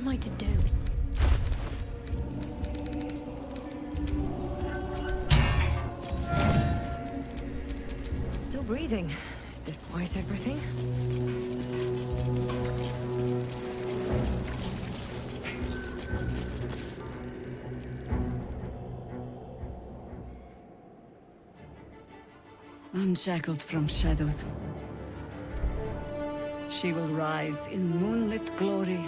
am I to do? Still breathing, despite everything. Unshackled from shadows, she will rise in moonlit glory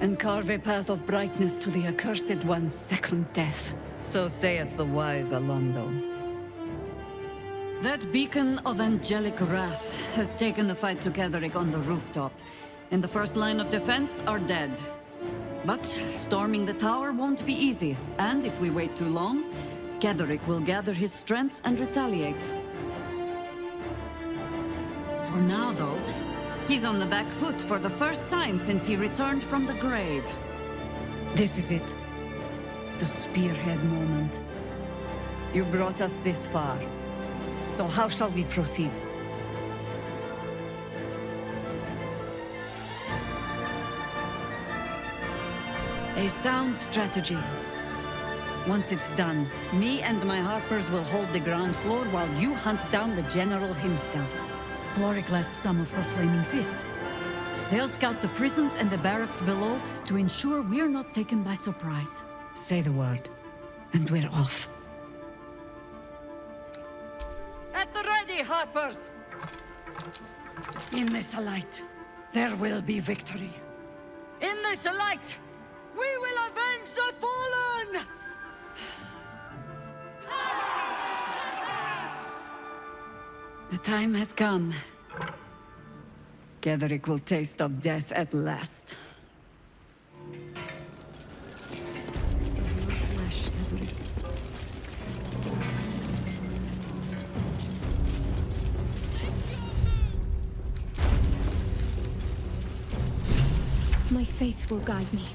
and carve a path of brightness to the accursed one's second death. So saith the wise Alondo. That beacon of angelic wrath has taken the fight to Ketheric on the rooftop, and the first line of defense are dead. But storming the tower won't be easy, and if we wait too long, Ketheric will gather his strength and retaliate. For now, though, he's on the back foot for the first time since he returned from the grave. This is it. The spearhead moment. You brought us this far. So how shall we proceed? A sound strategy. Once it's done, me and my harpers will hold the ground floor while you hunt down the general himself. Floric left some of her flaming fist. They'll scout the prisons and the barracks below to ensure we're not taken by surprise. Say the word, and we're off. At the ready, harpers! In this light, there will be victory. In this light, we will avenge the fallen! The time has come. Ketheric will taste of death at last. Stir your flesh, Ketheric. My faith will guide me.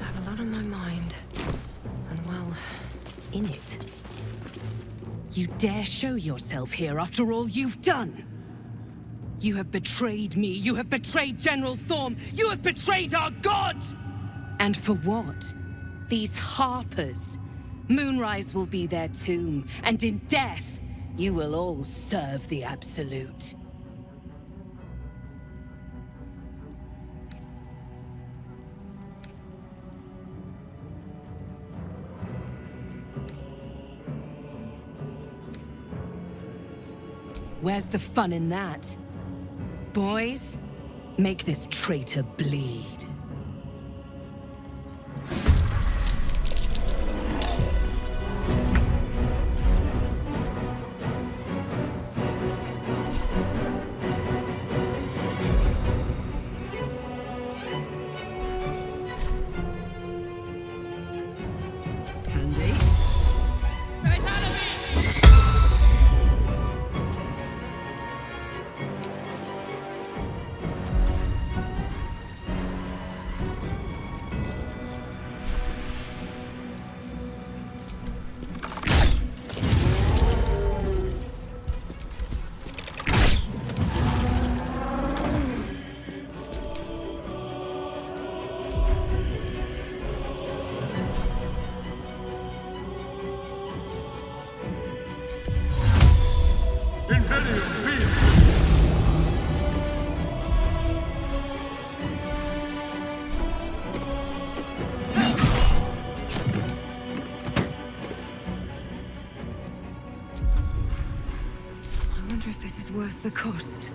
I have a lot on my mind. And well, in it. You dare show yourself here after all you've done? You have betrayed me, you have betrayed General Thorm, you have betrayed our god! And for what? These harpers. Moonrise will be their tomb, and in death, you will all serve the Absolute. Where's the fun in that? Boys, make this traitor bleed. Worth the cost.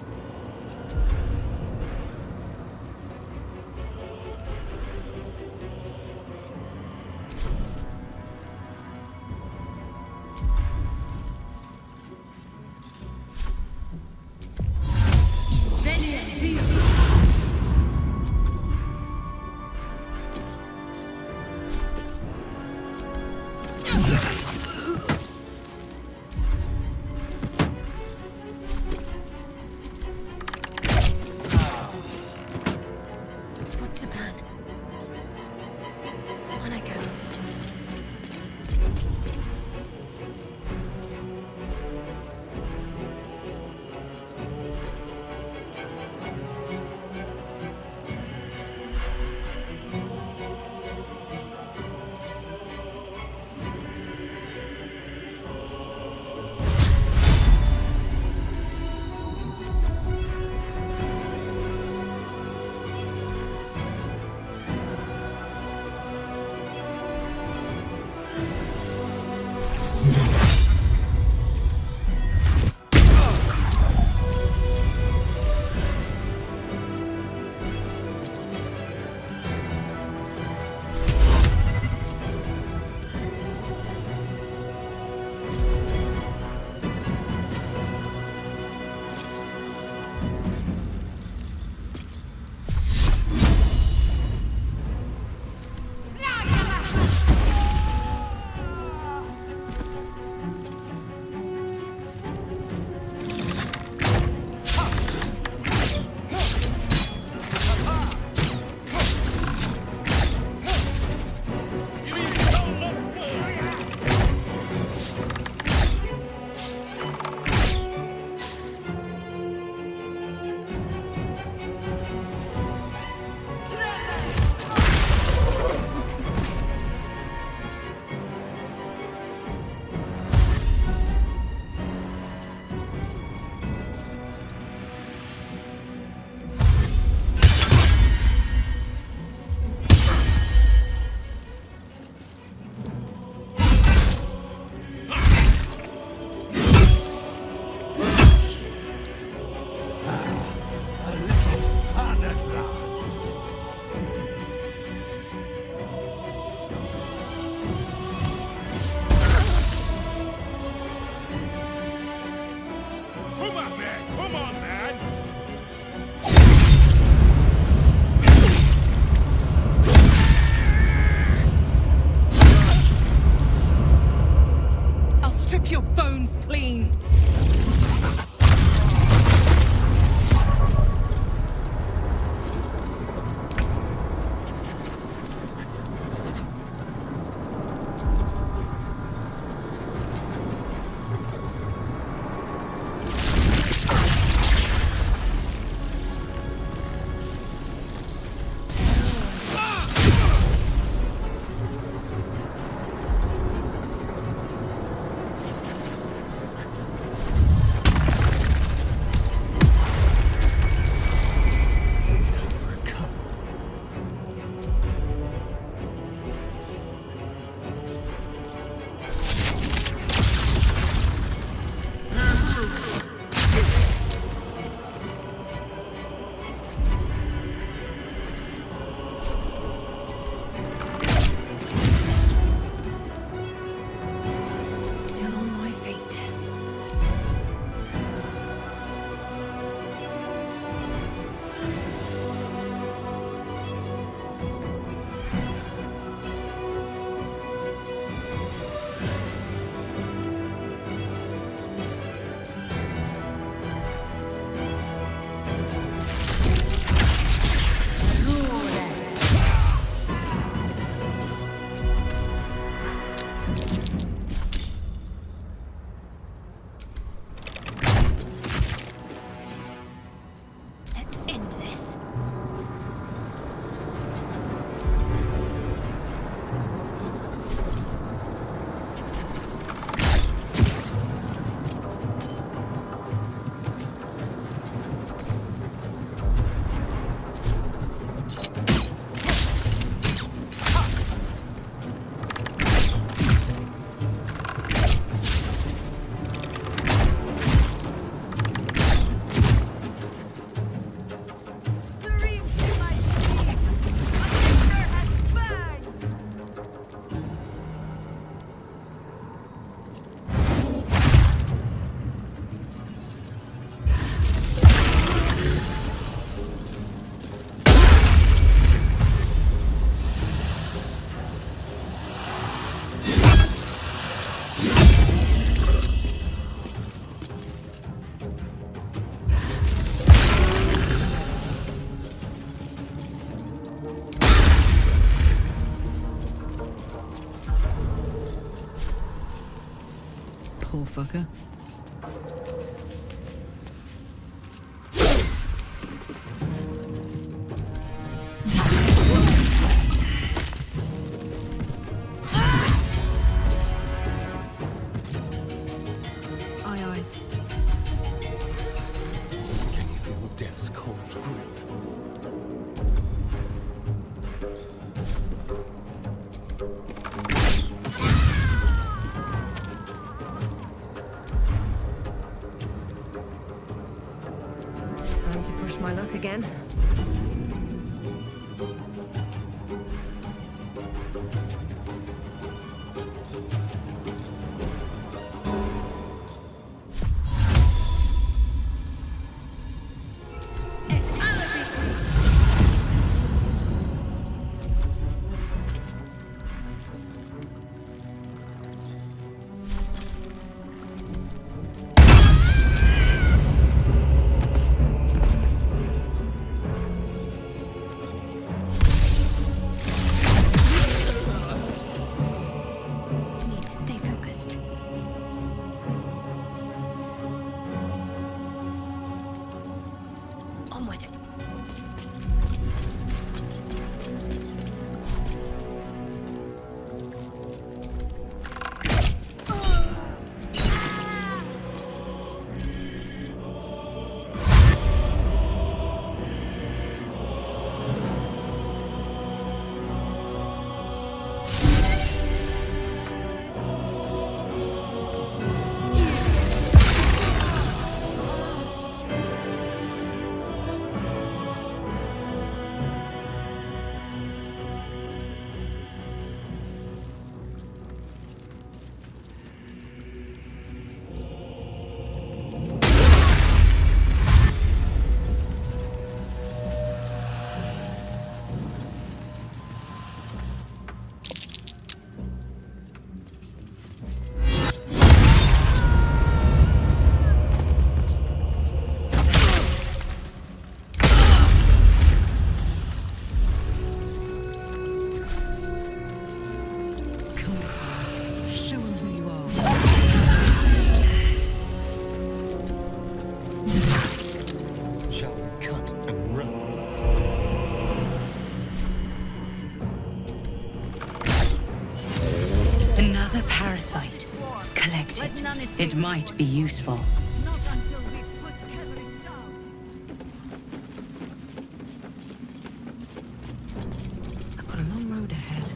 poor fucker. Aye, aye. Can you feel death's cold grip? Time to push my luck again. Need to stay focused. Onward. Come on. Show him who you are. Shall we cut and run? Another parasite. Collect it. It might be useful. Not until we've put Ketheric down. I've got a long road ahead.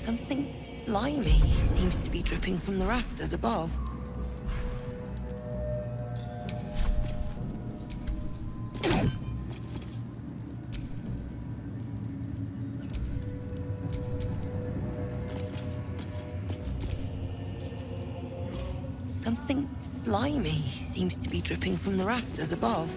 Something slimy seems to be dripping from the rafters above. Something slimy seems to be dripping from the rafters above.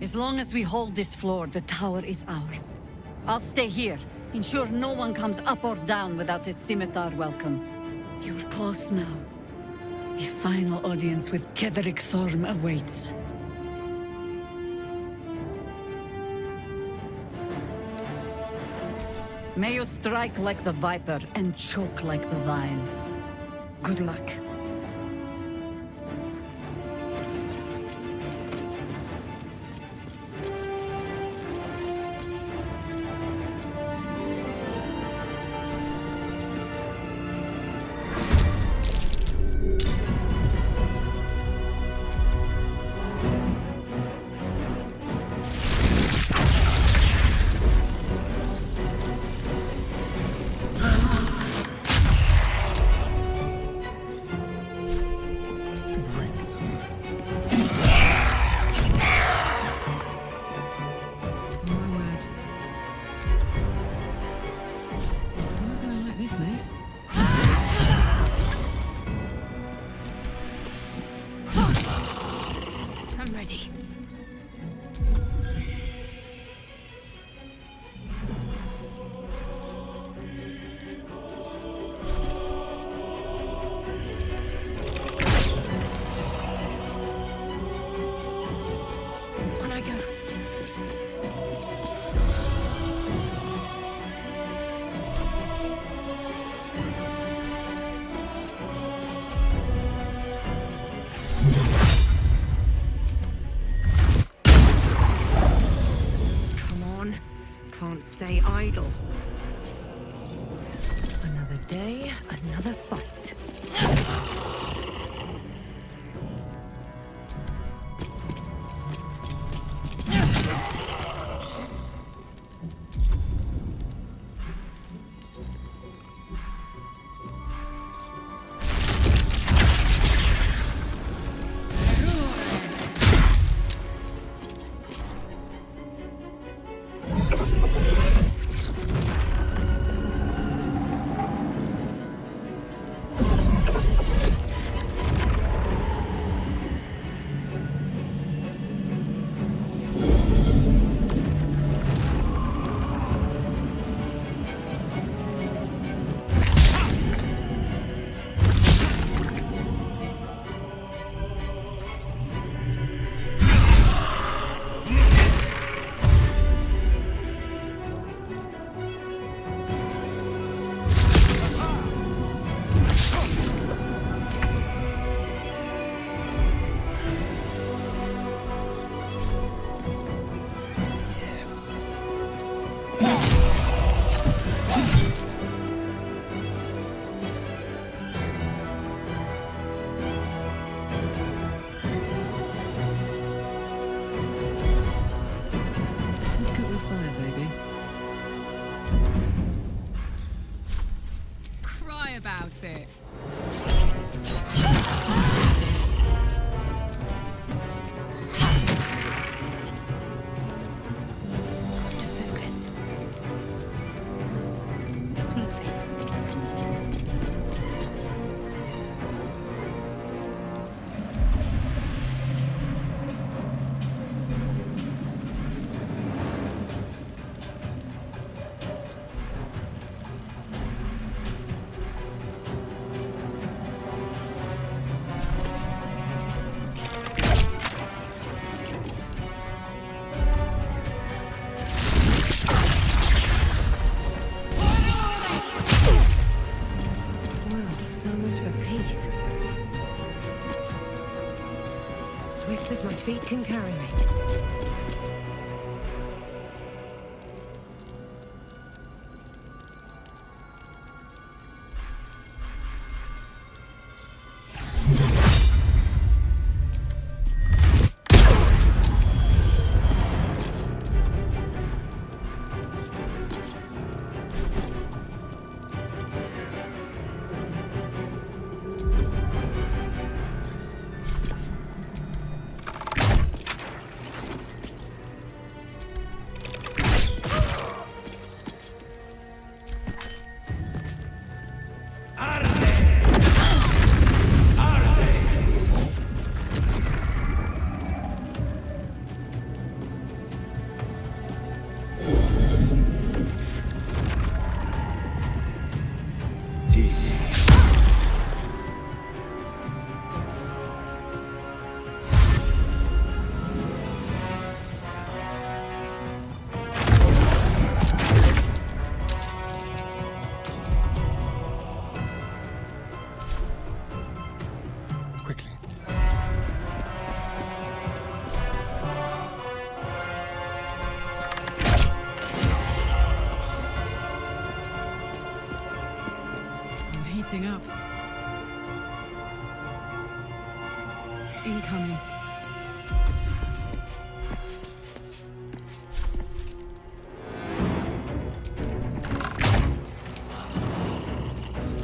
As long as we hold this floor, the tower is ours. I'll stay here. Ensure no one comes up or down without a scimitar welcome. You're close now. A final audience with Ketheric Thorm awaits. May you strike like the viper and choke like the vine. Good luck. Stay idle. Another day, another fight. About it. Swift as my feet can carry me. Illithids. Quickly. I'm heating up. Incoming.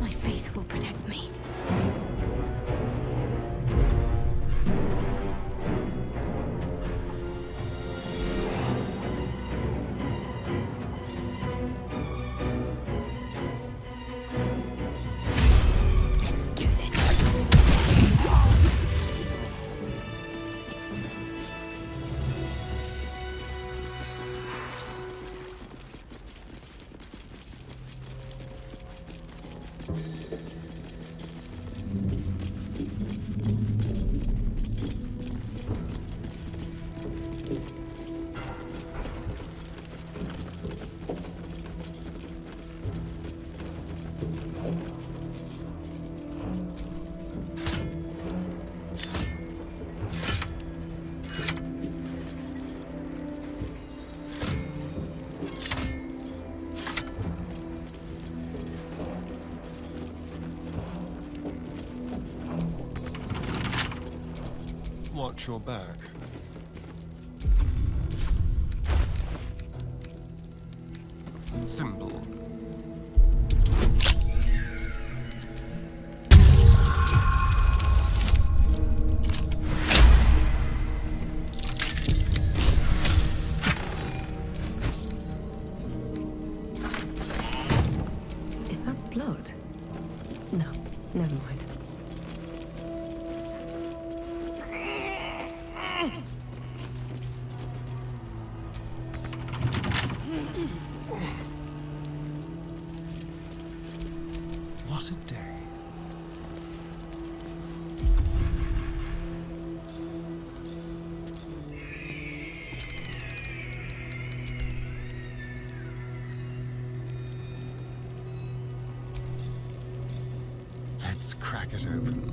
My faith will protect me. Let's do this. Watch your back. Symbol. Is that blood? No, never mind. What a day. Let's crack it open.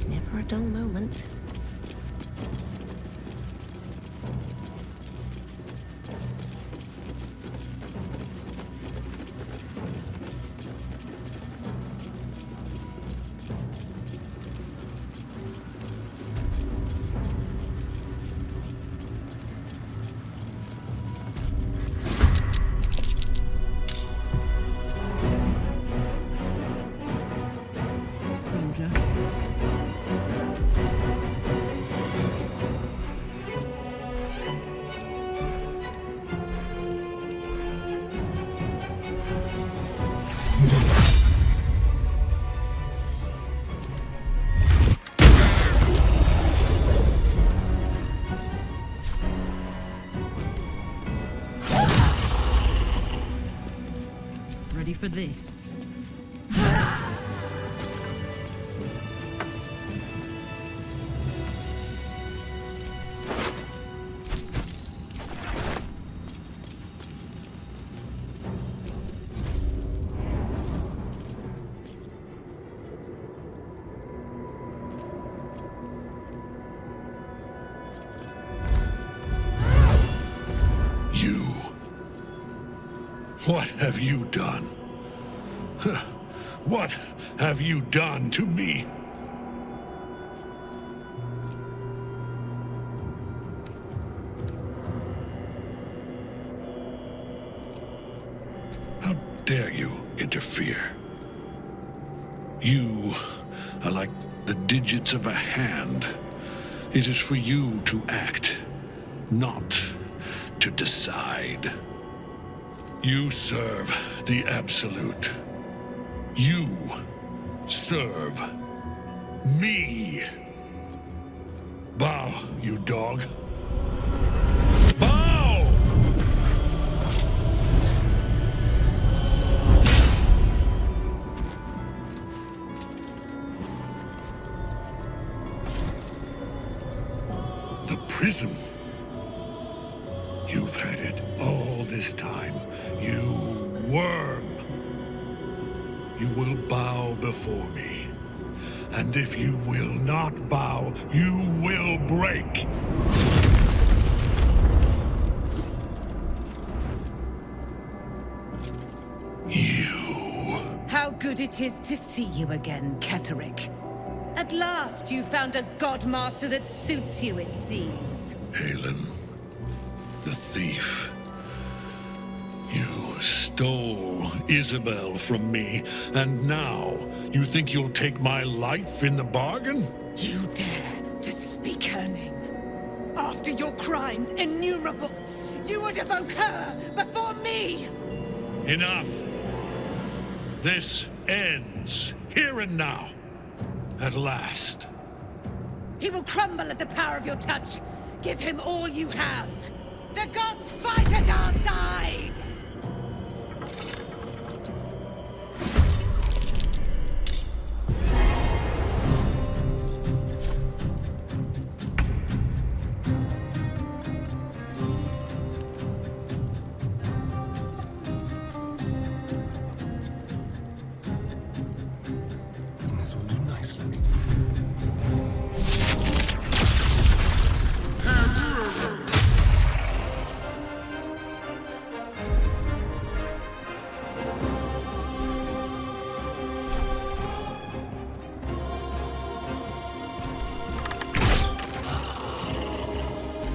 Never a dull moment. ready for this. What have you done? What have you done to me? How dare you interfere? You are like the digits of a hand. It is for you to act, not to decide. You serve the Absolute. You serve me. Bow, you dog. Bow! The prism. You've had it all this time. You worm! You will bow before me. And if you will not bow, you will break! You... How good it is to see you again, Ketheric. At last you found a godmaster that suits you, it seems. Halen, the thief. You stole Isabel from me, and now you think you'll take my life in the bargain? You dare to speak her name? After your crimes innumerable, you would evoke her before me! Enough! This ends here and now. At last. He will crumble at the power of your touch. Give him all you have. The gods fight at our side! This will do nicely.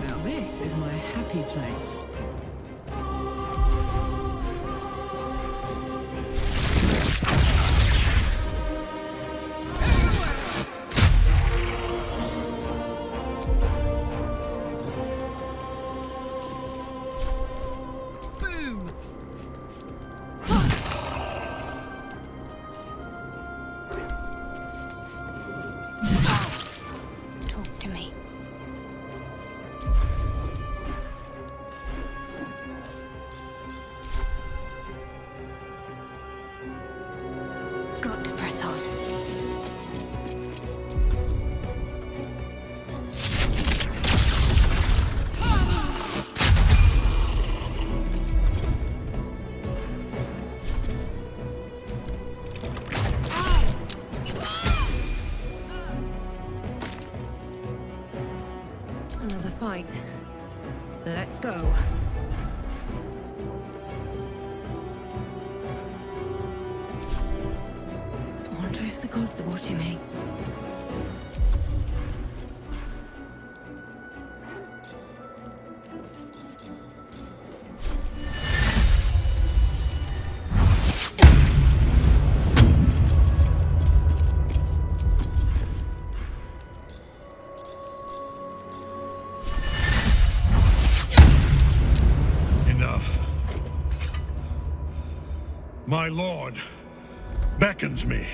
Now this is my happy place. Boom! Talk to me. Got to press on. Another fight. Let's go. I wonder if the gods are watching me. Enough. My lord beckons me.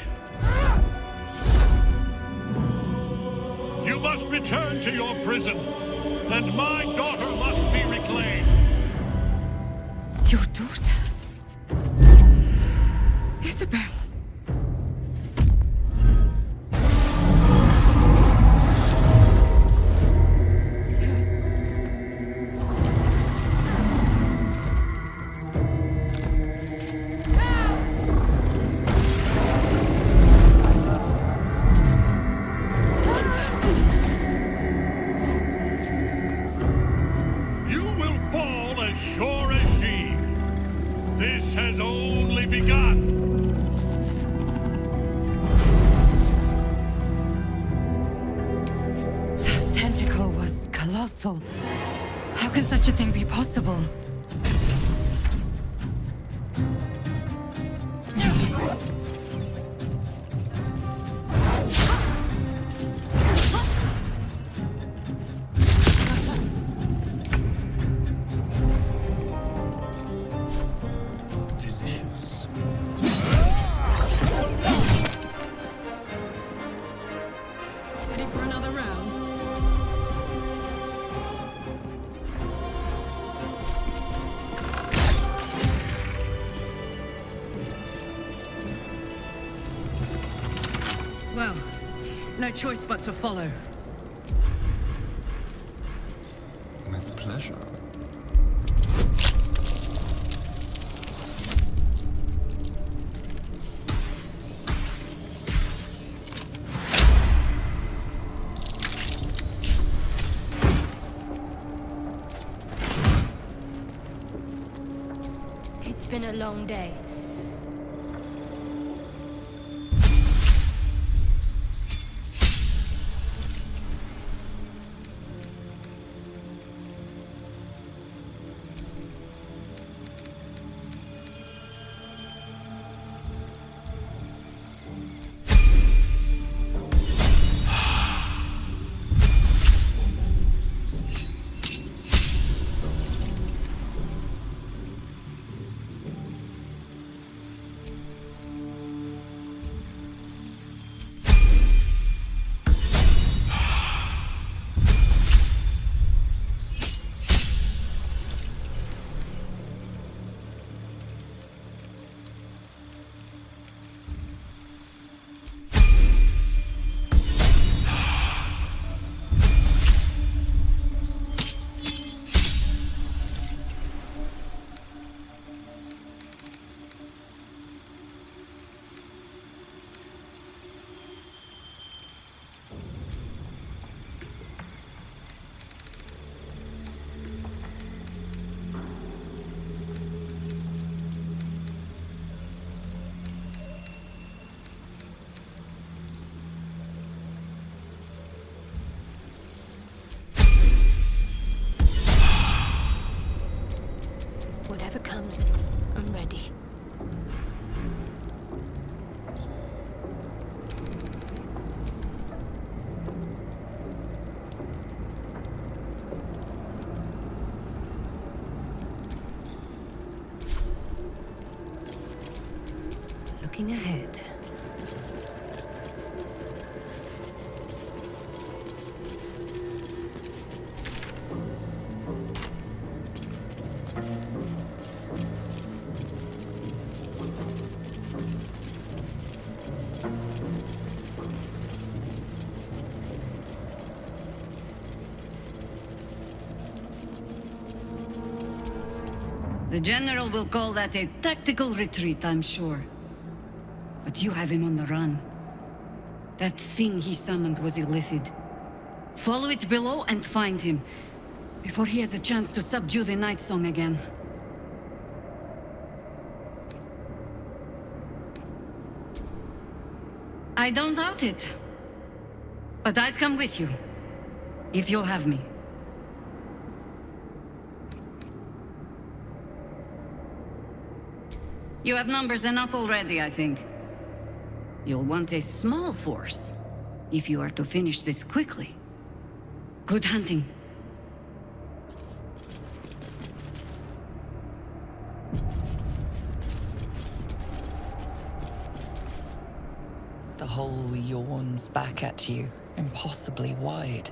You must return to your prison, and my daughter must be reclaimed. Your daughter? as sure as she. This has only begun. That tentacle was colossal. How can such a thing be possible? Delicious. Ready for another round? Well, no choice but to follow. With pleasure. It's been a long day. Whatever comes, I'm ready. Looking ahead. The General will call that a tactical retreat, I'm sure. But you have him on the run. That thing he summoned was Illithid. Follow it below and find him, before he has a chance to subdue the Night Song again. I don't doubt it. But I'd come with you, if you'll have me. You have numbers enough already, I think. You'll want a small force, if you are to finish this quickly. Good hunting. The hole yawns back at you, impossibly wide.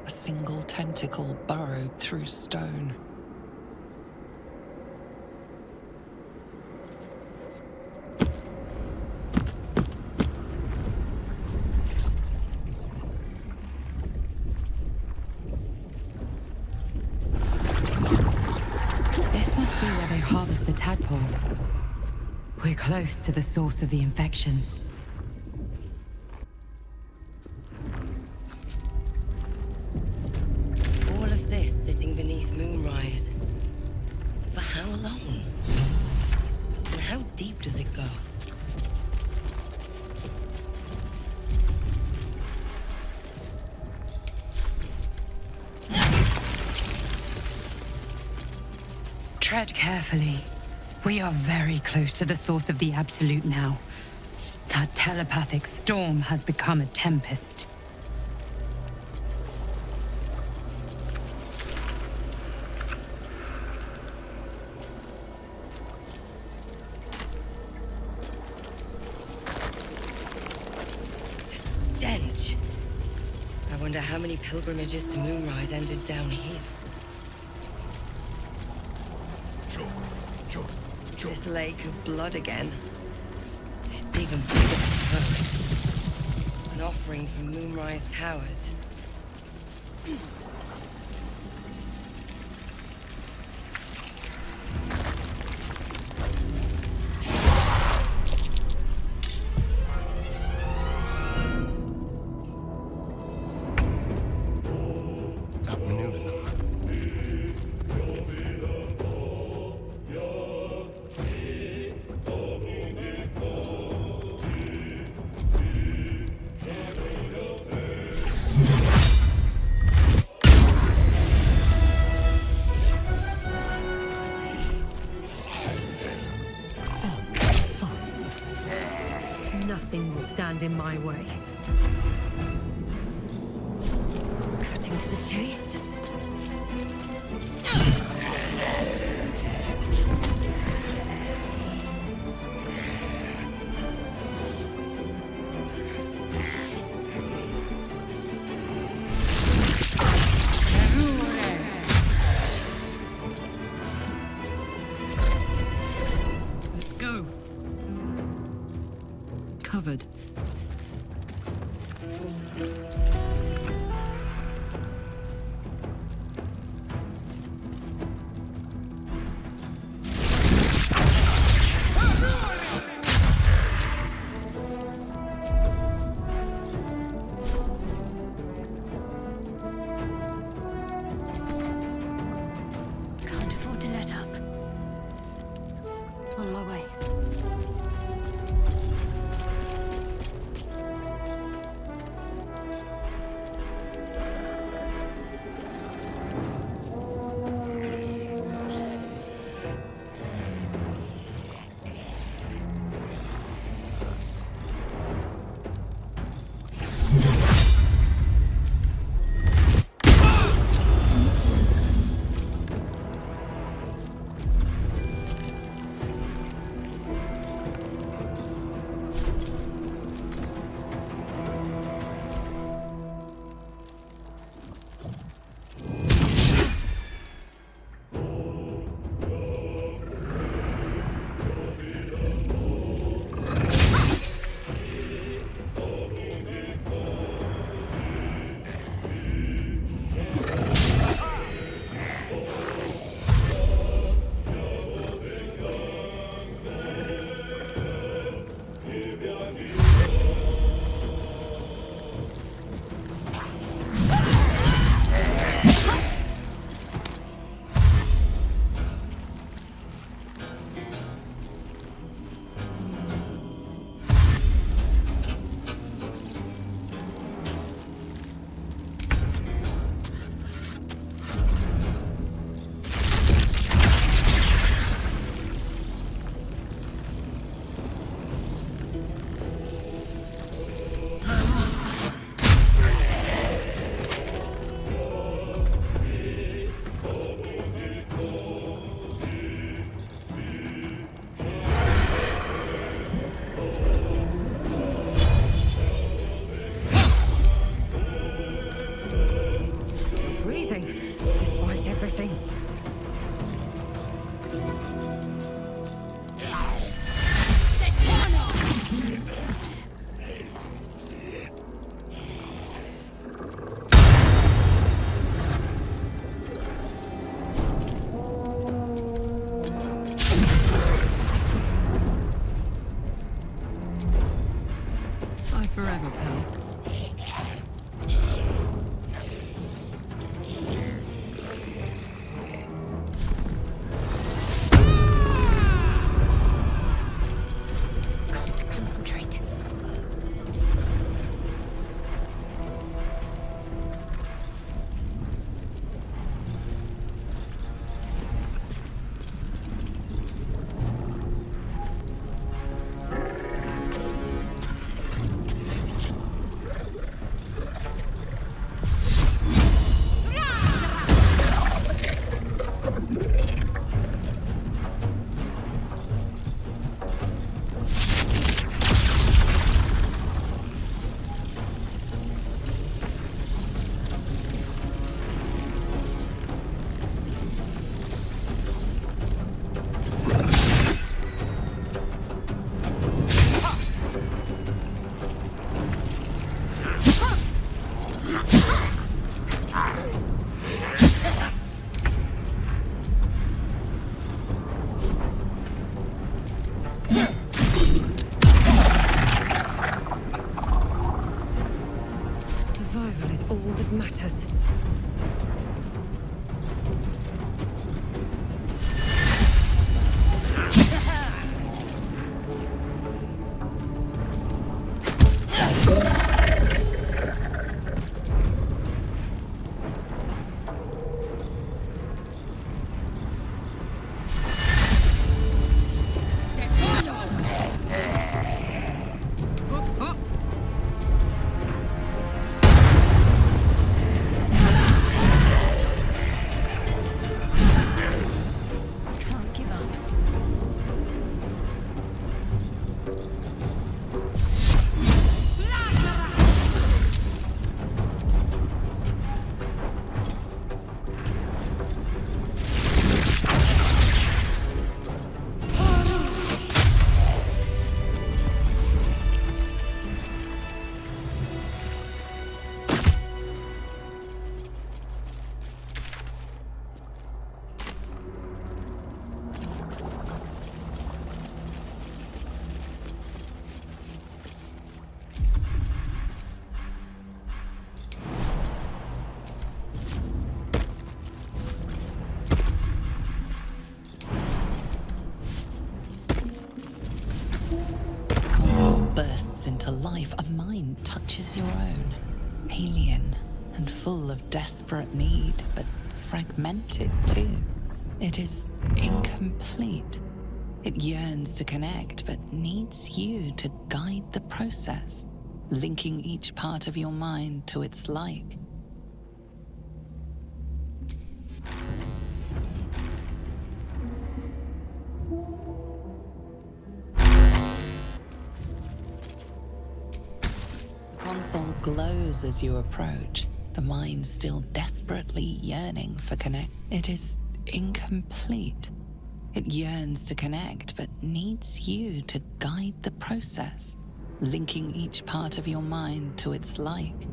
A single tentacle burrowed through stone. This must be where they harvest the tadpoles. We're close to the source of the infections. All of this sitting beneath moonrise. alone. And how deep does it go? Tread carefully. We are very close to the source of the Absolute now. That telepathic storm has become a tempest. The stench. I wonder how many pilgrimages to Moonrise ended down here. This lake of blood again. It's even bigger than close. An offering from Moonrise Towers. Outmaneuver them. Nothing will stand in my way. Cutting to the chase. Let's go. Covered. Can't afford to let up. On my way. to life, a mind touches your own. Alien and full of desperate need, but fragmented too. It is incomplete. It yearns to connect, but needs you to guide the process, linking each part of your mind to its like. The console glows as you approach, the mind still desperately yearning for connect. It is incomplete. It yearns to connect, but needs you to guide the process, linking each part of your mind to its like.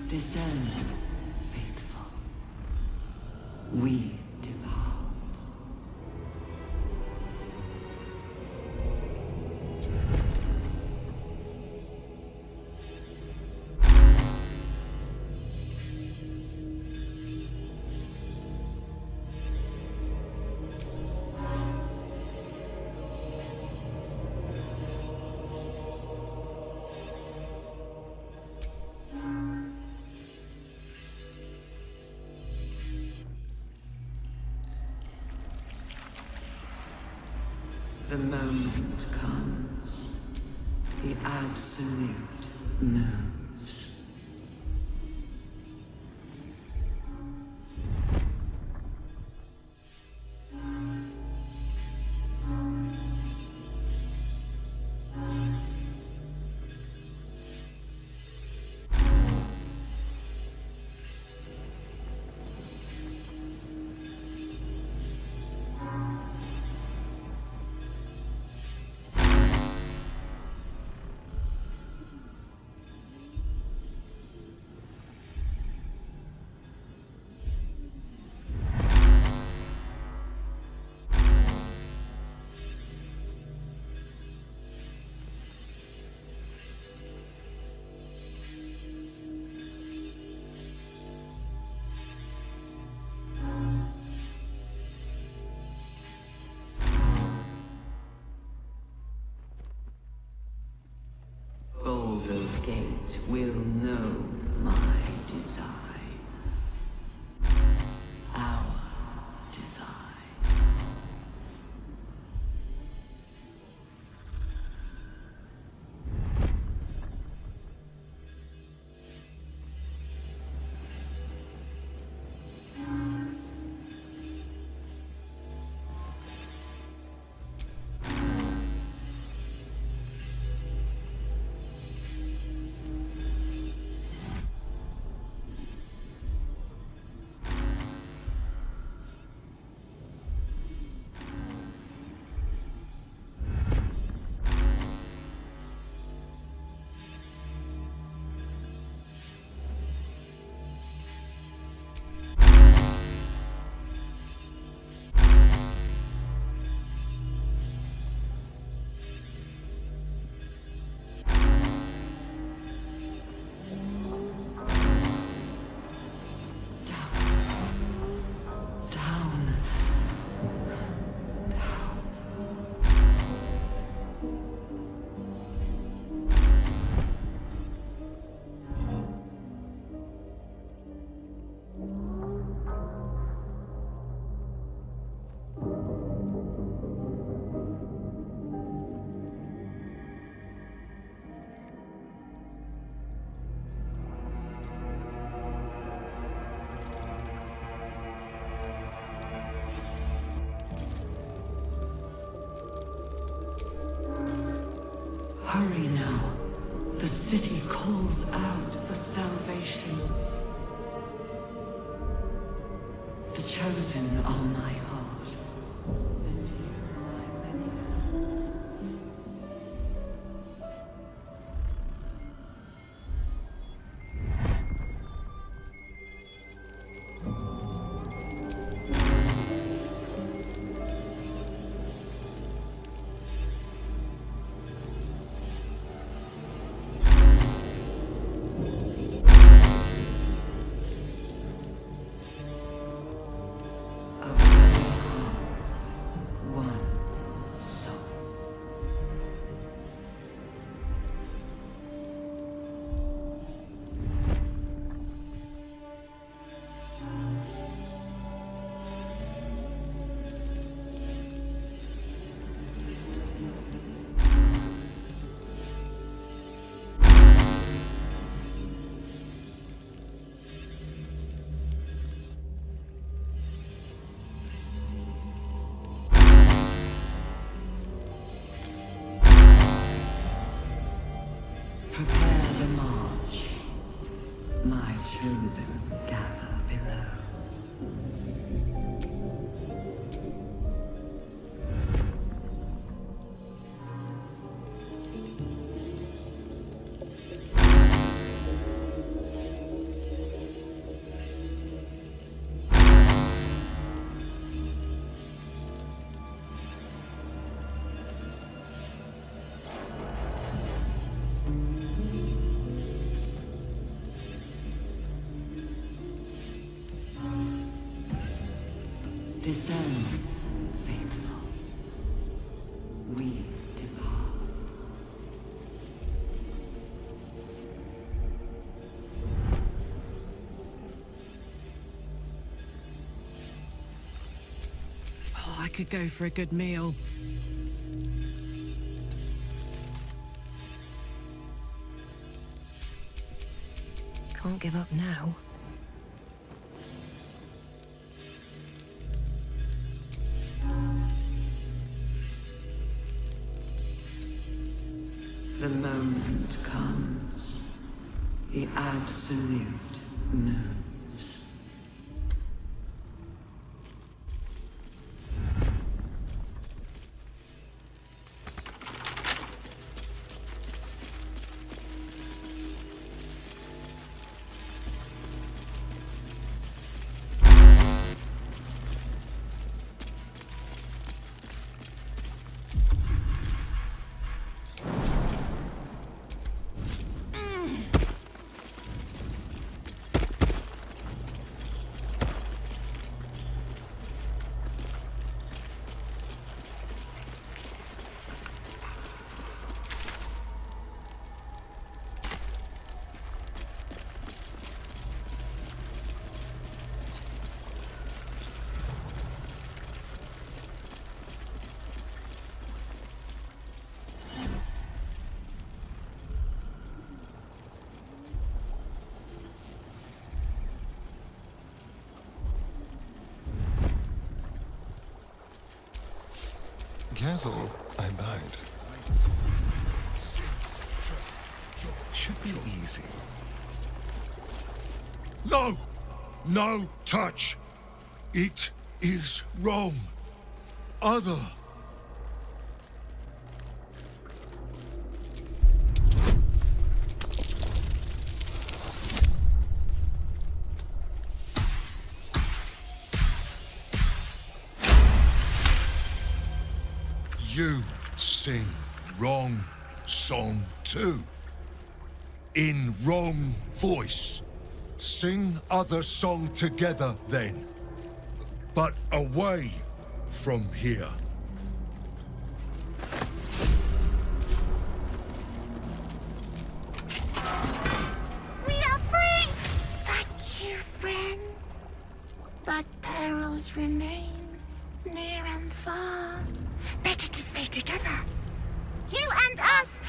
Discern, faithful. We depart. The moment comes. The absolute moves. Baldur's Gate will know my design. Our design. Hurry now. The city calls out for salvation. The chosen are my heart, and you my many hands. Prepare the march. My chosen gather below. Discern, faithful. We depart. Oh, I could go for a good meal. Can't give up now. The moment comes. The absolute moves. Careful, I bite. Should be easy. No! No touch! It is wrong. Other. You sing wrong song too. In wrong voice. Sing other song together then. But away from here. We are free! Thank you, friend. But perils remain, near and far. Better to stay together. You and us,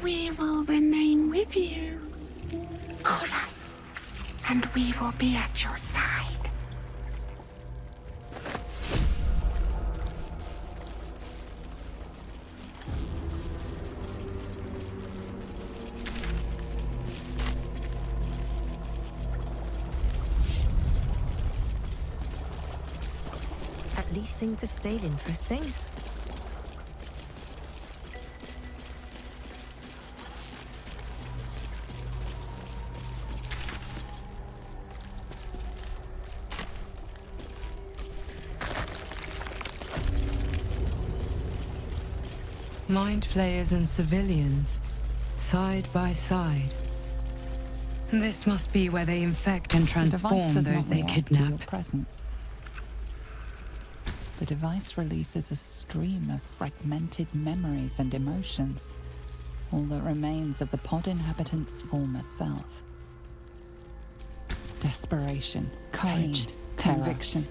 we will remain with you. Call us, and we will be at your side. things have stayed interesting. Mind flayers and civilians, side by side. This must be where they infect and transform those they kidnap. Presence. The device releases a stream of fragmented memories and emotions, all that remains of the pod inhabitant's former self. Desperation, courage, conviction.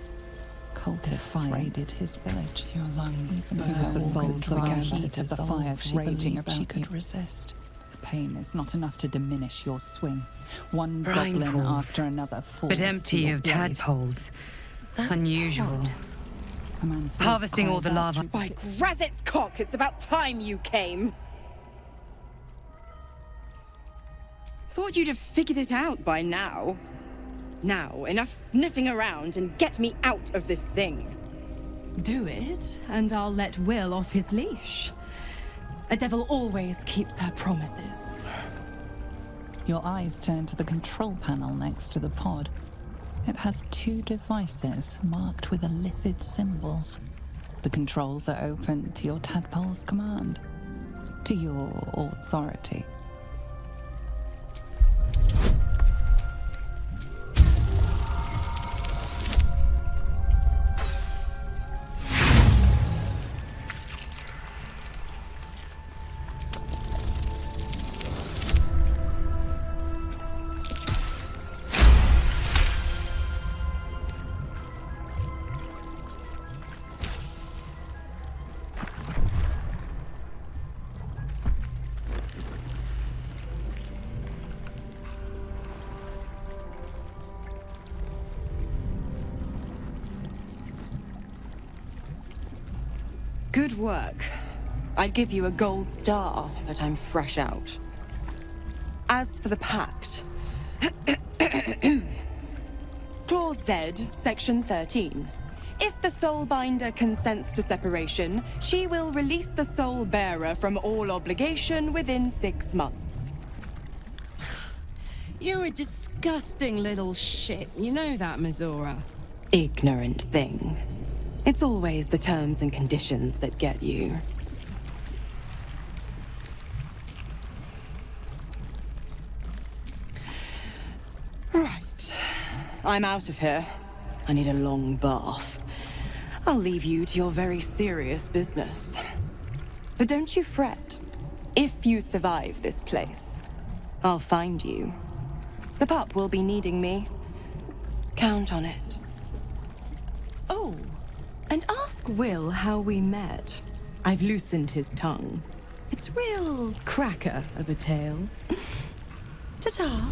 Cultists raided his village. Your lungs, even as the souls began to the fires raging about she could resist. The pain is not enough to diminish your swing. One Brine goblin pools, after another falls but empty to your of blade. tadpoles. Unusual. A man's voice Harvesting all cries the out lava. through By Grazit's cock, it's about time you came. Thought you'd have figured it out by now. Now, enough sniffing around and get me out of this thing. Do it, and I'll let Will off his leash. A devil always keeps her promises. Your eyes turn to the control panel next to the pod. It has two devices marked with Illithid symbols. The controls are open to your tadpole's command, to your authority. Good work. I'd give you a gold star, but I'm fresh out. As for the pact... Clause Z, Section 13. If the Soulbinder consents to separation, she will release the Soul Bearer from all obligation within 6 months. You're a disgusting little shit. You know that, Mizora. Ignorant thing. It's always the terms and conditions that get you. Right. I'm out of here. I need a long bath. I'll leave you to your very serious business. But don't you fret. If you survive this place, I'll find you. The pup will be needing me. Count on it. Oh. And ask Will how we met. I've loosened his tongue. It's real cracker of a tale. Ta-ta.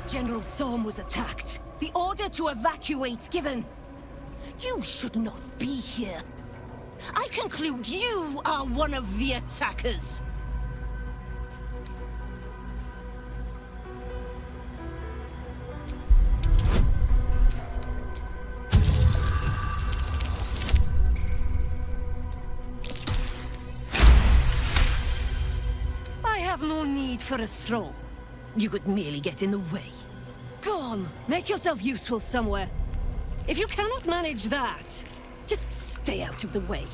General Thorm was attacked. The order to evacuate given. You should not be here. I conclude you are one of the attackers. I have no need for a throne. you could merely get in the way. Go on, make yourself useful somewhere. If you cannot manage that, just stay out of the way.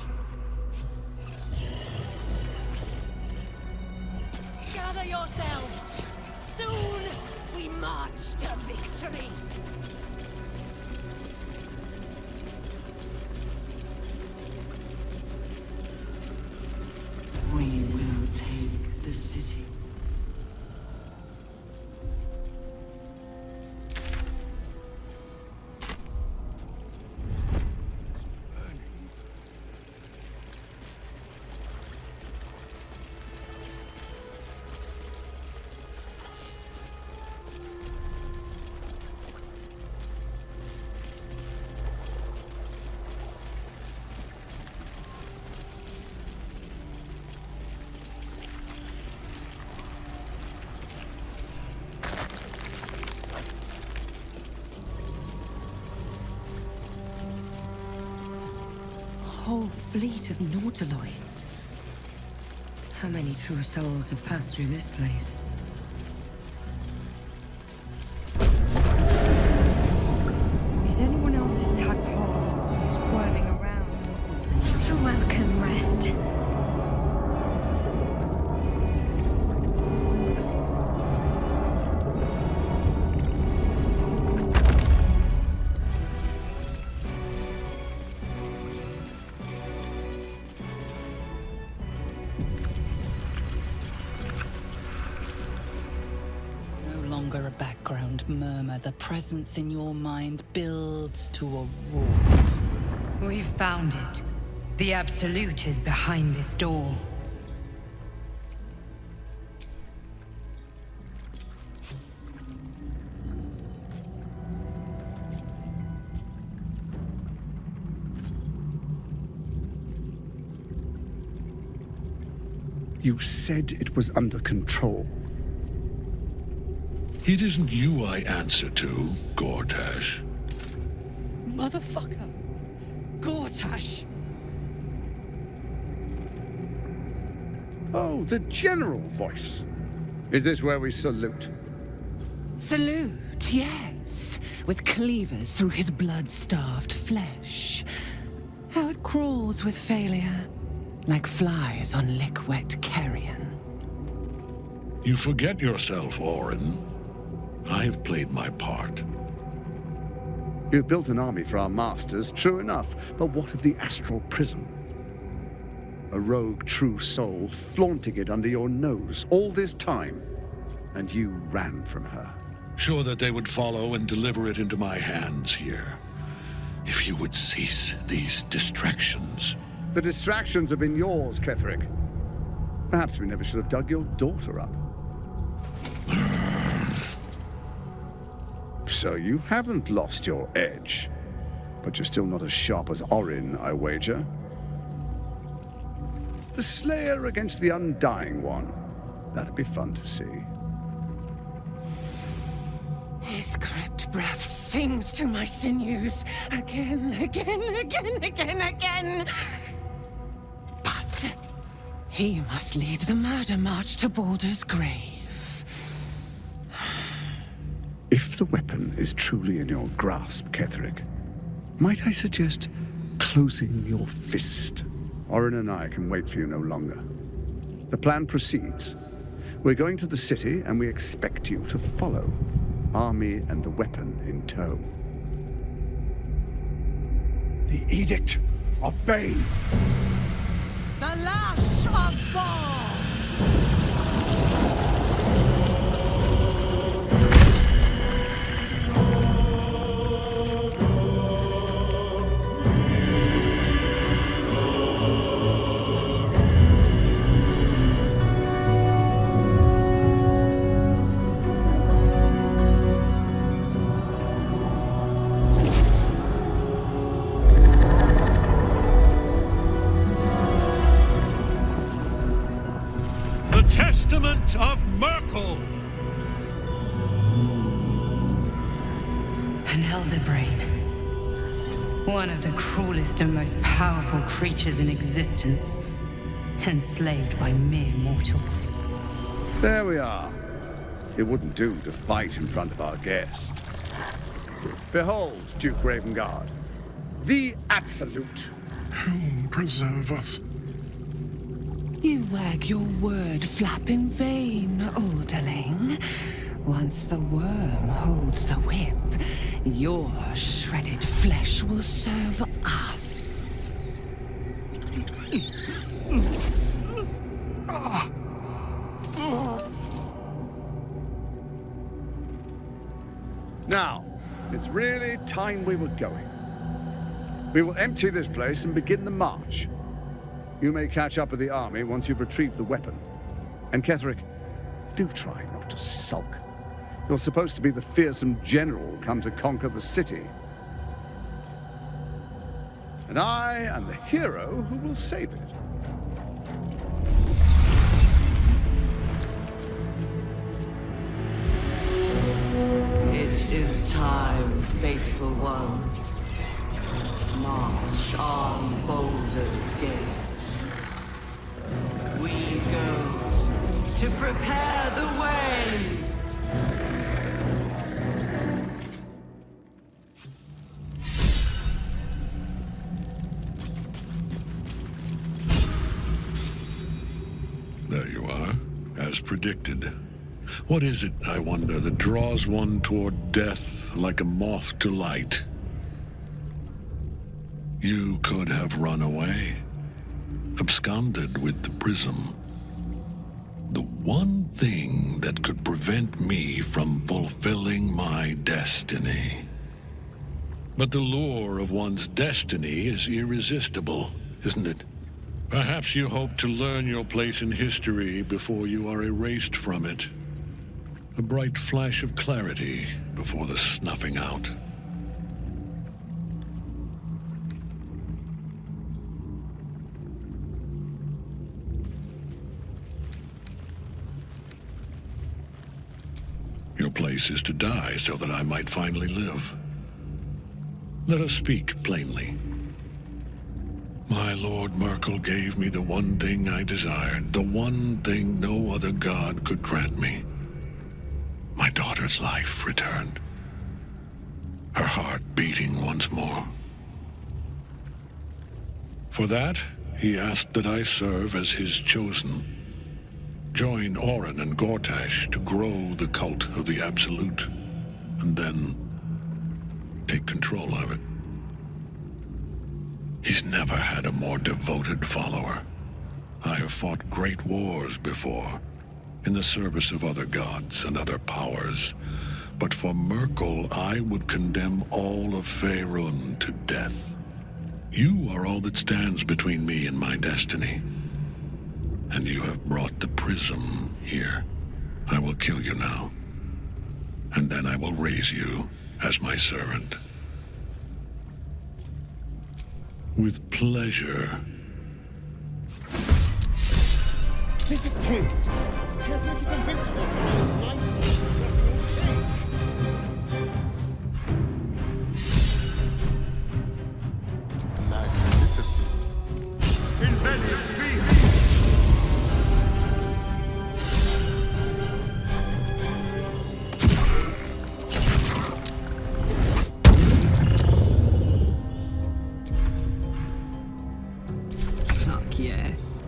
Gather yourselves! Soon, we march to victory! We will take the city. Whole fleet of nautiloids. How many true souls have passed through this place? Is anyone else's tadpole squirming around? You're welcome, rest. A background murmur, the presence in your mind builds to a roar. We've found it. The Absolute is behind this door. You said it was under control. It isn't you I answer to, Gortash. Motherfucker! Gortash! Oh, the general voice. Is this where we salute? Salute, yes. With cleavers through his blood-starved flesh. How it crawls with failure, like flies on lick-wet carrion. You forget yourself, Orin. I've played my part. You've built an army for our masters, true enough, but what of the astral prison? A rogue true soul flaunting it under your nose all this time, and you ran from her. Sure that they would follow and deliver it into my hands here. If you would cease these distractions. The distractions have been yours, Ketheric. Perhaps we never should have dug your daughter up. So you haven't lost your edge, but you're still not as sharp as Orin, I wager. The Slayer against the Undying One. That'd be fun to see. His crypt breath sings to my sinews. Again. But he must lead the murder march to Baldur's grave. If the weapon is truly in your grasp, Ketheric, might I suggest closing your fist? Orin and I can wait for you no longer. The plan proceeds. We're going to the city, and we expect you to follow. Army and the weapon in tow. The Edict of Bane! The Lash of Ball! Of Merkel! An elder brain. One of the cruelest and most powerful creatures in existence. Enslaved by mere mortals. There we are. It wouldn't do to fight in front of our guest. Behold, Duke Ravengard, the Absolute. Helm preserve us. You wag your word flap in vain, olderling. Once the worm holds the whip, your shredded flesh will serve us. Now, it's really time we were going. We will empty this place and begin the march. You may catch up with the army once you've retrieved the weapon. And Ketheric, do try not to sulk. You're supposed to be the fearsome general come to conquer the city. And I am the hero who will save it. It is time, faithful ones. March on Baldur's Gate. We go to prepare the way. There you are, as predicted. What is it, I wonder, that draws one toward death like a moth to light? You could have run away, absconded with the prism. The one thing that could prevent me from fulfilling my destiny. But the lure of one's destiny is irresistible, isn't it? Perhaps you hope to learn your place in history before you are erased from it. A bright flash of clarity before the snuffing out. Your place is to die so that I might finally live. Let us speak plainly. My Lord Merkel gave me the one thing I desired, the one thing no other god could grant me. My daughter's life returned. Her heart beating once more. For that, he asked that I serve as his chosen. Join Orin and Gortash to grow the cult of the Absolute, and then take control of it. He's never had a more devoted follower. I have fought great wars before, in the service of other gods and other powers, but for Merkel, I would condemn all of Faerun to death. You are all that stands between me and my destiny. And you have brought the prism here. I will kill you now. And then I will raise you as my servant. With pleasure. This is Ketheric is invincible, so he has 9 Magnificent. Inventive beast! Fuck yes.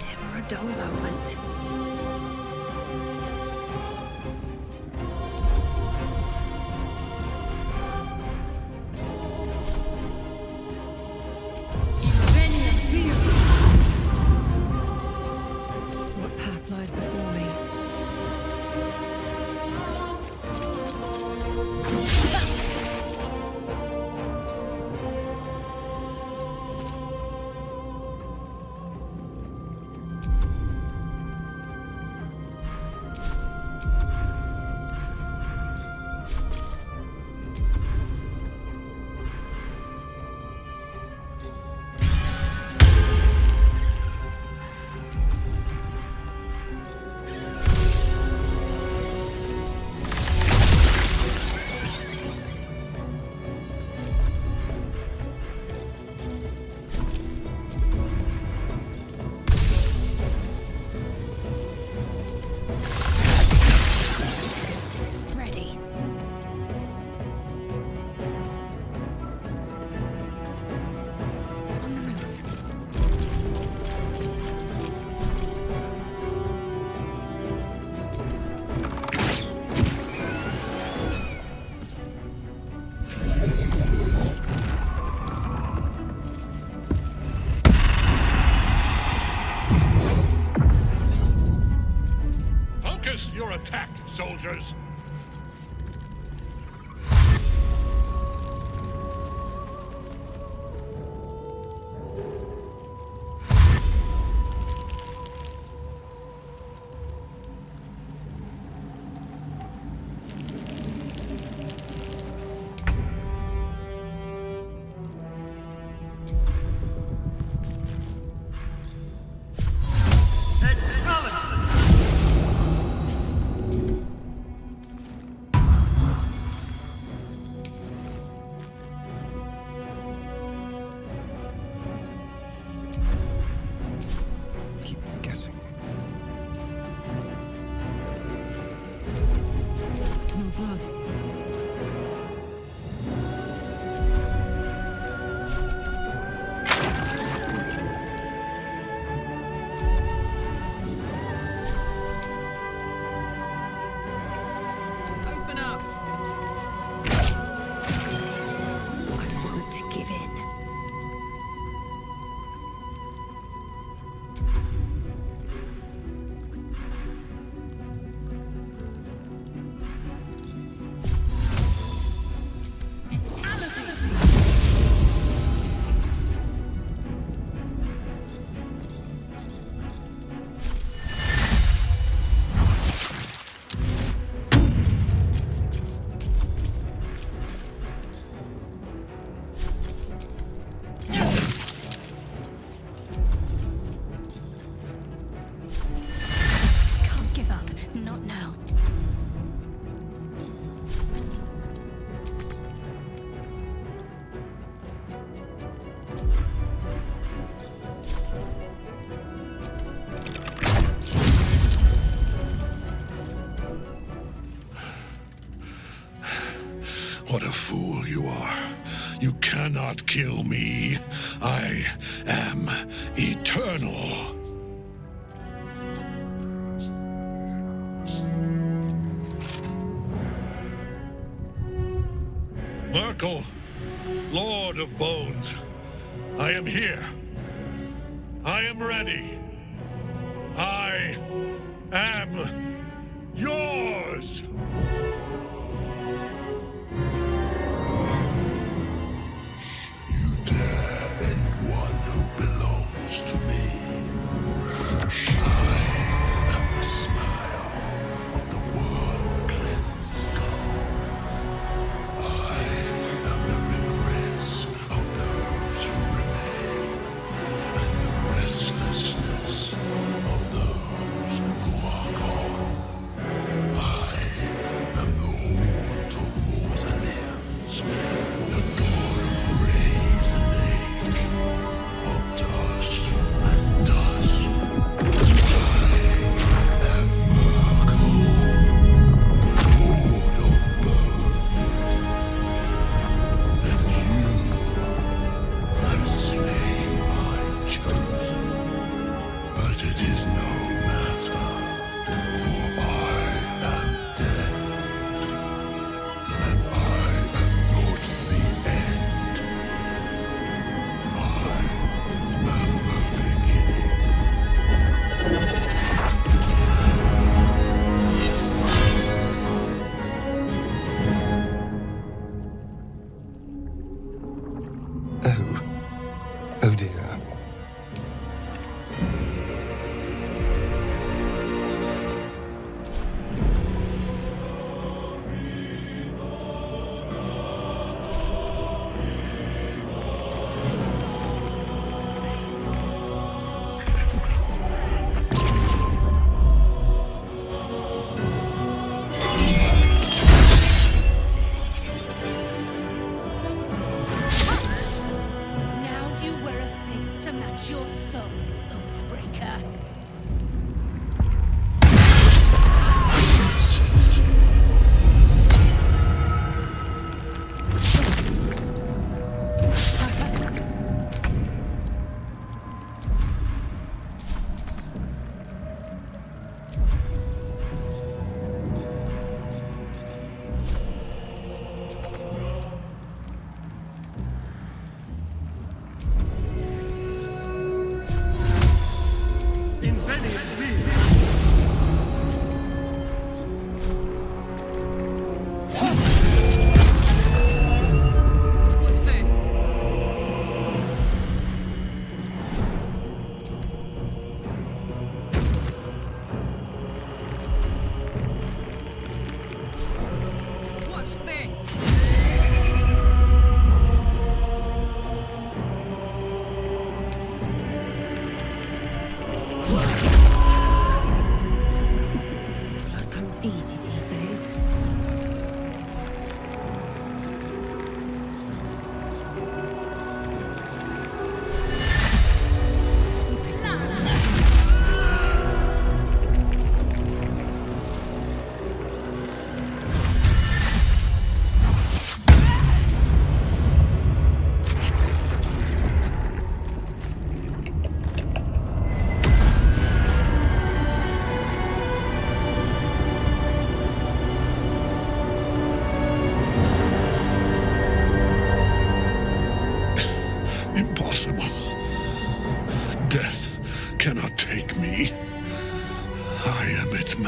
Never a dull moment. What path lies before me? attack, soldiers! Smell blood. Open up. I won't give in. What a fool you are. You cannot kill me. I am eternal. Merkel, Lord of Bones, I am here. I am ready. I am yours. Oh dear.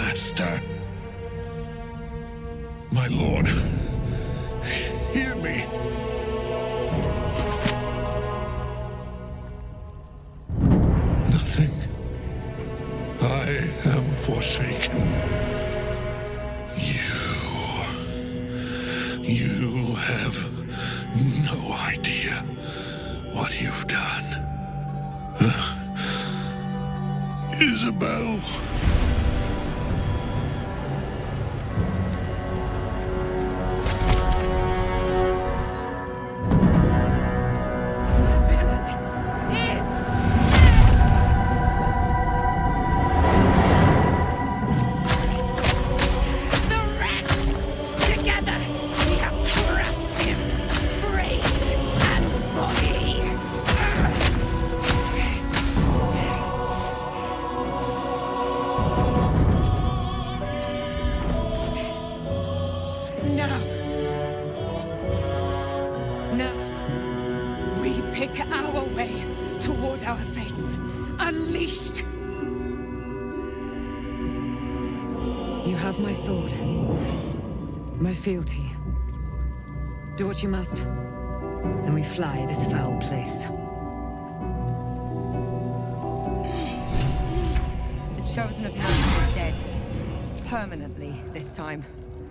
master. My lord, hear me. Nothing. I am forsaken. You have no idea what you've done. Isabel. My sword. My fealty. Do what you must. Then we fly this foul place. The Chosen of Man is dead. Permanently, this time.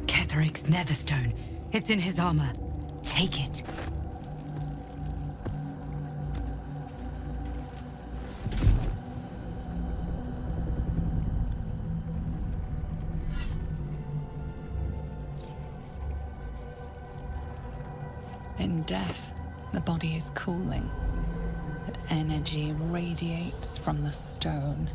Ketheric's netherstone. It's in his armor. Take it. In death, the body is cooling, but energy radiates from the stone.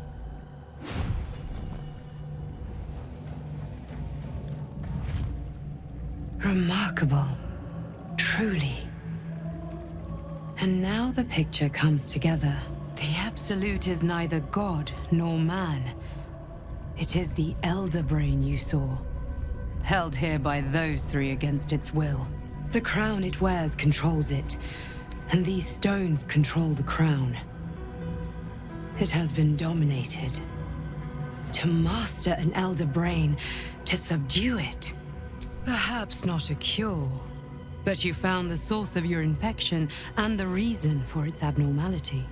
Remarkable. Truly. And now the picture comes together. The Absolute is neither god nor man. It is the Elder Brain you saw, held here by those three against its will. The crown it wears controls it, and these stones control the crown. It has been dominated. To master an Elder Brain, to subdue it. Perhaps not a cure, but you found the source of your infection and the reason for its abnormality.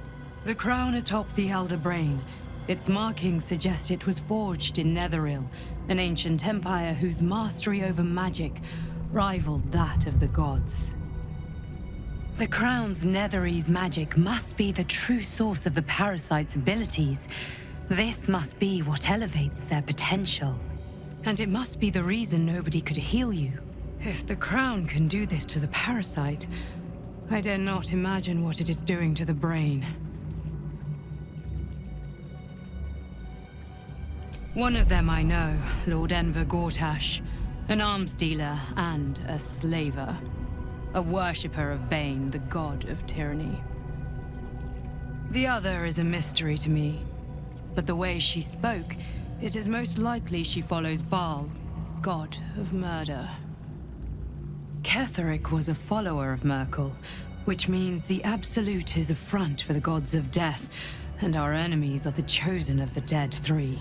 The crown atop the Elder Brain, its markings suggest it was forged in Netheril, an ancient empire whose mastery over magic rivaled that of the gods. The crown's Netherese magic must be the true source of the parasite's abilities. This must be what elevates their potential. And it must be the reason nobody could heal you. If the crown can do this to the parasite, I dare not imagine what it is doing to the brain. One of them I know, Lord Enver Gortash. An arms dealer and a slaver. A worshipper of Bane, the god of tyranny. The other is a mystery to me. But the way she spoke, it is most likely she follows Baal, god of murder. Ketheric was a follower of Merkel, which means the Absolute is a front for the gods of death, and our enemies are the chosen of the dead three.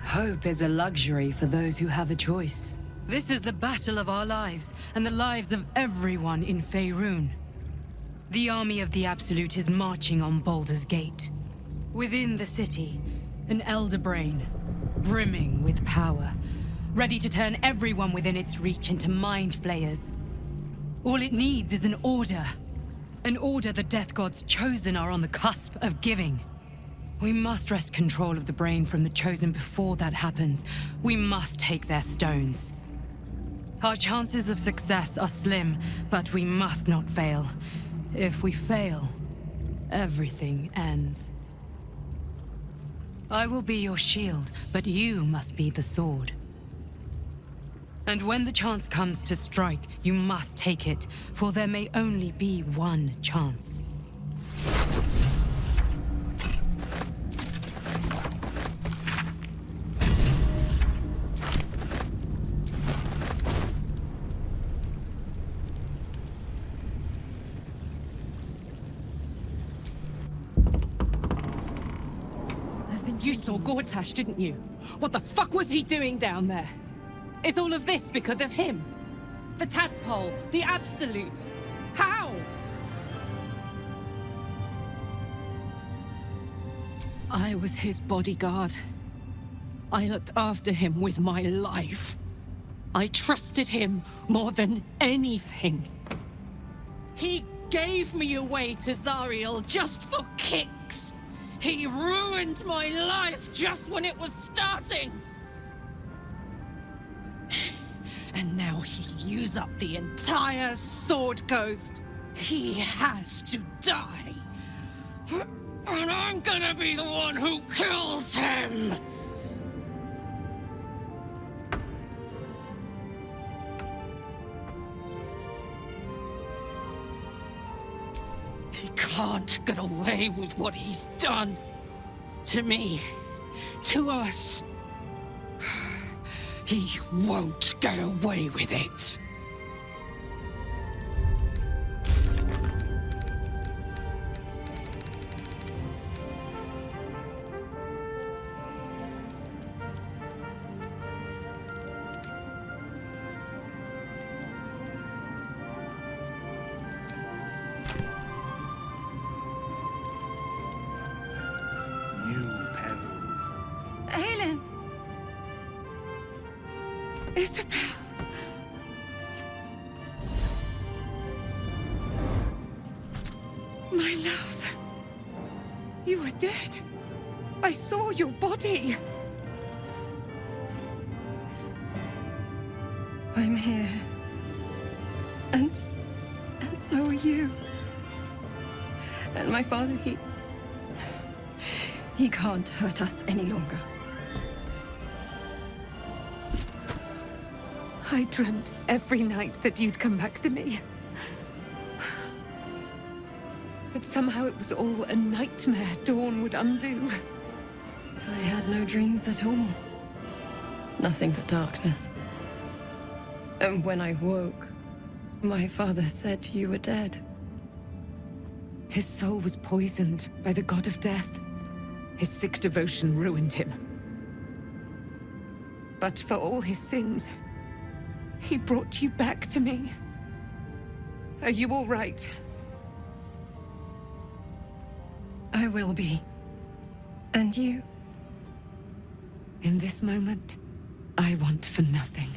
Hope is a luxury for those who have a choice. This is the battle of our lives, and the lives of everyone in Faerun. The army of the Absolute is marching on Baldur's Gate. Within the city, an Elder Brain, brimming with power, ready to turn everyone within its reach into mind flayers. All it needs is an order. An order the Death Gods chosen are on the cusp of giving. We must wrest control of the brain from the Chosen before that happens. We must take their stones. Our chances of success are slim, but we must not fail. If we fail, everything ends. I will be your shield, but you must be the sword. And when the chance comes to strike, you must take it, for there may only be one chance. You saw Gortash, didn't you? What the fuck was he doing down there? Is all of this because of him? The tadpole, the absolute. How? I was his bodyguard. I looked after him with my life. I trusted him more than anything. He gave me away to Zariel just for kicks. He ruined my life just when it was starting. And now he'll use up the entire Sword Coast. He has to die. And I'm gonna be the one who kills him! He can't get away with what he's done. To me. To us. He won't get away with it. Isabel. My love. You are dead. I saw your body. I'm here. And so are you. And my father, he can't hurt us any longer. I dreamt every night that you'd come back to me. That somehow it was all a nightmare Dawn would undo. I had no dreams at all. Nothing but darkness. And when I woke, my father said you were dead. His soul was poisoned by the god of death. His sick devotion ruined him. But for all his sins, he brought you back to me. Are you all right? I will be. And you? In this moment, I want for nothing.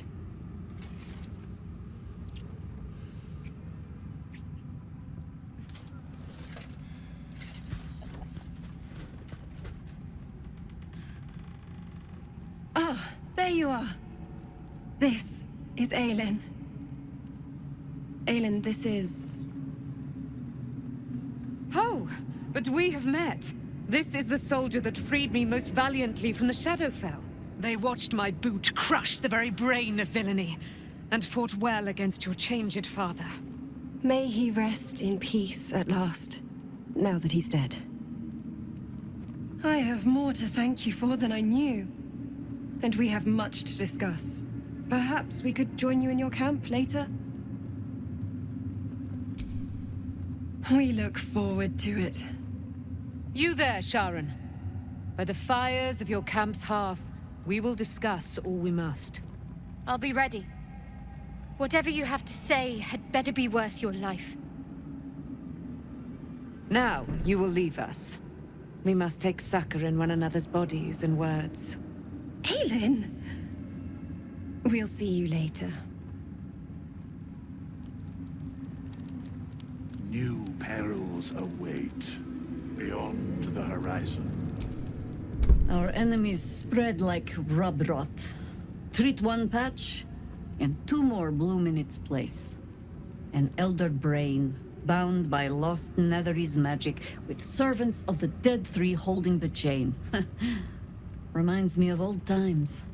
Ah, there you are. This is Aelin. Aelin, this is... Oh, but we have met. This is the soldier that freed me most valiantly from the Shadowfell. They watched my boot crush the very brain of villainy, and fought well against your changed father. May he rest in peace at last, now that he's dead. I have more to thank you for than I knew, and we have much to discuss. Perhaps we could join you in your camp later? We look forward to it. You there, Sharon. By the fires of your camp's hearth, we will discuss all we must. I'll be ready. Whatever you have to say had better be worth your life. Now, you will leave us. We must take succor in one another's bodies and words. Aelin! We'll see you later. New perils await beyond the horizon. Our enemies spread like rub rot. Treat one patch, and two more bloom in its place. An elder brain, bound by lost Netherese magic, with servants of the Dead Three holding the chain. Reminds me of old times.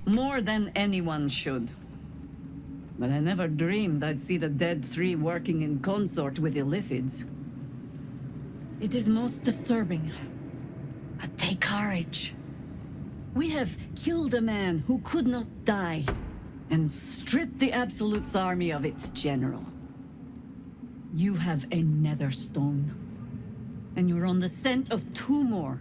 More than anyone should. But I never dreamed I'd see the Dead Three working in consort with Illithids. It is most disturbing. But take courage. We have killed a man who could not die. and strip the Absolute's army of its general. You have a nether stone, and you're on the scent of 2 more.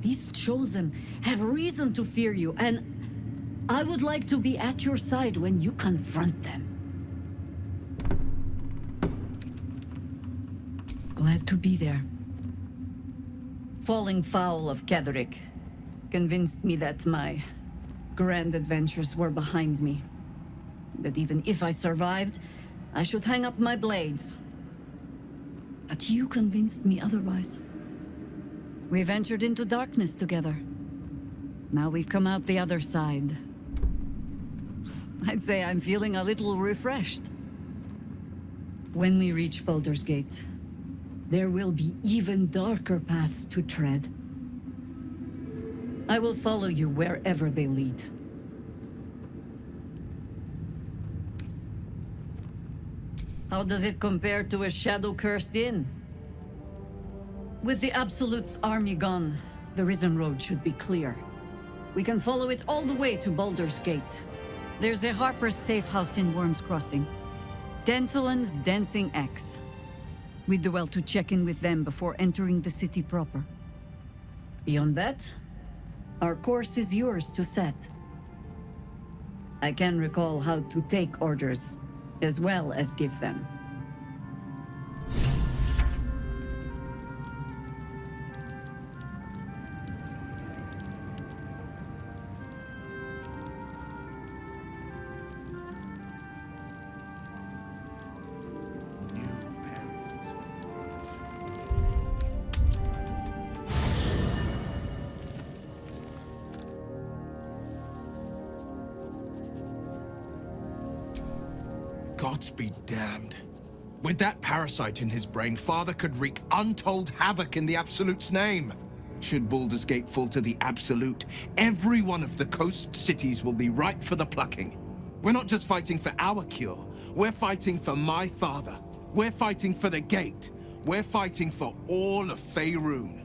These Chosen have reason to fear you, and I would like to be at your side when you confront them. Glad to be there. Falling foul of Ketheric convinced me that my grand adventures were behind me. That even if I survived, I should hang up my blades. But you convinced me otherwise. We ventured into darkness together. Now we've come out the other side. I'd say I'm feeling a little refreshed. When we reach Baldur's Gate, there will be even darker paths to tread. I will follow you wherever they lead. How does it compare to a shadow-cursed inn? With the Absolute's army gone, the Risen Road should be clear. We can follow it all the way to Baldur's Gate. There's a Harper's safe house in Worm's Crossing. Denthalen's Dancing Axe. We do well to check in with them before entering the city proper. Beyond that, our course is yours to set. I can recall how to take orders, as well as give them. Gods be damned. With that parasite in his brain, Father could wreak untold havoc in the Absolute's name. Should Baldur's Gate fall to the Absolute, every one of the coast cities will be ripe for the plucking. We're not just fighting for our cure, we're fighting for my father. We're fighting for the Gate. We're fighting for all of Faerun.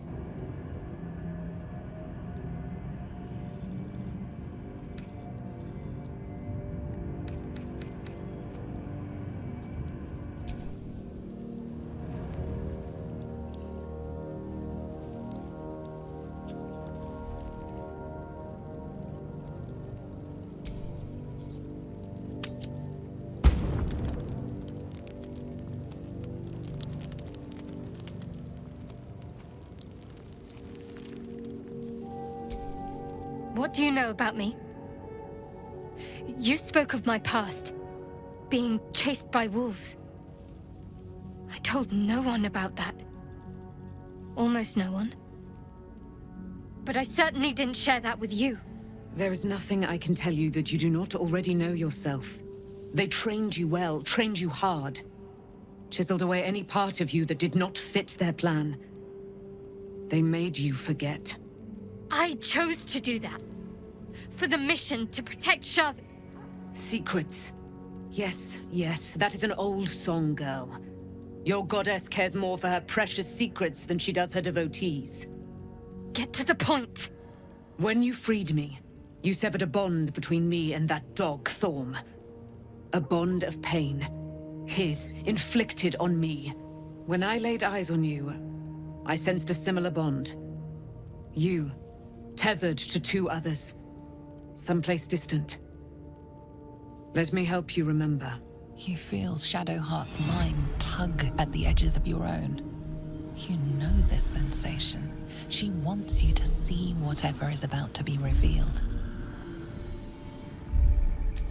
What do you know about me? You spoke of my past, being chased by wolves. I told no one about that. Almost no one. But I certainly didn't share that with you. There is nothing I can tell you that you do not already know yourself. They trained you well, trained you hard. Chiseled away any part of you that did not fit their plan. They made you forget. I chose to do that. For the mission to protect Shaz. Secrets. Yes, yes, that is an old song, girl. Your goddess cares more for her precious secrets than she does her devotees. Get to the point. When you freed me, you severed a bond between me and that dog, Thorm. A bond of pain. His, inflicted on me. When I laid eyes on you, I sensed a similar bond. You, tethered to 2 others. Someplace distant. Let me help you remember. You feel Shadowheart's mind tug at the edges of your own. You know this sensation. She wants you to see whatever is about to be revealed.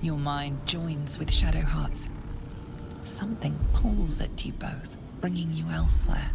Your mind joins with Shadowheart's. Something pulls at you both, bringing you elsewhere.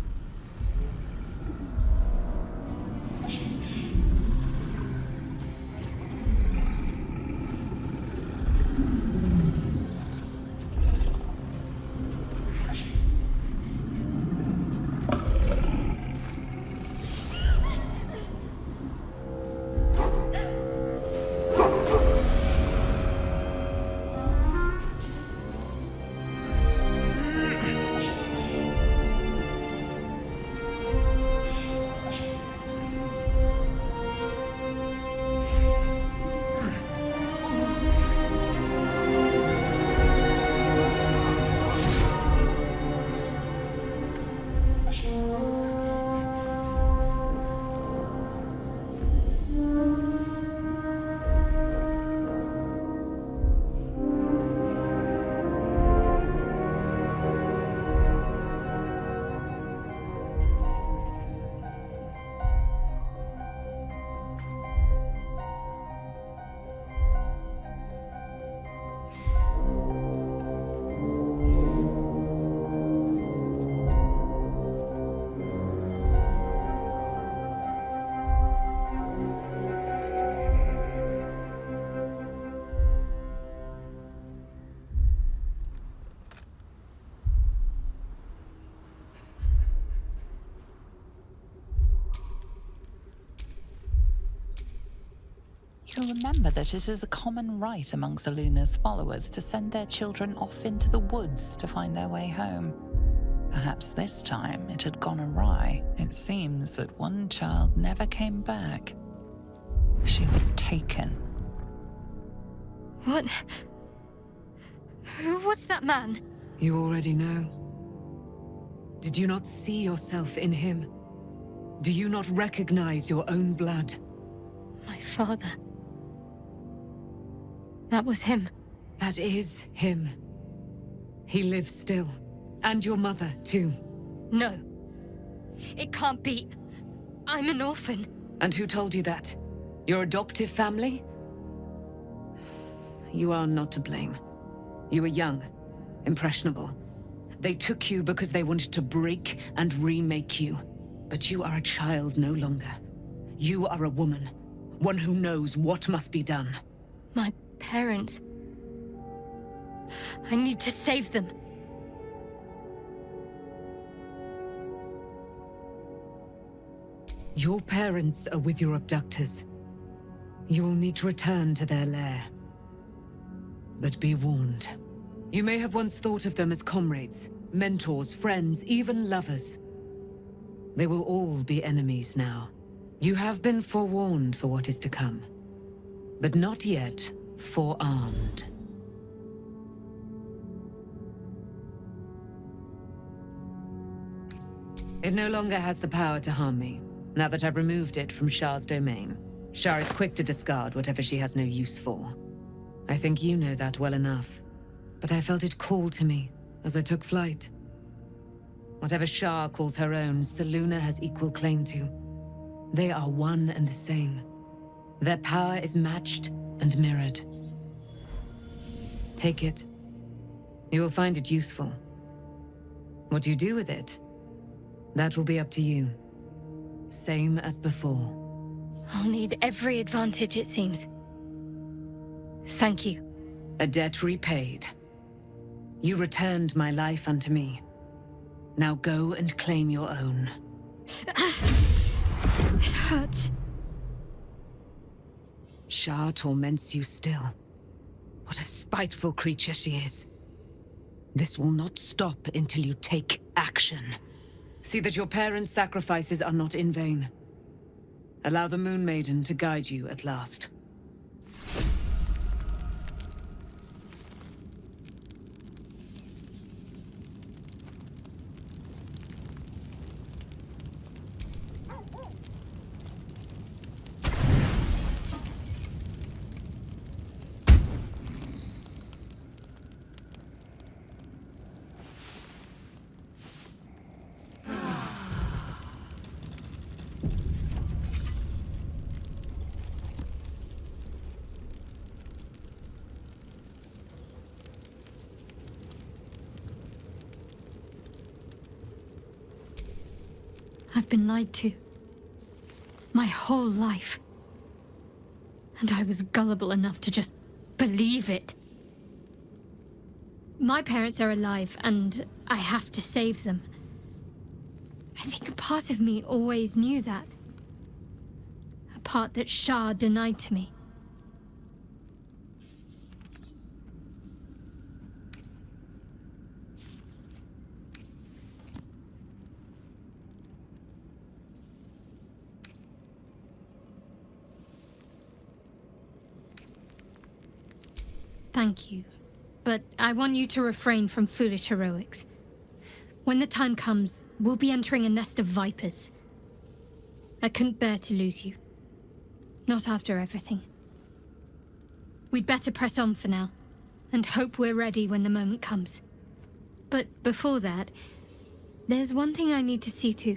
You'll remember that it is a common rite amongst Aluna's followers to send their children off into the woods to find their way home. Perhaps this time it had gone awry. It seems that one child never came back. She was taken. What? Who was that man? You already know. Did you not see yourself in him? Do you not recognize your own blood? My father. That was him. That is him. He lives still. And your mother, too. No. It can't be. I'm an orphan. And who told you that? Your adoptive family? You are not to blame. You were young, impressionable. They took you because they wanted to break and remake you. But you are a child no longer. You are a woman. One who knows what must be done. My parents. I need to save them. Your parents are with your abductors. You will need to return to their lair. But be warned. You may have once thought of them as comrades, mentors, friends, even lovers. They will all be enemies now. You have been forewarned for what is to come, but not yet forearmed. It no longer has the power to harm me, now that I've removed it from Shah's domain. Shah is quick to discard whatever she has no use for. I think you know that well enough, but I felt it call to me as I took flight. Whatever Shah calls her own, Selûne has equal claim to. They are one and the same. Their power is matched and mirrored. Take it. You will find it useful. What you do with it, that will be up to you. Same as before. I'll need every advantage, it seems. Thank you. A debt repaid. You returned my life unto me. Now go and claim your own. It hurts. Shah torments you still. What a spiteful creature she is. This will not stop until you take action. See that your parents' sacrifices are not in vain. Allow the Moon Maiden to guide you at last. I've been lied to. My whole life. And I was gullible enough to just believe it. My parents are alive, and I have to save them. I think a part of me always knew that. A part that Shah denied to me. Thank you, but I want you to refrain from foolish heroics. When the time comes, we'll be entering a nest of vipers. I couldn't bear to lose you. Not after everything. We'd better press on for now, and hope we're ready when the moment comes. But before that, there's one thing I need to see to.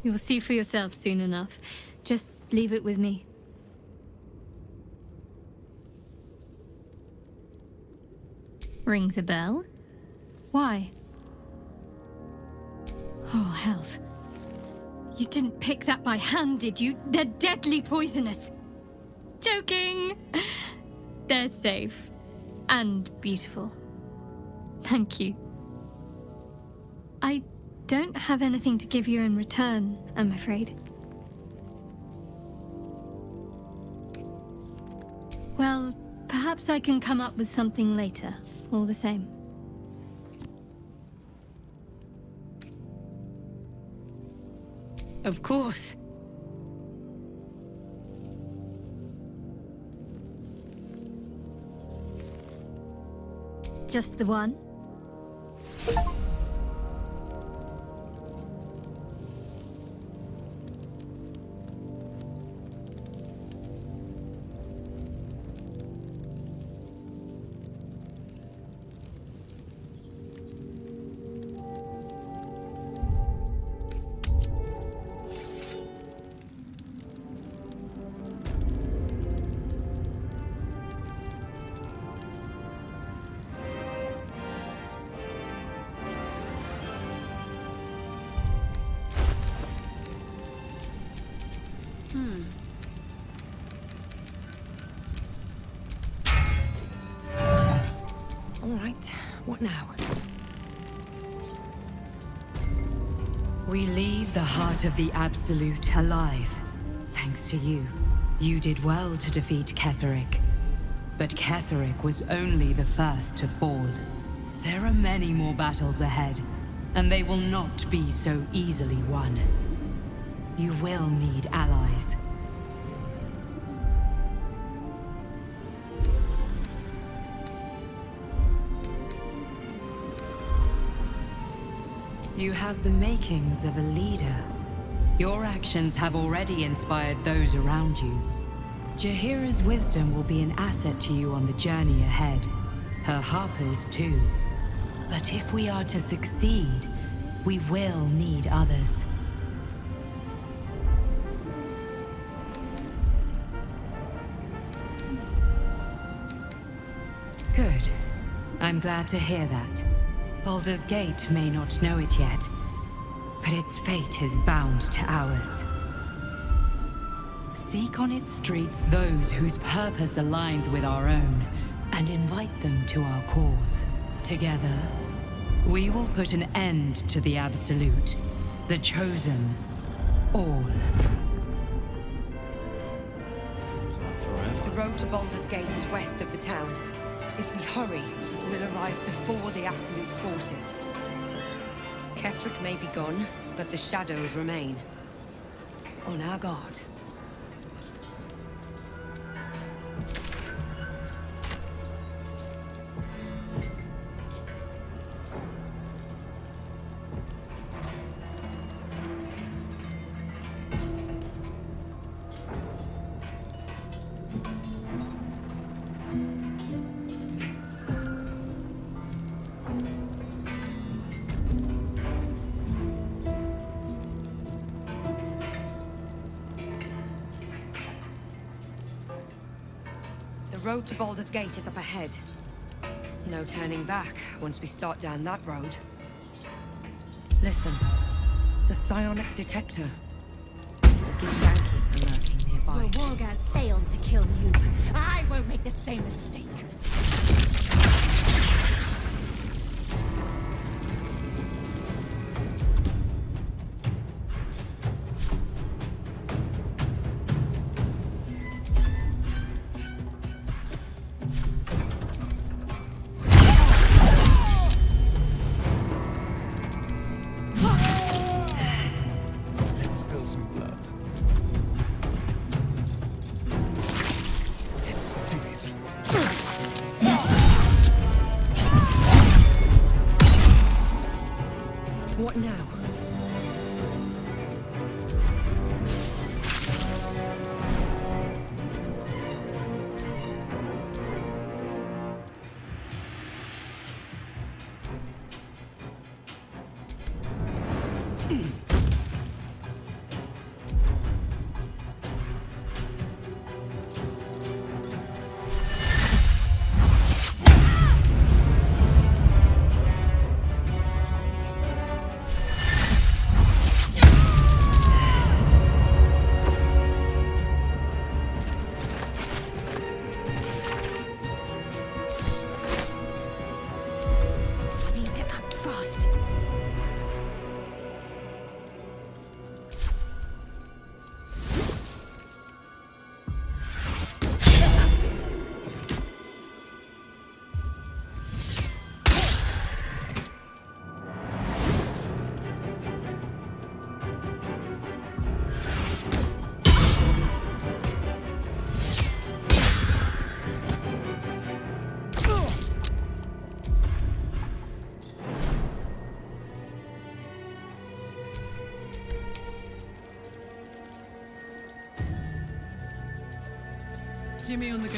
You'll see for yourself soon enough. Just leave it with me. Rings a bell? Why? Oh, hells. You didn't pick that by hand, did you? They're deadly poisonous. Joking! They're safe. And beautiful. Thank you. I don't have anything to give you in return, I'm afraid. Well, perhaps I can come up with something later, all the same. Of course. Just the one? All right, what now? We leave the heart of the Absolute alive. Thanks to you. You did well to defeat Ketheric. But Ketheric was only the first to fall. There are many more battles ahead, and they will not be so easily won. You will need allies. You have the makings of a leader. Your actions have already inspired those around you. Jaheira's wisdom will be an asset to you on the journey ahead. Her harpers too. But if we are to succeed, we will need others. Good. I'm glad to hear that. Baldur's Gate may not know it yet, but its fate is bound to ours. Seek on its streets those whose purpose aligns with our own, and invite them to our cause. Together, we will put an end to the Absolute, the Chosen, all. The road to Baldur's Gate is west of the town. If we hurry, we'll arrive before the Absolute's forces. Ketheric may be gone, but the shadows remain. On our guard. The road to Baldur's Gate is up ahead. No turning back once we start down that road. Listen, the psionic detector. Githyanki are lurking nearby. Your Wargaz failed to kill you. I won't make the same mistake. What now? Jimmy on the go.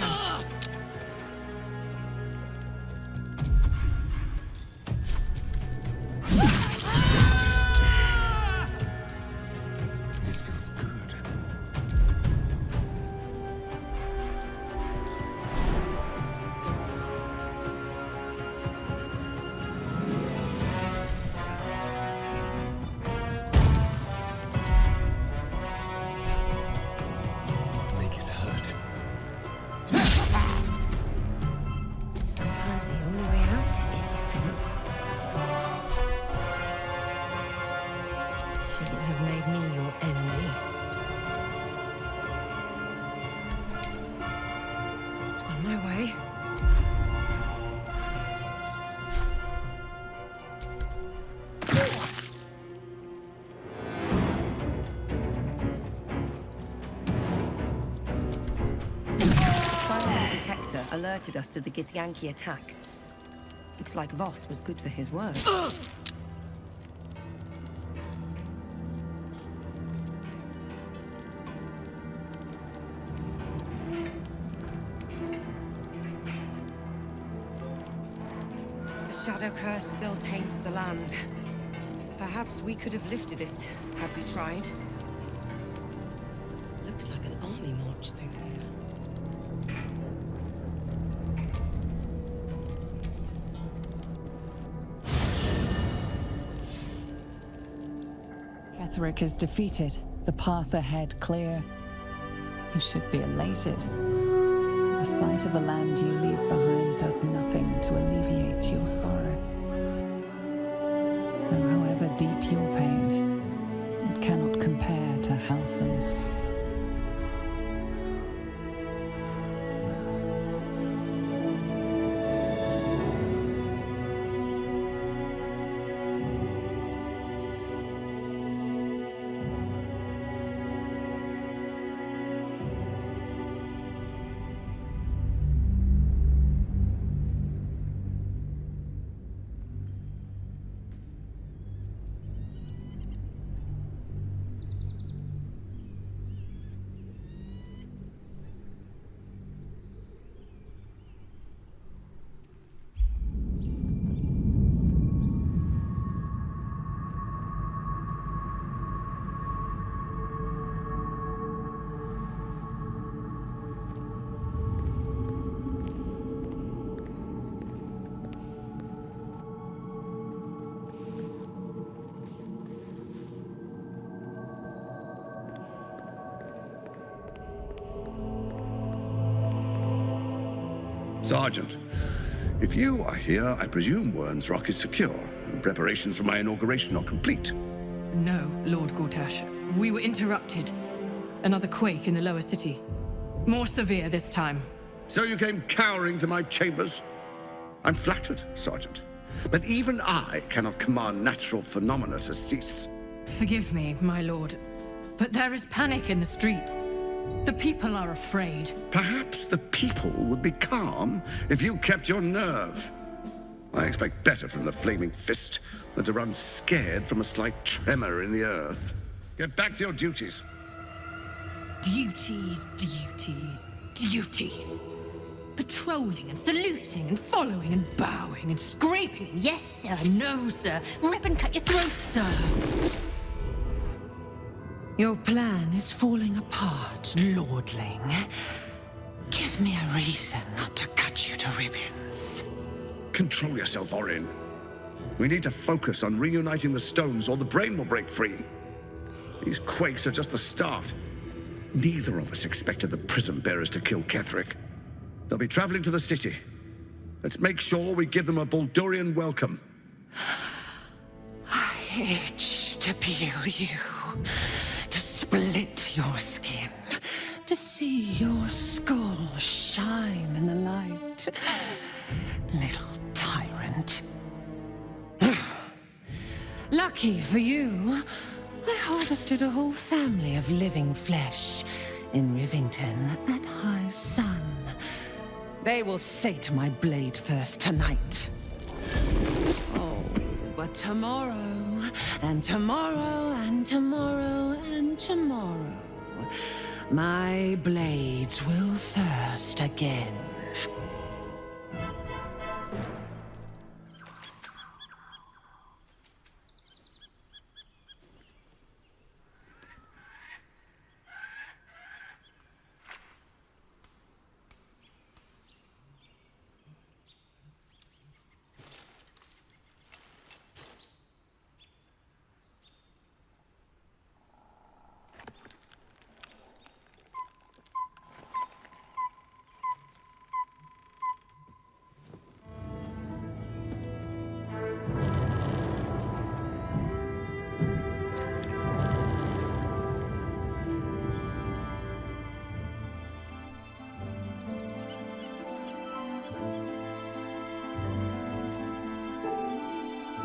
This feels good. Make it hurt. Sometimes the only way out is through. Shouldn't have made me your enemy. On my way. Firing detector alerted us to the Githyanki attack. Looks like Voss was good for his word. The Shadow Curse still taints the land. Perhaps we could have lifted it, had we tried. Looks like an army march through here. Ketheric is defeated, the path ahead clear. You should be elated. The sight of the land you leave behind does nothing to alleviate your sorrow. Though however deep your pain, it cannot compare to Halsin's. Sergeant, if you are here, I presume Wern's Rock is secure, and preparations for my inauguration are complete. No, Lord Gortash. We were interrupted. Another quake in the lower city. More severe this time. So you came cowering to my chambers? I'm flattered, Sergeant. But even I cannot command natural phenomena to cease. Forgive me, my lord, but there is panic in the streets. The people are afraid. Perhaps the people would be calm if you kept your nerve. I expect better from the Flaming Fist than to run scared from a slight tremor in the earth. Get back to your duties. Duties, duties, duties. Patrolling and saluting and following and bowing and scraping. Yes, sir. No, sir. Rip and cut your throat, sir. Your plan is falling apart, lordling. Give me a reason not to cut you to ribbons. Control yourself, Orin. We need to focus on reuniting the stones or the brain will break free. These quakes are just the start. Neither of us expected the Prism Bearers to kill Ketheric. They'll be traveling to the city. Let's make sure we give them a Baldurian welcome. I itch to peel you, to split your skin, to see your skull shine in the light. Little tyrant. Lucky for you, I harvested a whole family of living flesh in Rivington at high sun. They will sate my blade thirst tonight. Oh, but tomorrow, and tomorrow, and tomorrow, and tomorrow, my blades will thirst again.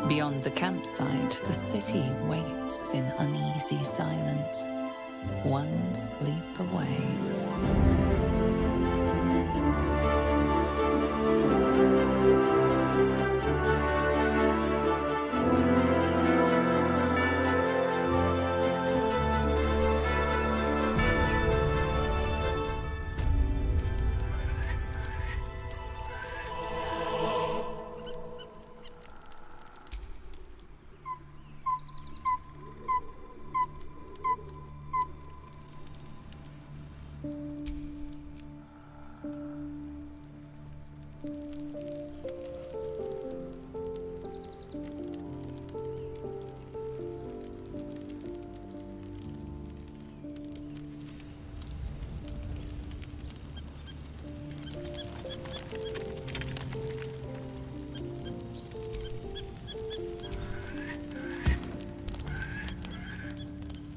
Beyond the campsite, the city waits in uneasy silence, one sleep away.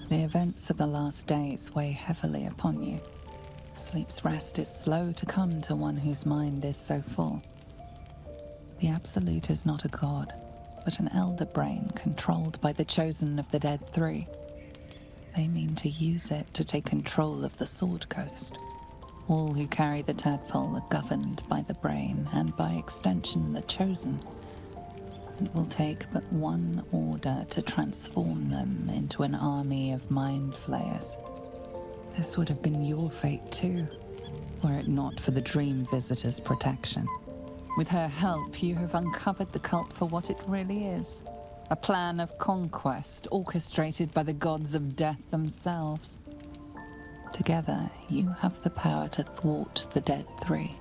The events of the last days weigh heavily upon you. Sleep's rest is slow to come to one whose mind is so full. The Absolute is not a god, but an elder brain controlled by the chosen of the Dead Three. They mean to use it to take control of the Sword Coast. All who carry the tadpole are governed by the brain, and by extension the chosen. It will take but one order to transform them into an army of mind flayers. This would have been your fate too, were it not for the Dream Visitor's protection. With her help, you have uncovered the cult for what it really is. A plan of conquest orchestrated by the gods of death themselves. Together, you have the power to thwart the Dead Three.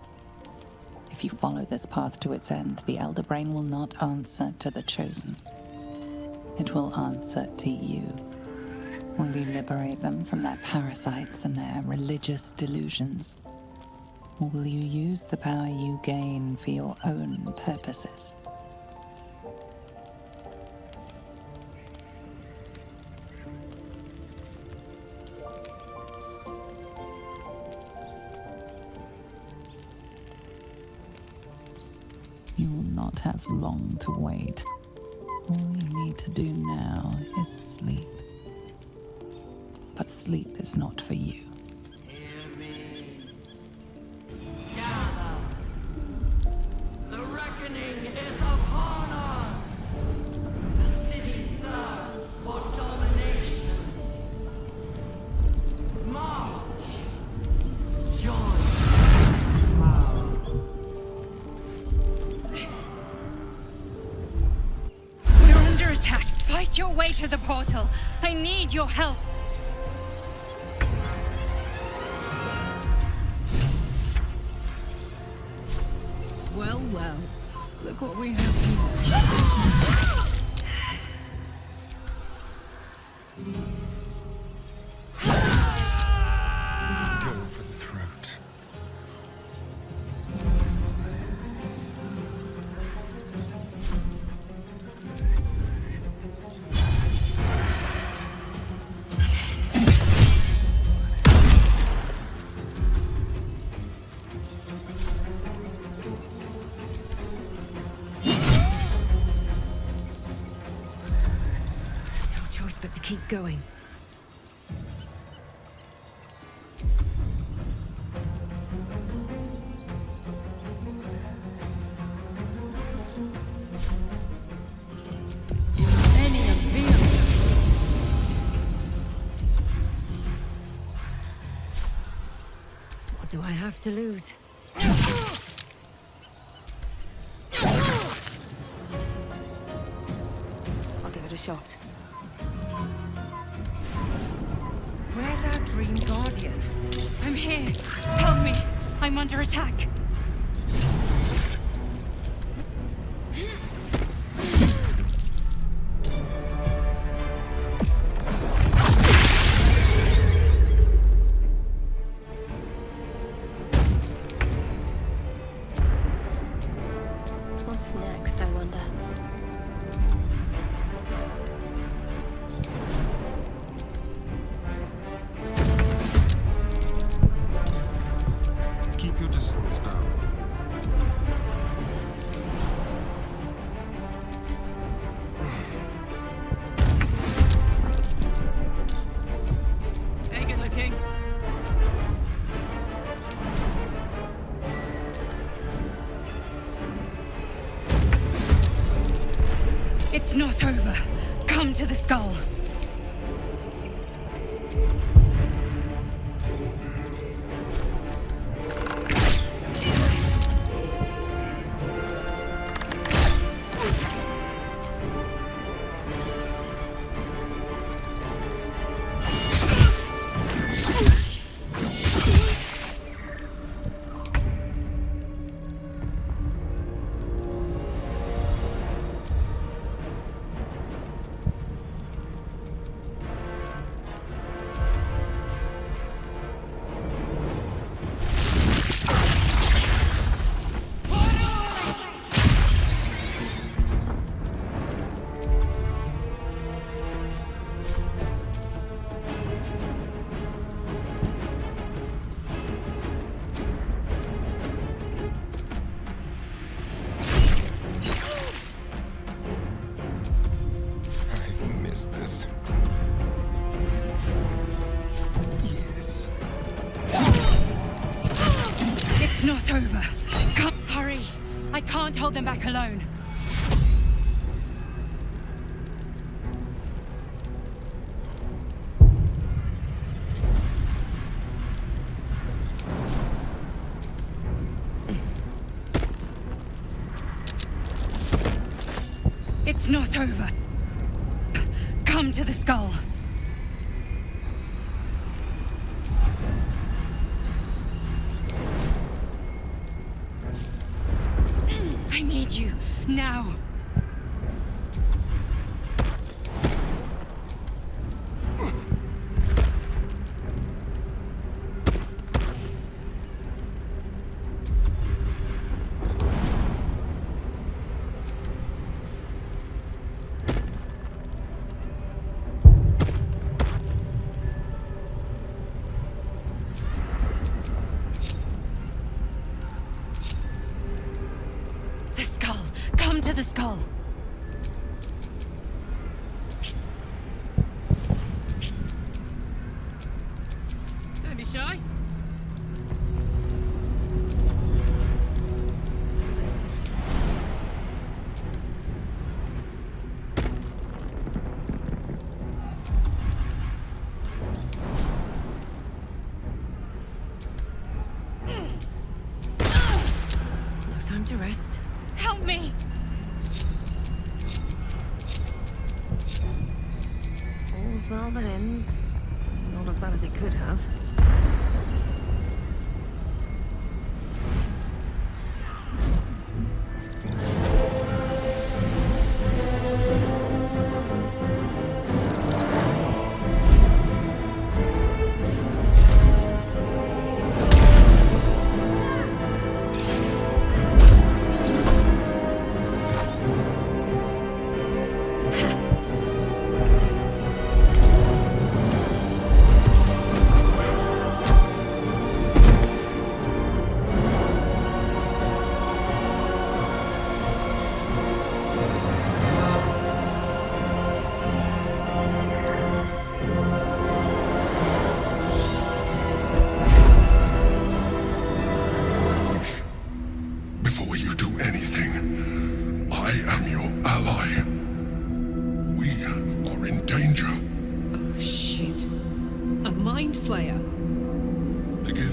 If you follow this path to its end, the Elder Brain will not answer to the Chosen. It will answer to you. Will you liberate them from their parasites and their religious delusions? Or will you use the power you gain for your own purposes? You will not have long to wait. All you need to do now is sleep. But sleep is not for you. Hear me. Gather. The reckoning is upon us. The city thirsts for domination. March. Join. We're under attack. Fight your way to the portal. I need your help. Well, look what we have here. Go for the throat. But to keep going. do I have to lose? I'll give it a shot. Where's our dream guardian? I'm here. Help me. I'm under attack. What's next, I wonder? Keep your distance now. Hey, good looking. It's not over. Come to the skull. I've missed this. Yes. It's not over. Come, hurry. I can't hold them back alone. It's not over. Come to the skull. I need you, now. Come to the skull. Don't be shy. No time to rest. Help me! All's well that ends. Not as bad as it could have.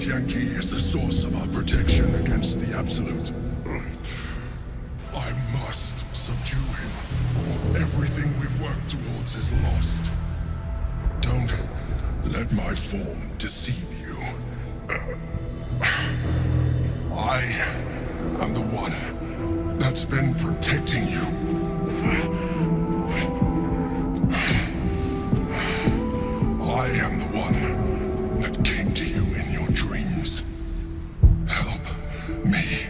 Yankee is the source of our protection against the Absolute. I must subdue him, or everything we've worked towards is lost. Don't let my form deceive you. I am the one that's been protecting you. I am the one that came to you in your dreams. Help me.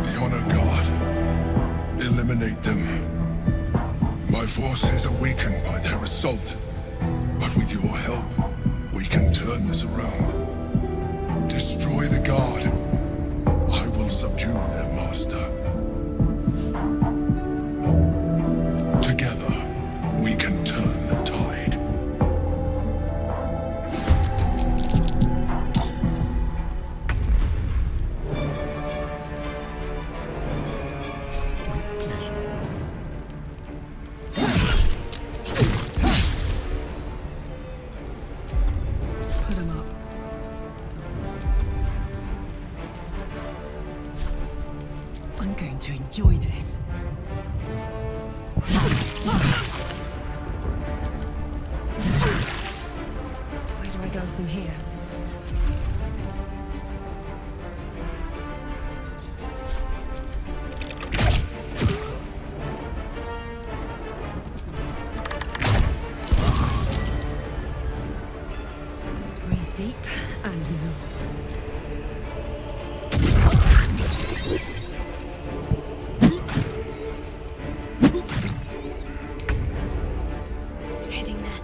The Honor Guard. Eliminate them. My forces are weakened by their assault, but with your help, we can turn this around. Destroy the Guard. I will subdue their master. Together, we can turn the tide. Put him up. I'm going to enjoy this. Where do I go from here? Breathe deep and move. Heading there.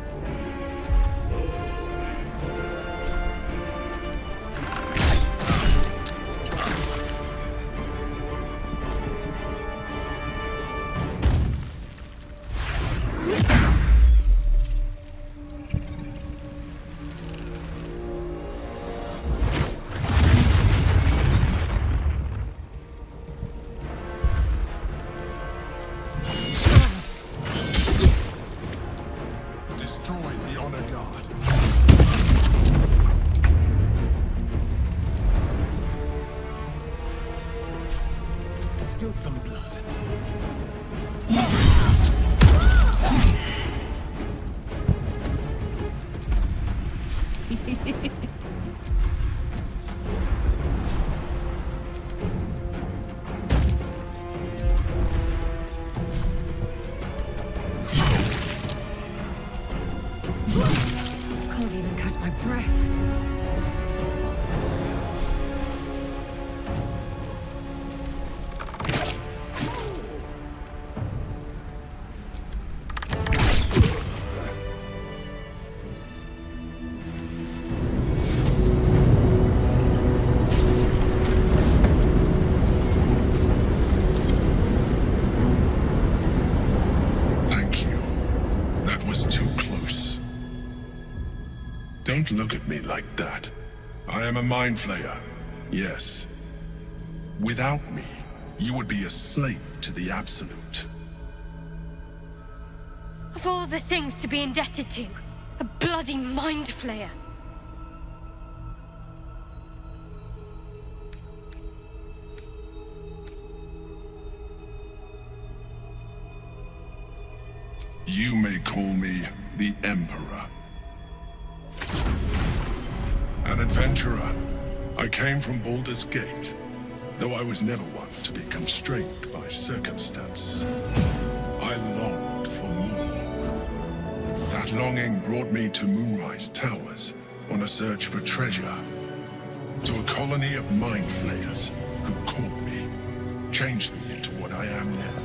Destroy the Honor Guard. Spill some blood. Can't even catch my breath. Thank you. That was too close. Don't look at me like that. I am a mind flayer. Yes. Without me, you would be a slave to the Absolute. Of all the things to be indebted to, a bloody mind flayer. You may call me the Emperor. An adventurer. I came from Baldur's Gate, though I was never one to be constrained by circumstance. I longed for more. That longing brought me to Moonrise Towers on a search for treasure. To a colony of mind flayers who caught me, changed me into what I am now.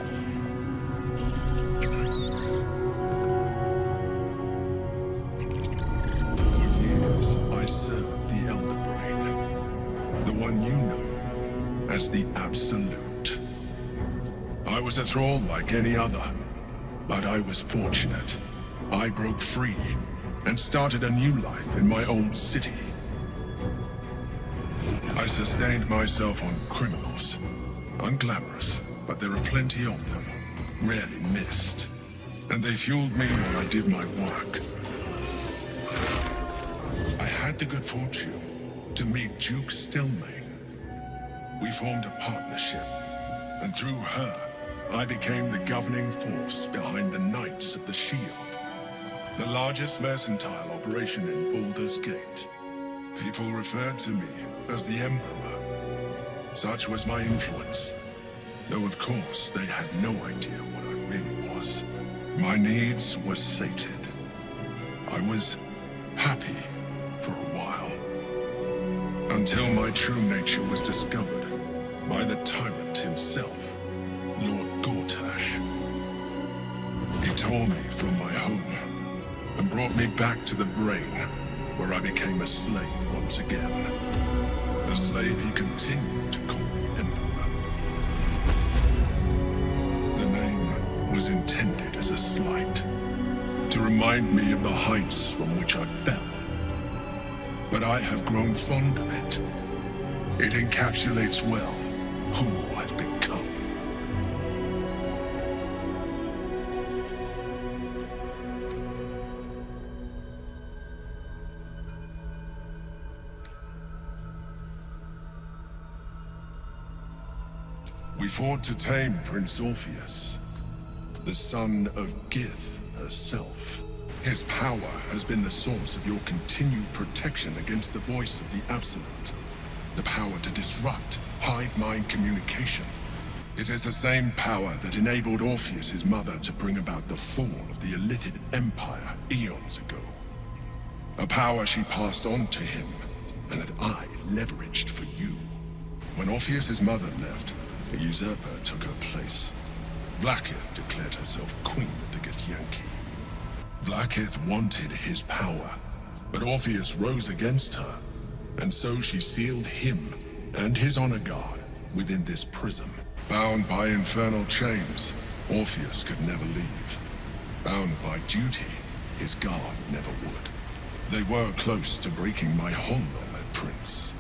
For years, I served the Elder Brain, the one you know as the Absolute. I was a thrall like any other, but I was fortunate. I broke free and started a new life in my old city. I sustained myself on criminals, unglamorous, but there are plenty of them, rarely missed. And they fueled me while I did my work. I had the good fortune to meet Duke Stillmain. We formed a partnership, and through her, I became the governing force behind the Knights of the Shield, the largest mercantile operation in Baldur's Gate. People referred to me as the Emperor. Such was my influence, though of course they had no idea what I really was. My needs were sated. I was happy for a while, until my true nature was discovered by the tyrant himself, Lord Gortash. He tore me from my home and brought me back to the brain, where I became a slave once again. A slave he continued to call me Emperor. The name was intended as a slight, to remind me of the heights from which I fell. But I have grown fond of it. It encapsulates well who I've become. We fought to tame Prince Orpheus, the son of Gith herself. His power has been the source of your continued protection against the voice of the Absolute. The power to disrupt hive mind communication. It is the same power that enabled Orpheus's mother to bring about the fall of the Illithid Empire eons ago. A power she passed on to him, and that I leveraged for you. When Orpheus's mother left, a usurper took her place. Vlaakith declared herself queen of the Githyanki. Vlaakith wanted his power, but Orpheus rose against her, and so she sealed him and his honor guard within this prison. Bound by infernal chains, Orpheus could never leave. Bound by duty, his guard never would. They were close to breaking my hold on that prince.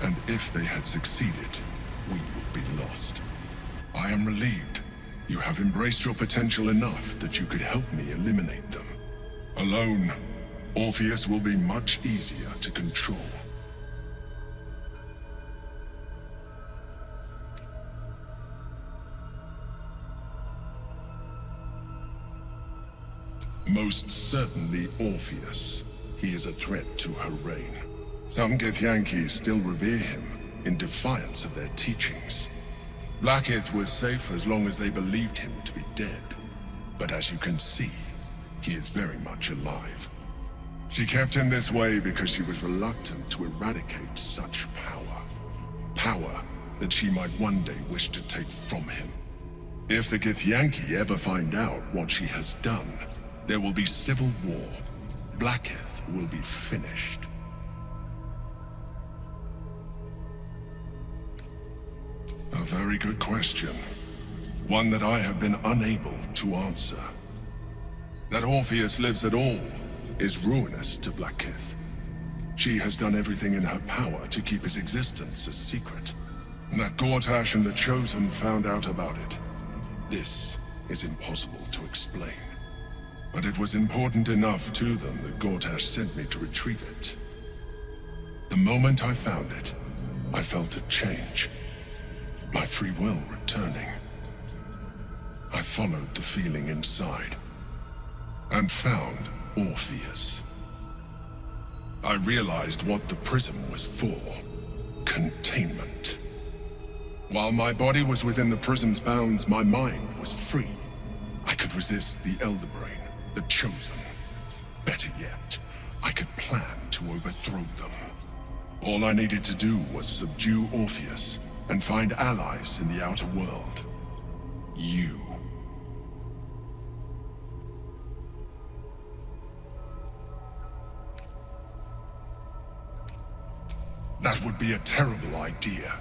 And if they had succeeded, we would be lost. I am relieved. You have embraced your potential enough that you could help me eliminate them. Alone, Orpheus will be much easier to control. Most certainly Orpheus. He is a threat to her reign. Some Githyanki still revere him in defiance of their teachings. Vlaakith was safe as long as they believed him to be dead. But as you can see, he is very much alive. She kept him this way because she was reluctant to eradicate such power. Power that she might one day wish to take from him. If the Githyanki ever find out what she has done, there will be civil war. Vlaakith will be finished. A very good question. One that I have been unable to answer. That Orpheus lives at all is ruinous to Vlaakith. She has done everything in her power to keep his existence a secret. That Gortash and the Chosen found out about it. This is impossible to explain. But it was important enough to them that Gortash sent me to retrieve it. The moment I found it, I felt a change. My free will returning. I followed the feeling inside, and found Orpheus. I realized what the prism was for. Containment. While my body was within the prison's bounds, my mind was free. I could resist the Elder Brain, the Chosen. Better yet, I could plan to overthrow them. All I needed to do was subdue Orpheus and find allies in the outer world. You. That would be a terrible idea.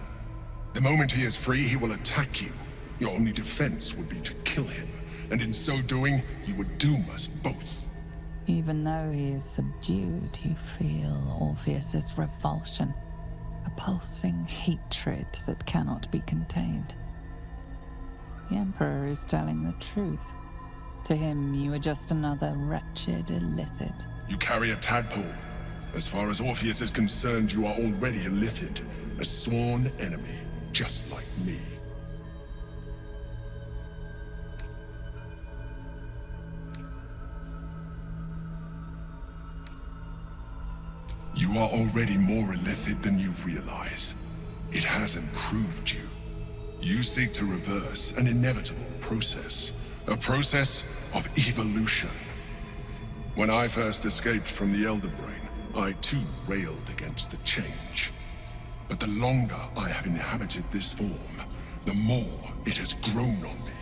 The moment he is free, he will attack you. Your only defense would be to kill him, and in so doing, you would doom us both. Even though he is subdued, you feel Orpheus's revulsion. A pulsing hatred that cannot be contained. The Emperor is telling the truth. To him, you are just another wretched Illithid. You carry a tadpole. As far as Orpheus is concerned, you are already a Illithid, a sworn enemy, just like me. You are already more Illithid than you realize. It has improved you. You seek to reverse an inevitable process. A process of evolution. When I first escaped from the Elder Brain, I too railed against the change. But the longer I have inhabited this form, the more it has grown on me.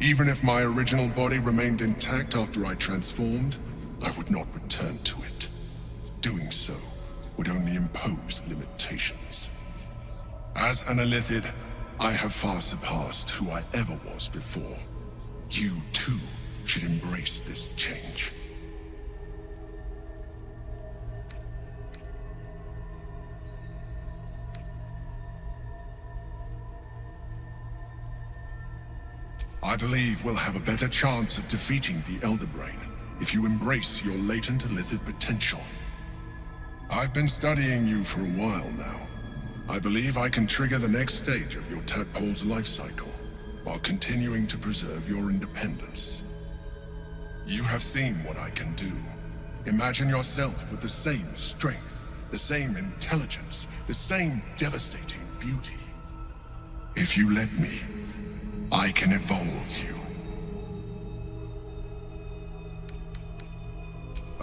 Even if my original body remained intact after I transformed, I would not return to it. Doing so would only impose limitations. As an Illithid, I have far surpassed who I ever was before. You, too, should embrace this change. I believe we'll have a better chance of defeating the Elder Brain if you embrace your latent Illithid potential. I've been studying you for a while now. I believe I can trigger the next stage of your tadpole's life cycle, while continuing to preserve your independence. You have seen what I can do. Imagine yourself with the same strength, the same intelligence, the same devastating beauty. If you let me, I can evolve you.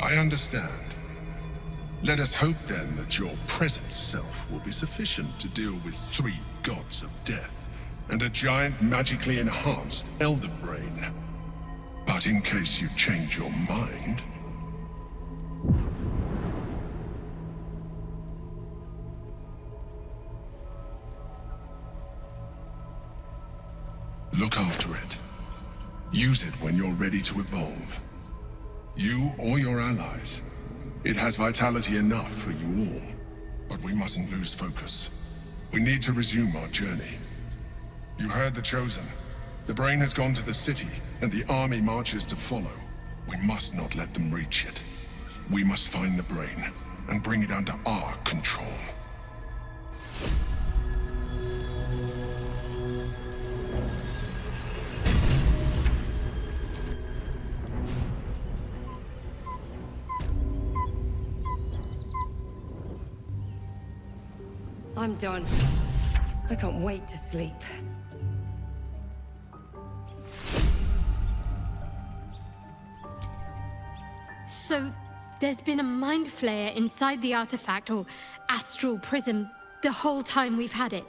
I understand. Let us hope then that your present self will be sufficient to deal with 3 gods of death and a giant magically enhanced Elder Brain. But in case you change your mind... look after it. Use it when you're ready to evolve. You or your allies. It has vitality enough for you all. But we mustn't lose focus. We need to resume our journey. You heard the Chosen. The Brain has gone to the city, and the army marches to follow. We must not let them reach it. We must find the Brain, and bring it under our control. I'm done. I can't wait to sleep. So, there's been a mind flayer inside the artifact, or astral prism, the whole time we've had it.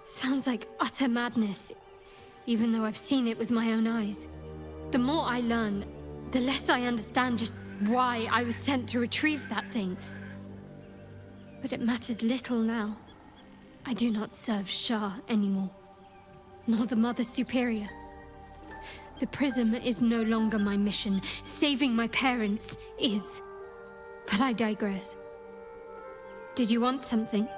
Sounds like utter madness, even though I've seen it with my own eyes. The more I learn, the less I understand just why I was sent to retrieve that thing. But it matters little now. I do not serve Shah anymore, nor the Mother Superior. The prism is no longer my mission. Saving my parents is. But I digress. Did you want something?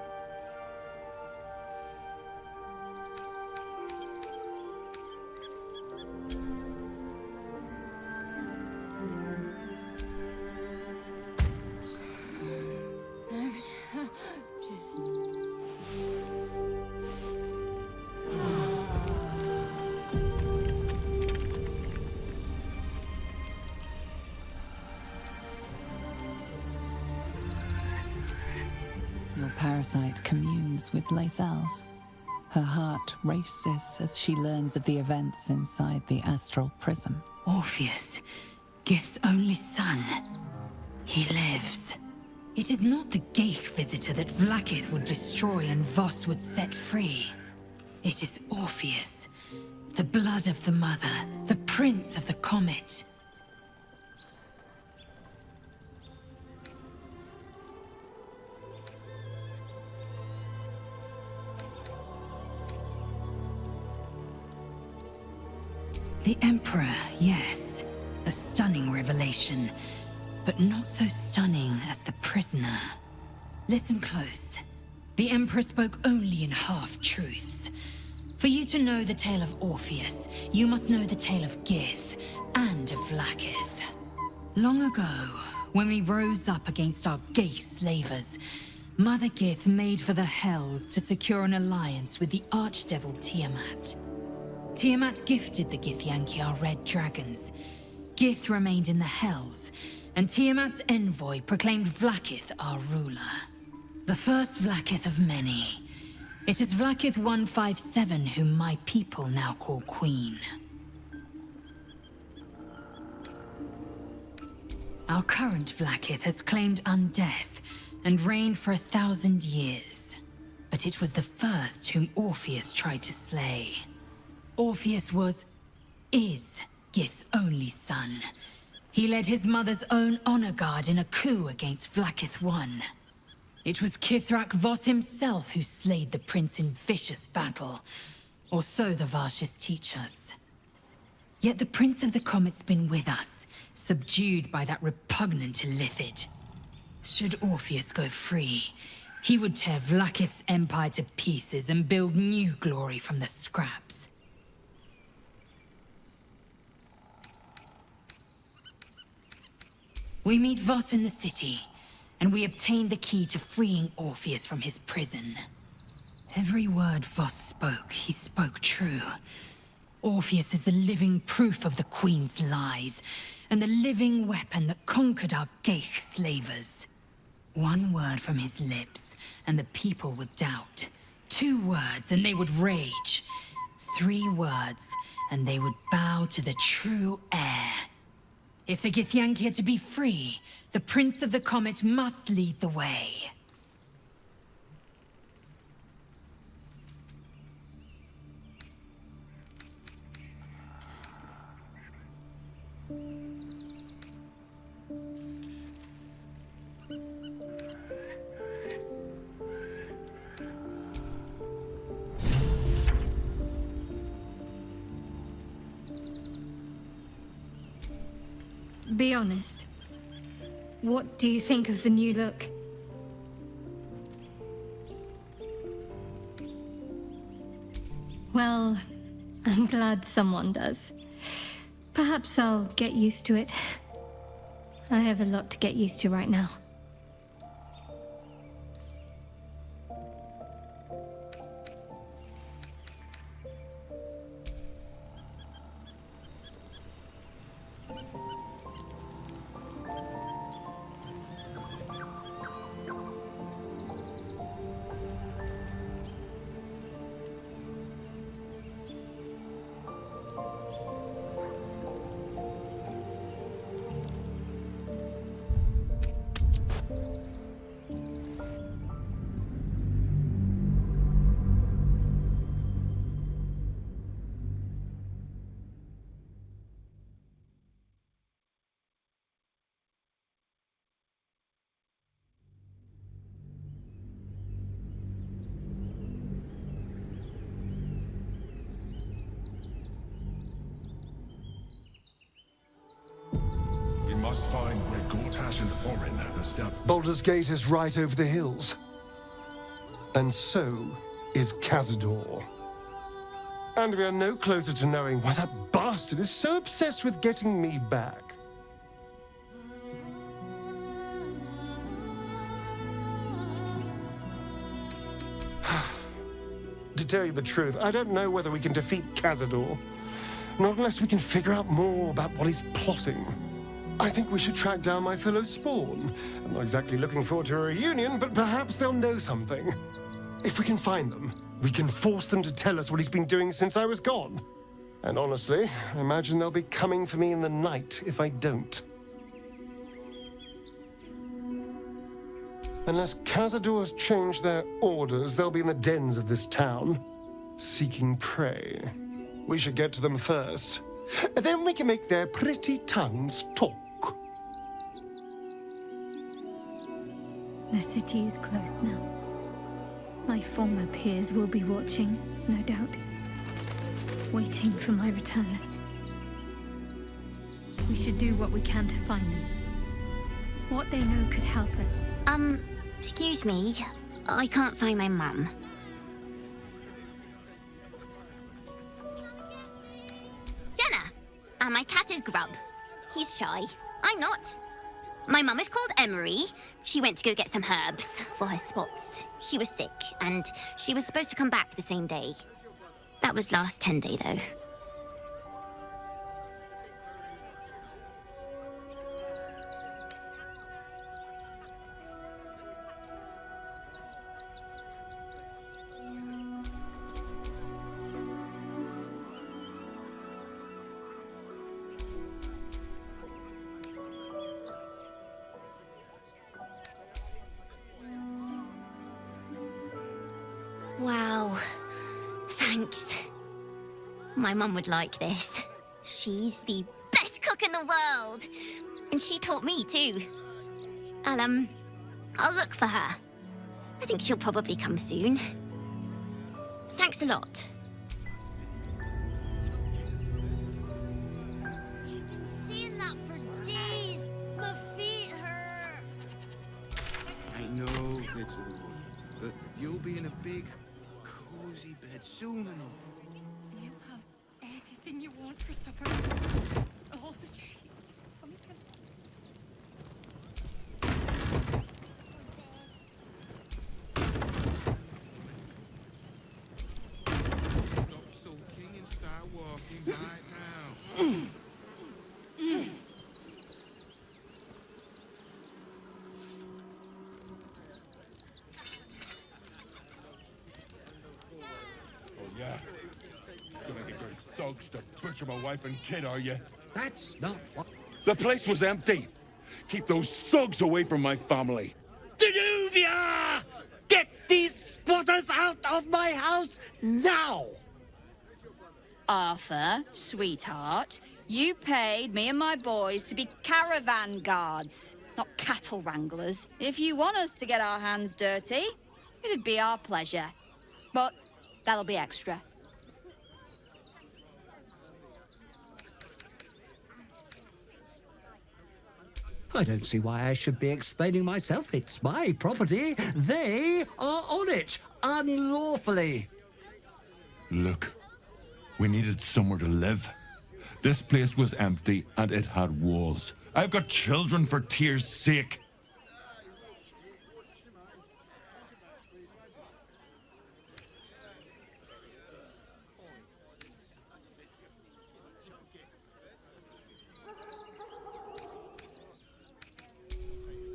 Your parasite communes with Lae'zel's. Her heart races as she learns of the events inside the astral prism. Orpheus, Gith's only son. He lives. It is not the Geich visitor that Vlaakith would destroy and Voss would set free. It is Orpheus, the blood of the mother, the prince of the comet. The Emperor, yes. A stunning revelation. But not so stunning as the prisoner. Listen close. The Emperor spoke only in half-truths. For you to know the tale of Orpheus, you must know the tale of Gith and of Vlaakith. Long ago, when we rose up against our gay slavers, Mother Gith made for the Hells to secure an alliance with the archdevil Tiamat. Tiamat gifted the Githyanki our red dragons. Gith remained in the Hells, and Tiamat's envoy proclaimed Vlaakith our ruler. The first Vlaakith of many. It is Vlaakith 157 whom my people now call Queen. Our current Vlaakith has claimed undeath and reigned for 1,000 years. But it was the first whom Orpheus tried to slay. Orpheus is Gith's only son. He led his mother's own honor guard in a coup against Vlaakith I. It was Kithrak Voss himself who slayed the prince in vicious battle, or so the Varshas teach us. Yet the Prince of the Comet's been with us, subdued by that repugnant Illithid. Should Orpheus go free, he would tear Vlaakith's empire to pieces and build new glory from the scraps. We meet Voss in the city, and we obtain the key to freeing Orpheus from his prison. Every word Voss spoke, he spoke true. Orpheus is the living proof of the Queen's lies, and the living weapon that conquered our Geich slavers. One word from his lips, and the people would doubt. 2 words, and they would rage. 3 words, and they would bow to the true heir. If the Githyanki are to be free, the Prince of the Comet must lead the way. Be honest. What do you think of the new look? Well, I'm glad someone does. Perhaps I'll get used to it. I have a lot to get used to right now. Must find where Gortash and Orin have established. Baldur's Gate is right over the hills. And so is Cazador. And we are no closer to knowing why that bastard is so obsessed with getting me back. To tell you the truth, I don't know whether we can defeat Cazador. Not unless we can figure out more about what he's plotting. I think we should track down my fellow Spawn. I'm not exactly looking forward to a reunion, but perhaps they'll know something. If we can find them, we can force them to tell us what he's been doing since I was gone. And honestly, I imagine they'll be coming for me in the night if I don't. Unless Cazador has changed their orders, they'll be in the dens of this town, seeking prey. We should get to them first. Then we can make their pretty tongues talk. The city is close now. My former peers will be watching, no doubt. Waiting for my return. We should do what we can to find them. What they know could help us. Excuse me. I can't find my mum. And my cat is Grub. He's shy. I'm not. My mum is called Emery. She went to go get some herbs for her spots. She was sick, and she was supposed to come back the same day. That was last 10 day, though. Wow. Thanks. My mum would like this. She's the best cook in the world. And she taught me too. I'll look for her. I think she'll probably come soon. Thanks a lot. You've been seeing that for days. My feet hurt. I know, little one, but you'll be in a big, cozy bed soon enough. You have everything you want for supper. All the treats. Stop sulking and start walking right now. Oh, yeah? Gonna get your thugs to butcher my wife and kid, are you? That's not what... The place was empty. Keep those thugs away from my family. Danuvia! Get these squatters out of my house now! Arthur, sweetheart, you paid me and my boys to be caravan guards, not cattle wranglers. If you want us to get our hands dirty, it'd be our pleasure. But that'll be extra. I don't see why I should be explaining myself. It's my property. They are on it, unlawfully. Look, we needed somewhere to live. This place was empty and it had walls. I've got children for tears' sake.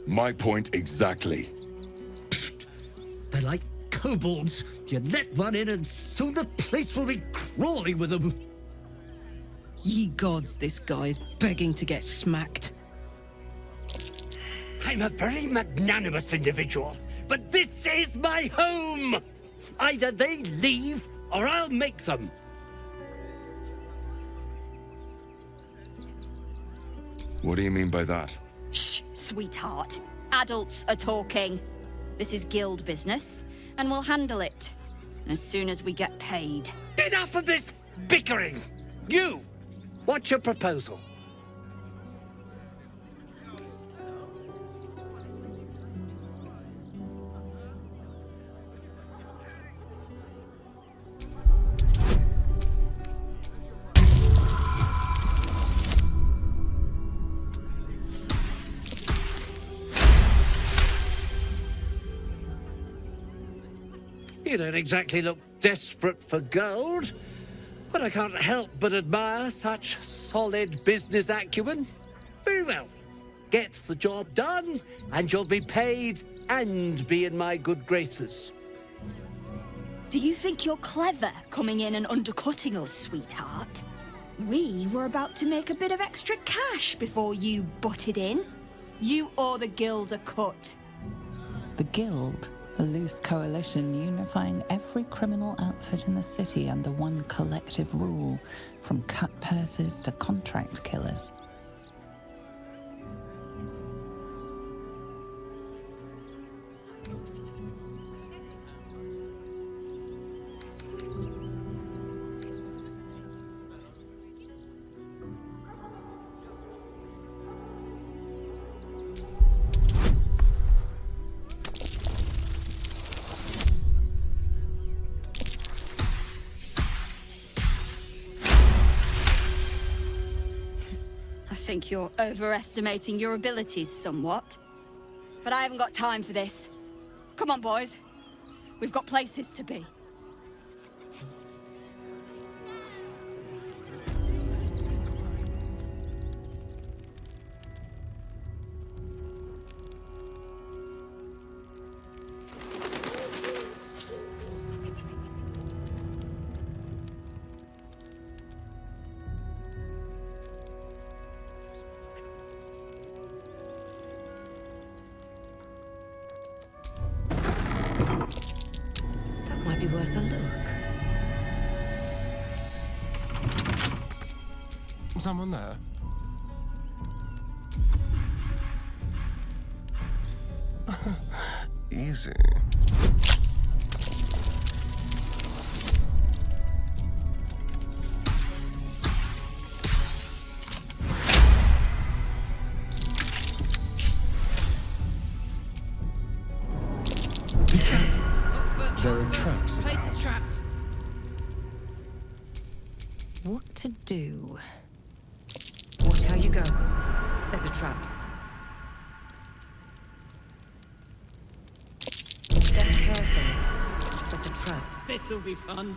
My point exactly. They're like kobolds. You let one in and soon the place will be crawling with them. Ye gods, this guy's begging to get smacked. I'm a very magnanimous individual, but this is my home! Either they leave, or I'll make them. What do you mean by that? Shh, sweetheart. Adults are talking. This is guild business, and we'll handle it as soon as we get paid. Enough of this bickering! You! What's your proposal? You don't exactly look desperate for gold, but I can't help but admire such solid business acumen. Very well. Get the job done, and you'll be paid and be in my good graces. Do you think you're clever coming in and undercutting us, sweetheart? We were about to make a bit of extra cash before you butted in. You owe the guild a cut. The Guild, a loose coalition unifying every criminal outfit in the city under one collective rule, from cut purses to contract killers. think you're overestimating your abilities somewhat. But I haven't got time for this. Come on, boys. We've got places to be. Might be worth a look. Someone there? Easy. There are traps. The place is trapped. What to do? Watch how you go. There's a trap. Step carefully. There's a trap. This'll be fun.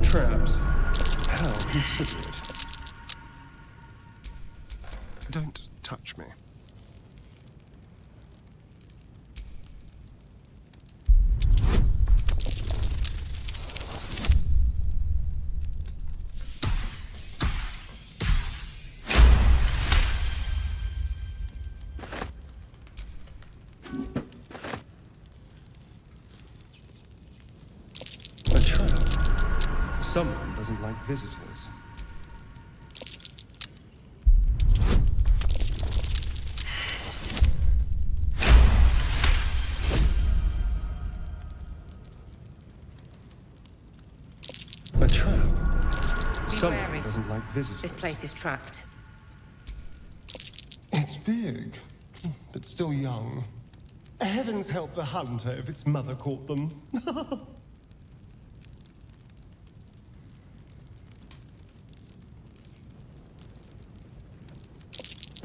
Traps. How considerate. Don't touch me. Someone doesn't like visitors. A trap. Someone doesn't like visitors. This place is trapped. It's big, but still young. Heavens help the hunter if its mother caught them.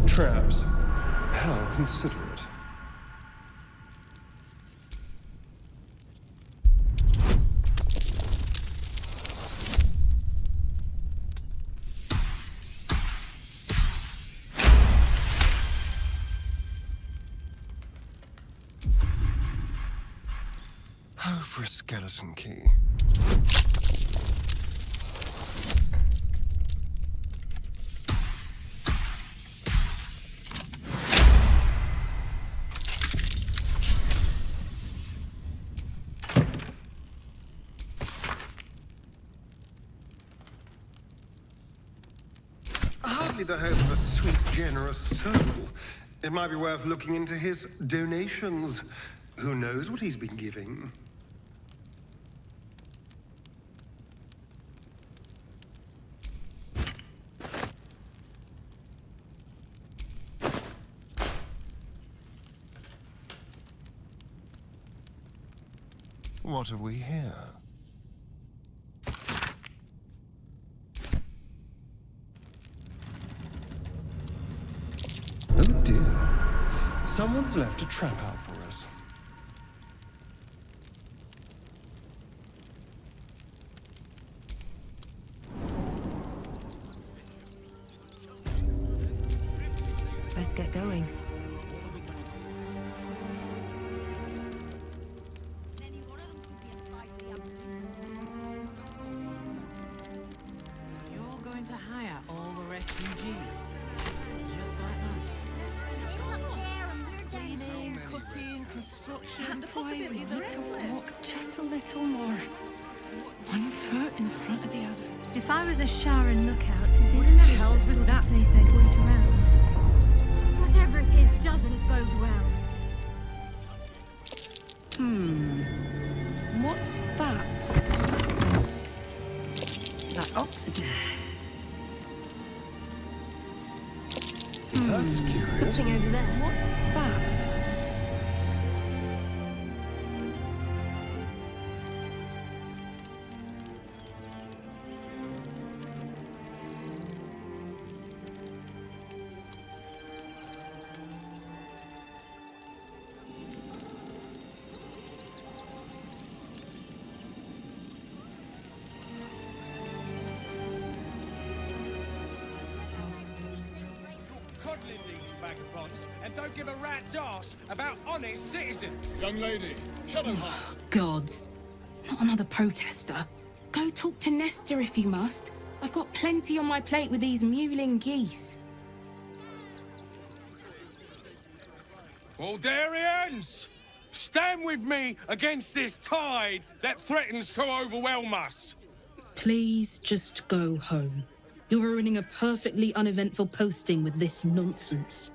Traps. How considerate. Oh, for a skeleton key. The hope of a sweet, generous soul. It might be worth looking into his donations. Who knows what he's been giving? What have we here? Oh dear. Someone's left a trap out for us. Let's get going. You're going to hire all the refugees. Just like that. Cooking, construction. That's why we need to walk just a little more. One foot in front of the other. If I was a Sharon lookout, What in the this is hell the was sort of that? place I'd wait around. Whatever it is doesn't bode well. What's that? That oxygen. That's curious. Something over there. What's that? vagabonds, and don't give a rat's ass about honest citizens. Young lady, Shadowheart. Gods. Not another protester. Go talk to Nestor if you must. I've got plenty on my plate with these mewling geese. Baldurians! Stand with me against this tide that threatens to overwhelm us. Please just go home. You're ruining a perfectly uneventful posting with this nonsense.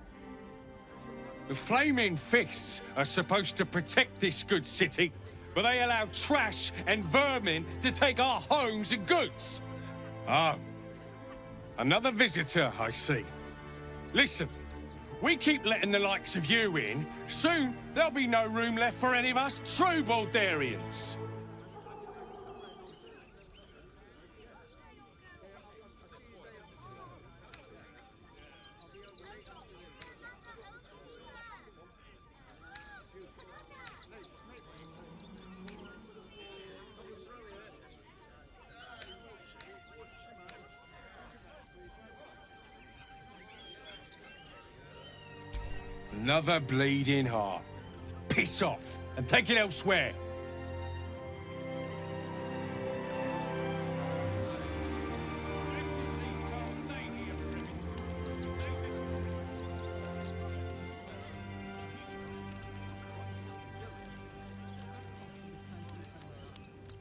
The Flaming Fists are supposed to protect this good city, but they allow trash and vermin to take our homes and goods. Oh, another visitor, I see. Listen, we keep letting the likes of you in, soon there'll be no room left for any of us true Baldurians. Another bleeding heart. Piss off and take it elsewhere.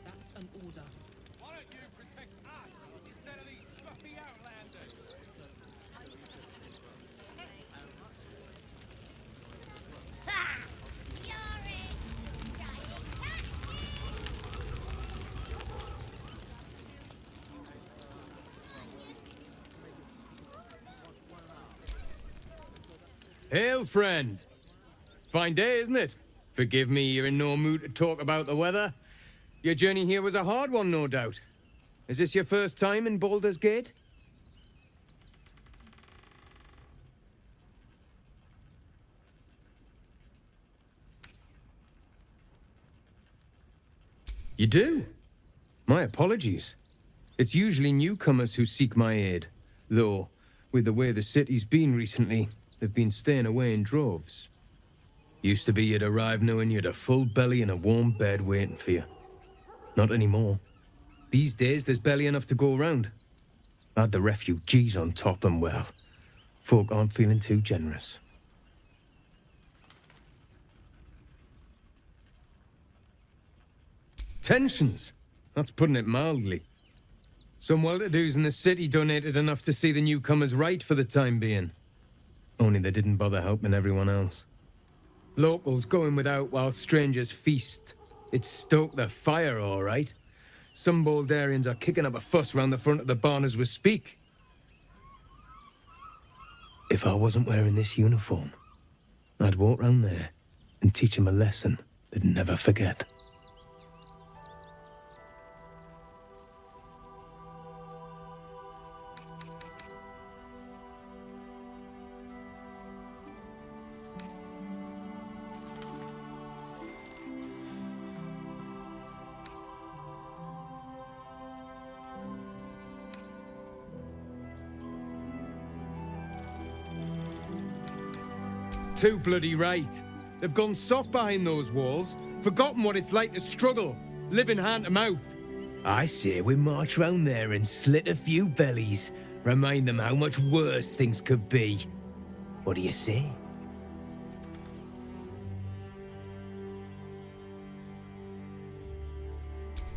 That's an order. Why don't you protect us instead of these scruffy outlanders? Hail, friend. Fine day, isn't it? Forgive me, you're in no mood to talk about the weather. Your journey here was a hard one, no doubt. Is this your first time in Baldur's Gate? You do? My apologies. It's usually newcomers who seek my aid, though, with the way the city's been recently, they've been staying away in droves. Used to be you'd arrive knowing you had a full belly and a warm bed waiting for you. Not anymore. These days, there's barely enough to go around. Add the refugees on top and, well, folk aren't feeling too generous. Tensions? That's putting it mildly. Some well-to-dos in the city donated enough to see the newcomers right for the time being. Only they didn't bother helping everyone else. Locals going without while strangers feast. It stoked the fire, all right. Some Baldurians are kicking up a fuss round the front of the barn as we speak. If I wasn't wearing this uniform, I'd walk round there and teach them a lesson they'd never forget. Too bloody right. They've gone soft behind those walls, forgotten what it's like to struggle, living hand to mouth. I say we march round there and slit a few bellies, remind them how much worse things could be. What do you say?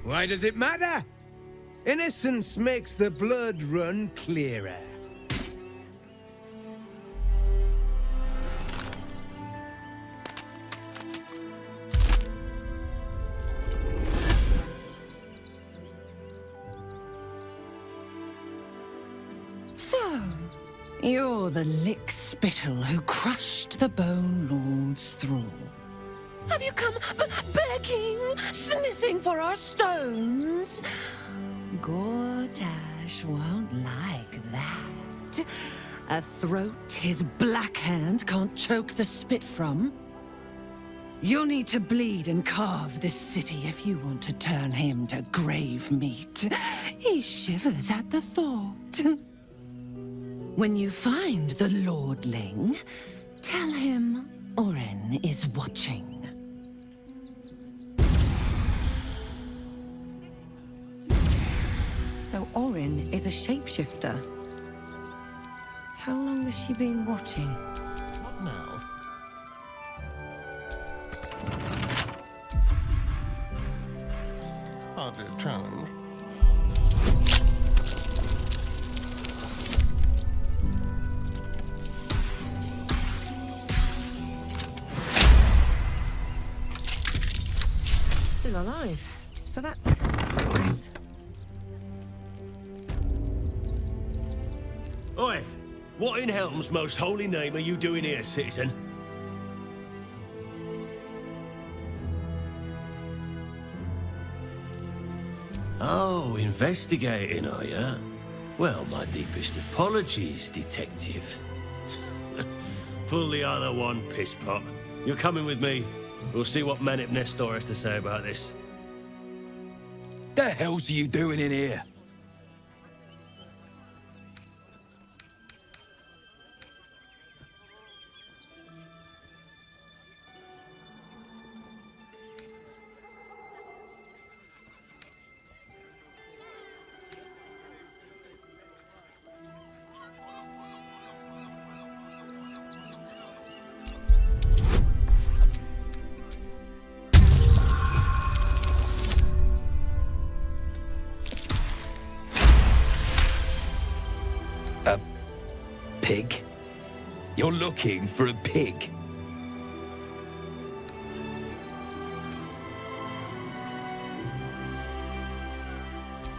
Why does it matter? Innocence makes the blood run clearer. So, you're the lick-spittle who crushed the Bone Lord's thrall. Have you come begging, sniffing for our stones? Gortash won't like that. A throat his black hand can't choke the spit from. You'll need to bleed and carve this city if you want to turn him to grave meat. He shivers at the thought. When you find the Lordling, tell him Orin is watching. So Orin is a shapeshifter. How long has she been watching? What now? Hardly a challenge. Still alive. So that's progress. Oi! What in Helm's most holy name are you doing here, citizen? Oh, investigating, are you? Well, my deepest apologies, detective. Pull the other one, pisspot. You're coming with me. We'll see what Manip Nestor has to say about this. The hell's you doing in here? Pig? You're looking for a pig?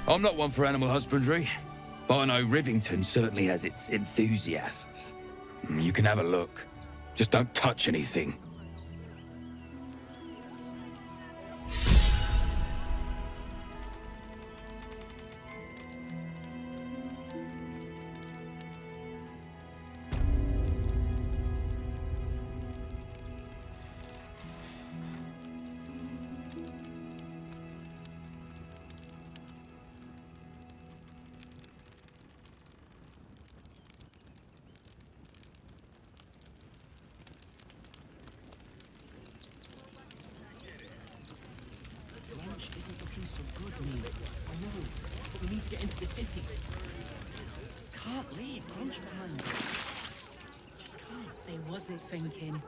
I'm not one for animal husbandry, but I know Rivington certainly has its enthusiasts. You can have a look. Just don't touch anything. Isn't looking so good, Neil. I know, but we need to get into the city. Can't leave, Crunch Man. Just can't. They wasn't thinking.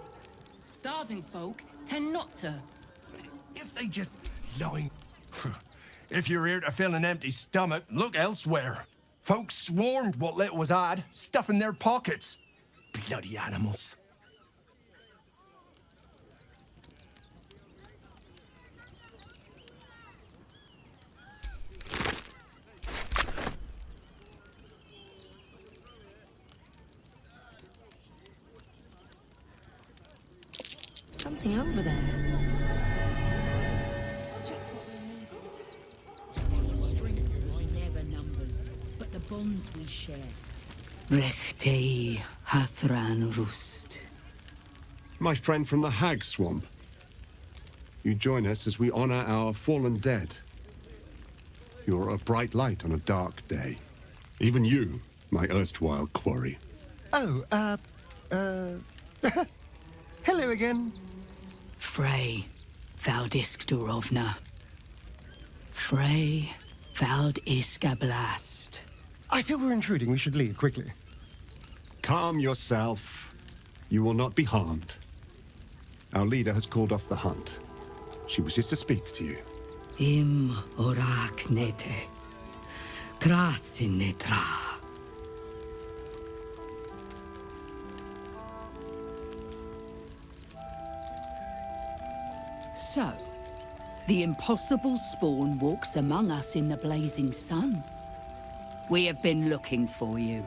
Starving folk tend not to. If they just lying. If you're here to fill an empty stomach, look elsewhere. Folks swarmed what little was had, stuffing their pockets. Bloody animals. Something over there. Just what we needed. Strength was never numbers, but the bonds we share. Rechtei Hathran Rust. My friend from the Hag Swamp. You join us as we honor our fallen dead. You're a bright light on a dark day. Even you, my erstwhile quarry. Oh, hello again. Frey Valdiskdurovna. Frey Valdiskablast. I feel we're intruding. We should leave quickly. Calm yourself. You will not be harmed. Our leader has called off the hunt. She wishes to speak to you. Im orak nete. Krasinetra. So, the impossible spawn walks among us in the blazing sun. We have been looking for you.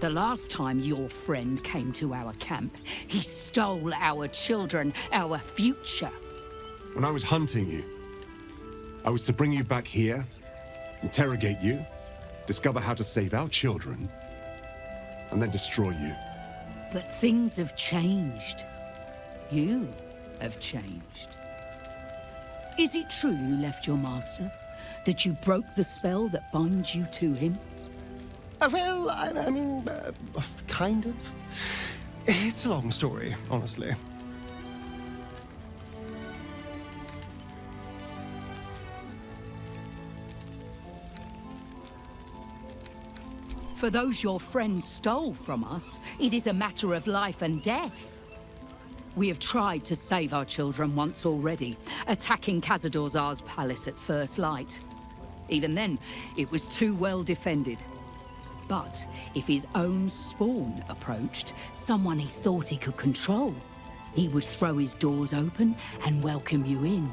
The last time your friend came to our camp, he stole our children, our future. When I was hunting you, I was to bring you back here, interrogate you, discover how to save our children, and then destroy you. But things have changed. You have changed. Is it true you left your master? That you broke the spell that binds you to him? Well, I mean, kind of. It's a long story, honestly. For those your friends stole from us, it is a matter of life and death. We have tried to save our children once already, attacking Khazad-dûr's palace at first light. Even then, it was too well defended. But if his own spawn approached, someone he thought he could control, he would throw his doors open and welcome you in.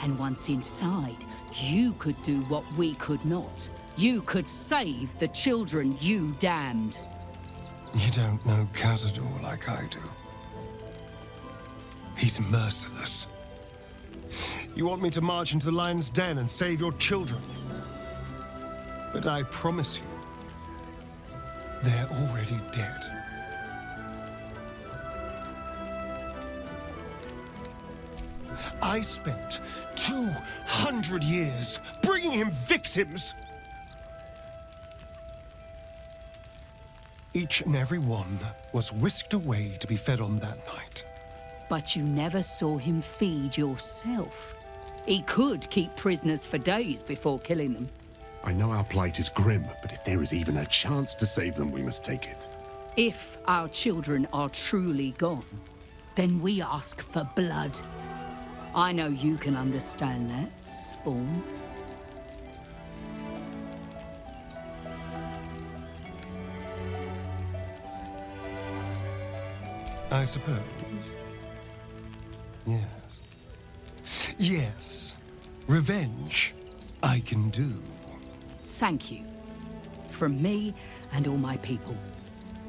And once inside, you could do what we could not. You could save the children you damned. You don't know Khazad-dûr like I do. He's merciless. You want me to march into the lion's den and save your children? But I promise you, they're already dead. I spent 200 years bringing him victims. Each and every one was whisked away to be fed on that night. But you never saw him feed yourself. He could keep prisoners for days before killing them. I know our plight is grim, but if there is even a chance to save them, we must take it. If our children are truly gone, then we ask for blood. I know you can understand that, Spawn. I suppose. Yes. Yes. Revenge, I can do. Thank you. From me and all my people.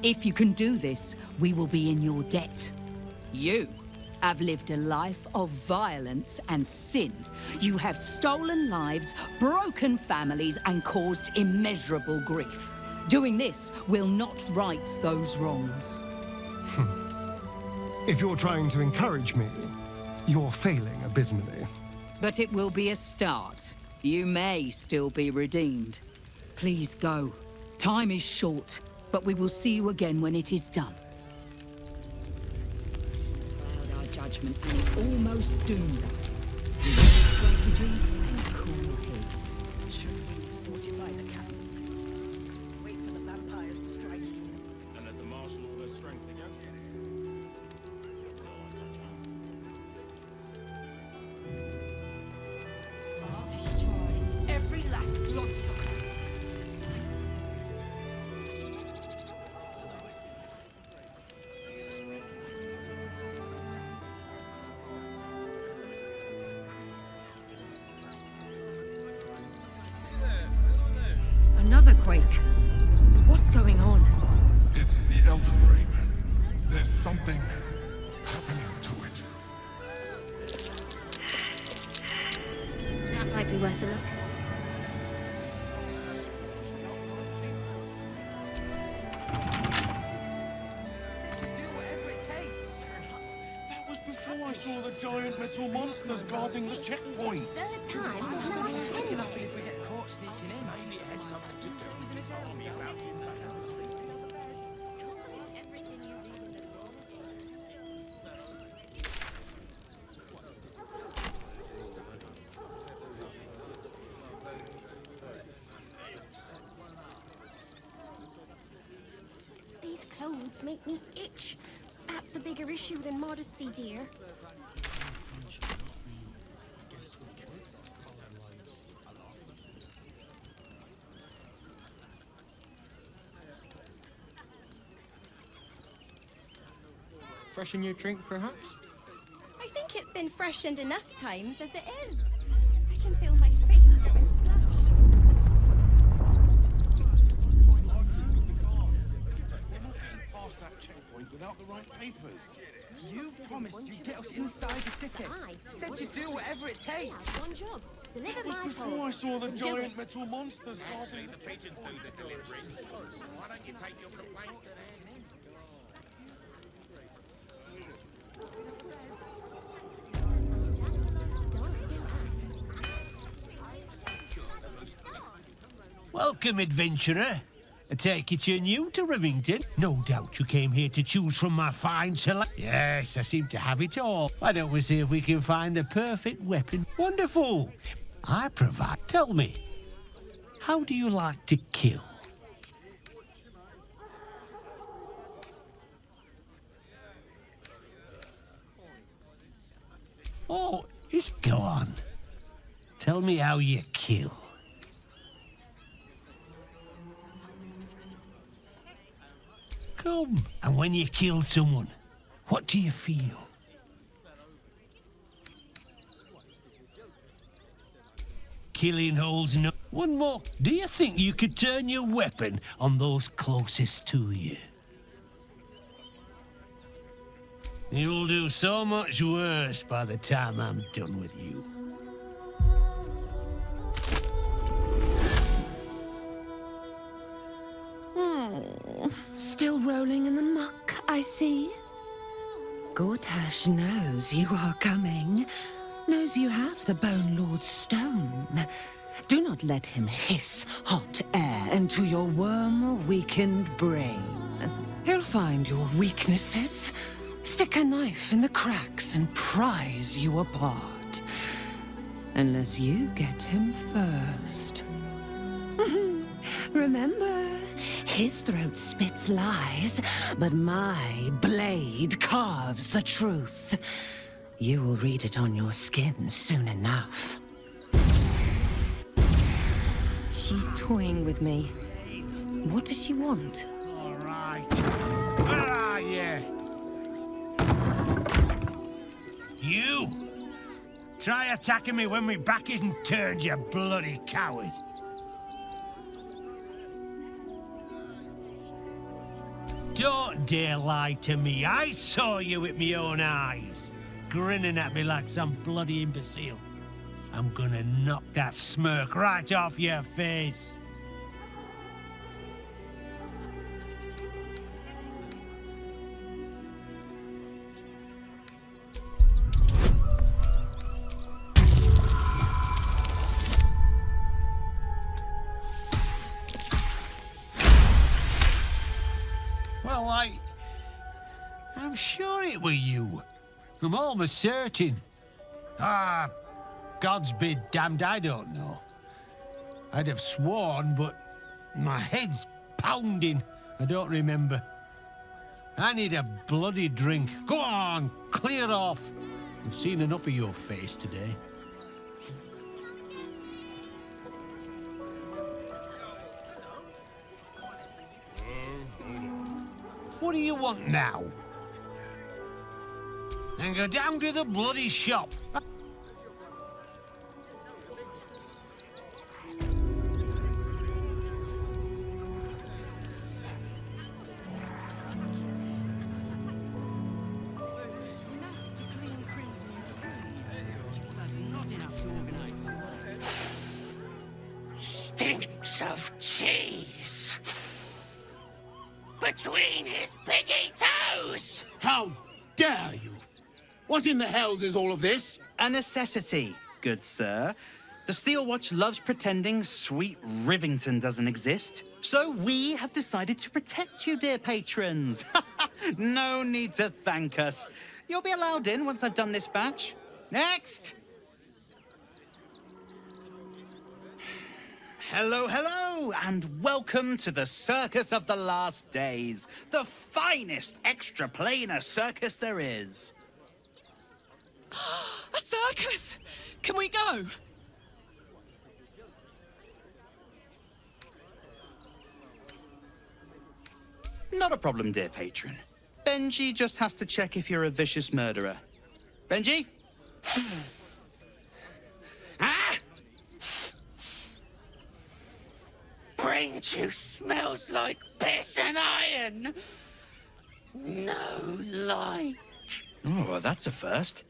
If you can do this, we will be in your debt. You have lived a life of violence and sin. You have stolen lives, broken families, and caused immeasurable grief. Doing this will not right those wrongs. If you're trying to encourage me, you're failing abysmally. But it will be a start. You may still be redeemed. Please go. Time is short, but we will see you again when it is done. Our judgment, and it almost doomed us. Strategy and cool heads. Should we fortify the camp? Wait for the vampires to strike here. And let the marshal all their strength against us. I'll destroy every last bloodsucker. Another quake. What's going on? It's the Elder Brain. There's something happening to it. That might be worth a look. Said to do whatever it takes. That was before I saw the giant metal monsters guarding the checkpoint. Third time. What's the worst that can happen if we get caught sneaking in? Maybe it has something to do with the army about it. These clothes make me itch. That's a bigger issue than modesty, dear. Freshen your drink, perhaps? I think it's been freshened enough times as it is. I can feel my face going flush. Past that checkpoint without the right papers. You promised you'd get us inside the city. Said you'd do whatever it takes. One job. Deliver That was my before I goods. saw the So do giant it. metal monsters guarding the Pigeons do the delivery. Why don't you take your complaints to them? Don't think Welcome, adventurer. I take it you're new to Rivington. No doubt you came here to choose from my fine selection. Yes, I seem to have it all. Why don't we see if we can find the perfect weapon? Wonderful. I provide. Tell me, how do you like to kill? Oh, it's gone. Tell me how you kill. Come. And when you kill someone, what do you feel? Killing holds no... One more. Do you think you could turn your weapon on those closest to you? You'll do so much worse by the time I'm done with you. Still rolling in the muck, I see. Gortash knows you are coming. Knows you have the Bone Lord's stone. Do not let him hiss hot air into your worm-weakened brain. He'll find your weaknesses, stick a knife in the cracks and prise you apart. Unless you get him first. Remember, his throat spits lies, but my blade carves the truth. You will read it on your skin soon enough. She's toying with me. What does she want? All right. Where are you? You! Try attacking me when my back isn't turned, you bloody coward. Don't dare lie to me. I saw you with my own eyes, grinning at me like some bloody imbecile. I'm gonna knock that smirk right off your face. Well, I'm sure it were you. I'm almost certain. Gods be damned, I don't know. I'd have sworn, but my head's pounding. I don't remember. I need a bloody drink. Go on, clear off. I've seen enough of your face today. What do you want now? Then go down to the bloody shop. Stinks of cheese between his piggy toes! How dare you! What in the hells is all of this? A necessity, good sir. The Steel Watch loves pretending sweet Rivington doesn't exist. So we have decided to protect you, dear patrons. No need to thank us. You'll be allowed in once I've done this batch. Next! Hello, hello, and welcome to the Circus of the Last Days, the finest extra-planar circus there is. A circus! Can we go? Not a problem, dear patron. Benji just has to check if you're a vicious murderer. Benji? Brain juice smells like piss and iron. No light. Oh, well, that's a first.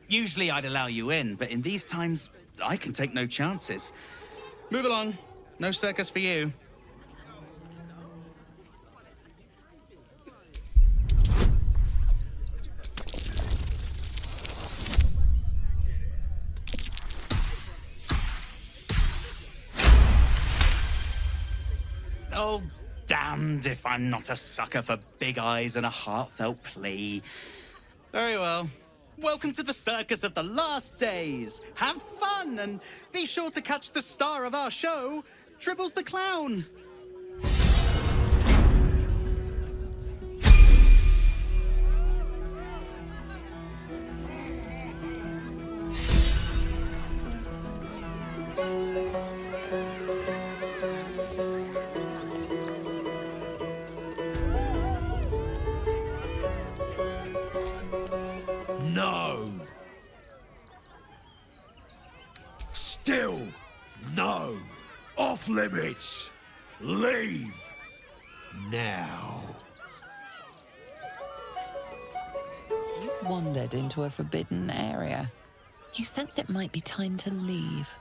Usually I'd allow you in, but in these times, I can take no chances. Move along. No circus for you. Damned if I'm not a sucker for big eyes and a heartfelt plea. Very well. Welcome to the circus of the last days. Have fun and be sure to catch the star of our show, Dribbles the Clown. No. Still no. Off limits. Leave. Now. You've wandered into a forbidden area. You sense it might be time to leave.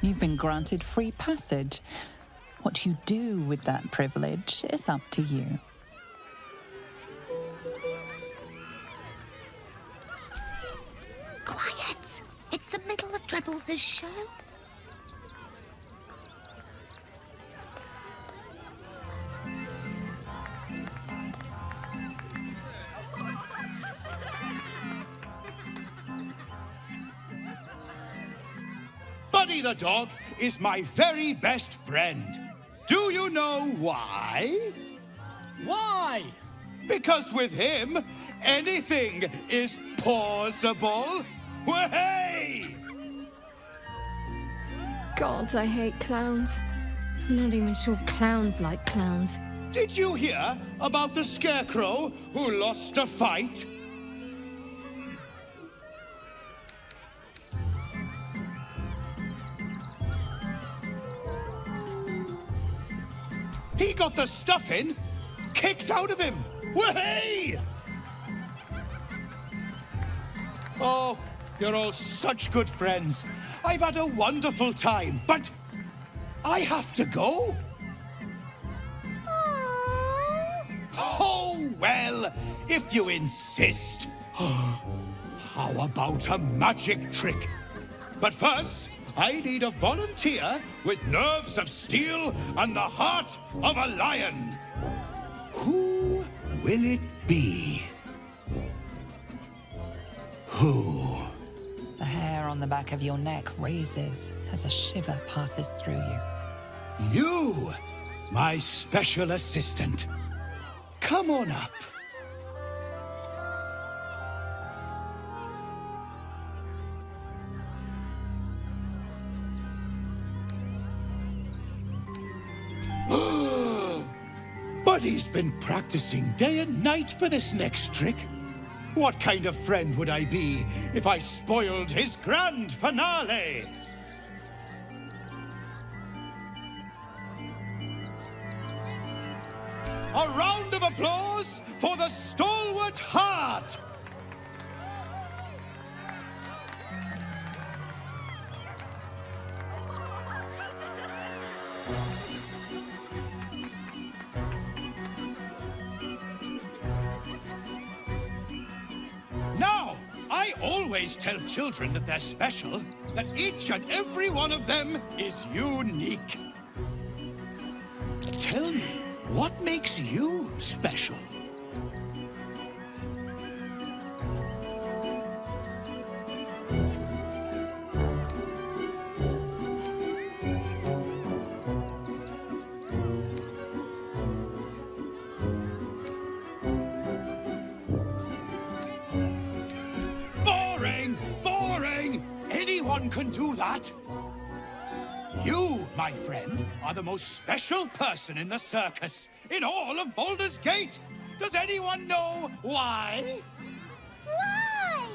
You've been granted free passage. What you do with that privilege is up to you. Quiet! It's the middle of Dribbles' show. Buddy the dog is my very best friend. Do you know why? Why? Because with him, anything is possible. Way! Gods, I hate clowns. I'm not even sure clowns like clowns. Did you hear about the scarecrow who lost a fight? He got the stuffing kicked out of him. Way! Oh, you're all such good friends. I've had a wonderful time, but I have to go. Oh, well, if you insist. How about a magic trick? But first, I need a volunteer with nerves of steel and the heart of a lion. Who will it be? Who? The hair on the back of your neck raises as a shiver passes through you. You, my special assistant. Come on up. Buddy's been practicing day and night for this next trick. What kind of friend would I be if I spoiled his grand finale? A round of applause for the stalwart heart! Now, I always tell children that they're special, that each and every one of them is unique. Tell me, what makes you special? Boring! Boring! Anyone can do that. You, my friend, are the most special person in the circus, in all of Baldur's Gate. Does anyone know why? Why?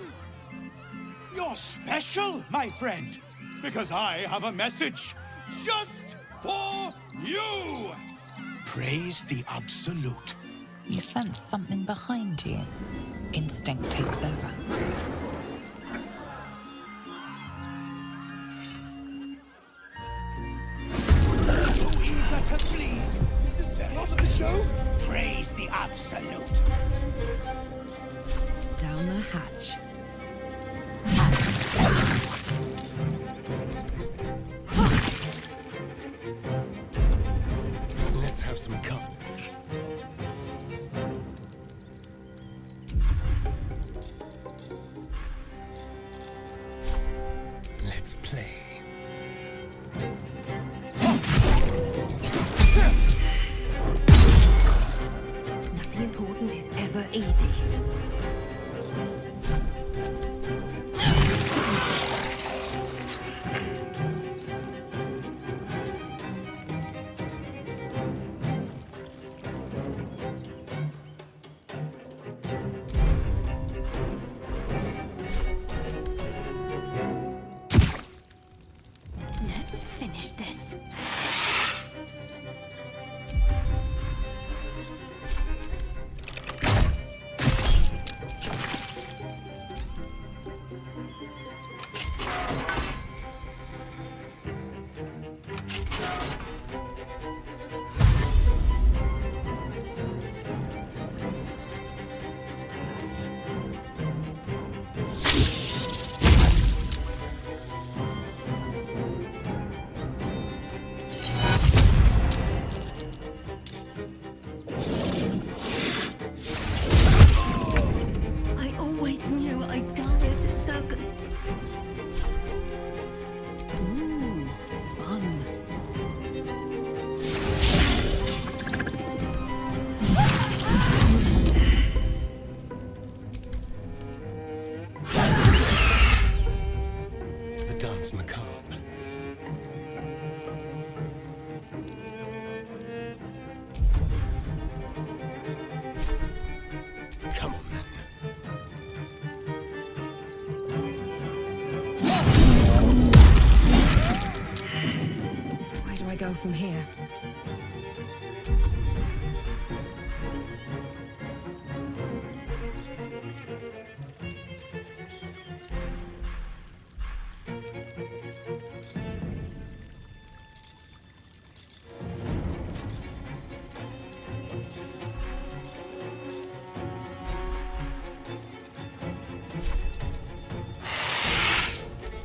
You're special, my friend, because I have a message just for you. Praise the Absolute. You sense something behind you. Instinct takes over. So eager to please. Is this the plot of the show? Praise the Absolute. Down the hatch. Let's have some courage. Let's play. Nothing important is ever easy. Let's finish this. I always knew I'd die at a circus. Ooh, fun. The dance macabre. Come on then. Where do I go from here?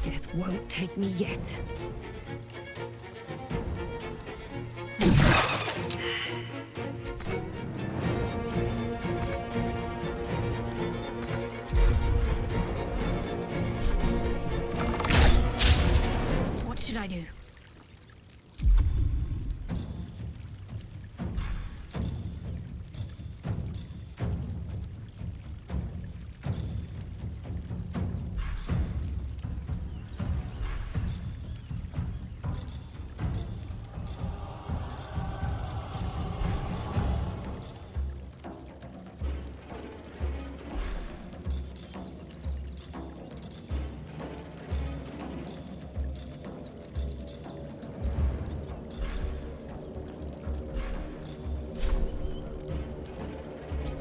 Death won't take me yet. What should I do?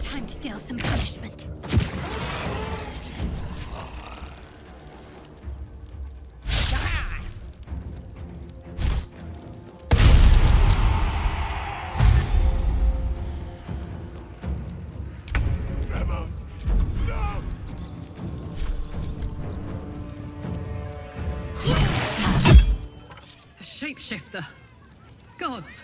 Time to deal some punishment. A shapeshifter. Gods.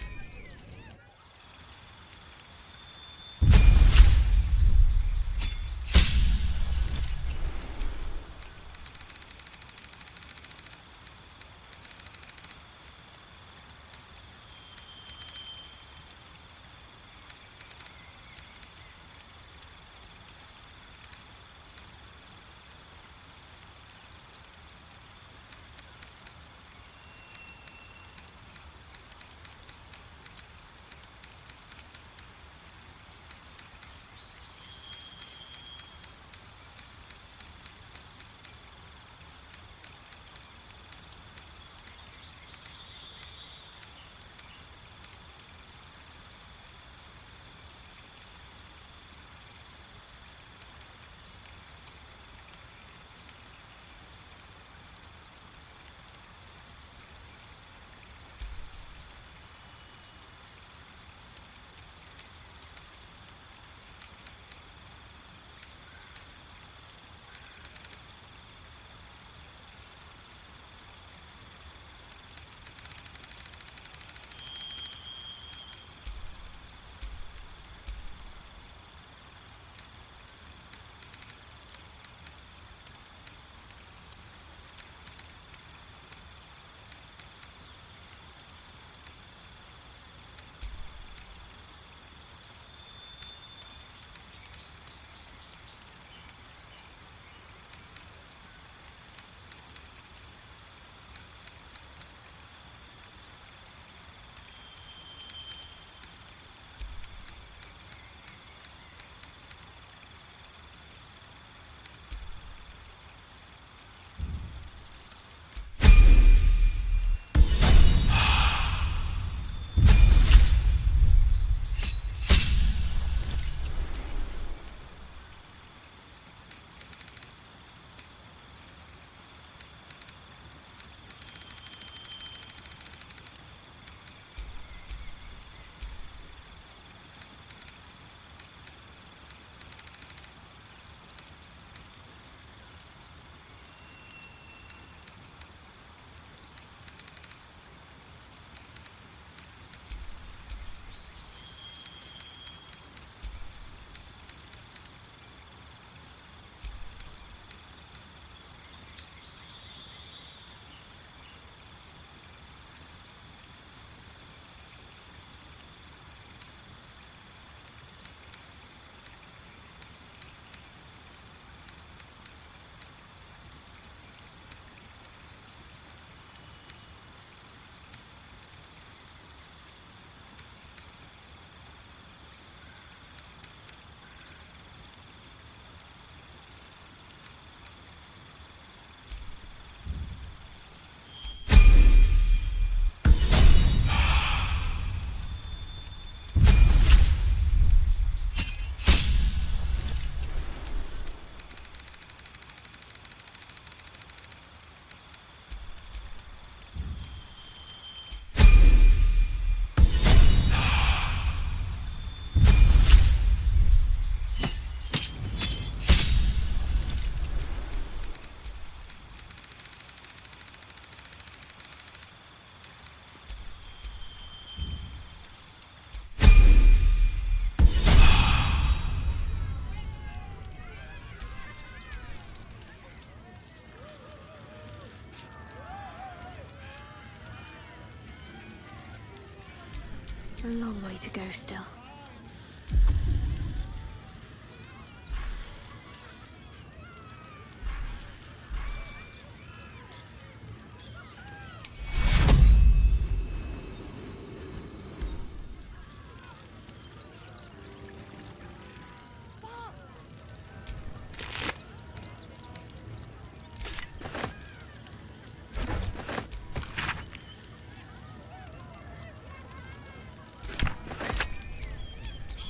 A long way to go still.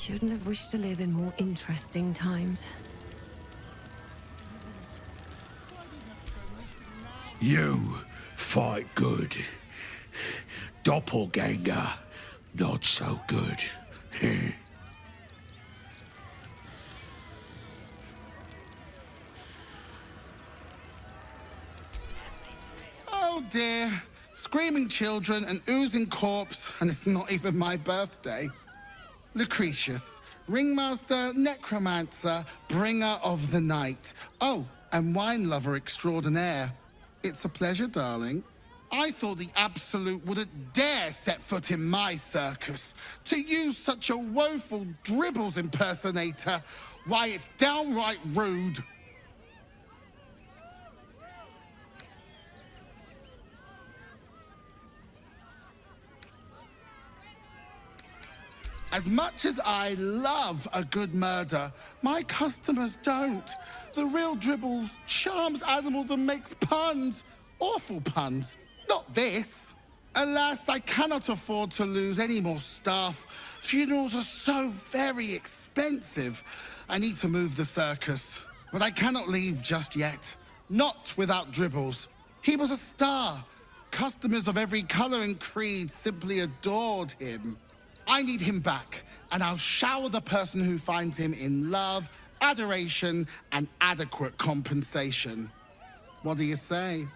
Shouldn't have wished to live in more interesting times. You fight good. Doppelganger, not so good. Oh dear. Screaming children, an oozing corpse, and it's not even my birthday. Lucretius, ringmaster, necromancer, bringer of the night. Oh, and wine lover extraordinaire. It's a pleasure, darling. I thought the Absolute wouldn't dare set foot in my circus. To use such a woeful dribbles impersonator, why, it's downright rude. As much as I love a good murder, my customers don't. The real Dribbles charms animals and makes puns. Awful puns. Not this. Alas, I cannot afford to lose any more staff. Funerals are so very expensive. I need to move the circus. But I cannot leave just yet. Not without Dribbles. He was a star. Customers of every color and creed simply adored him. I need him back, and I'll shower the person who finds him in love, adoration, and adequate compensation. What do you say?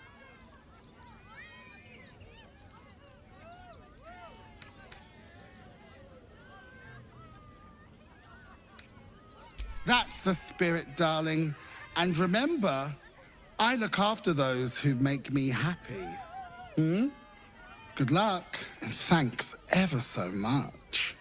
That's the spirit, darling. And remember, I look after those who make me happy. Hmm? Good luck, and thanks ever so much.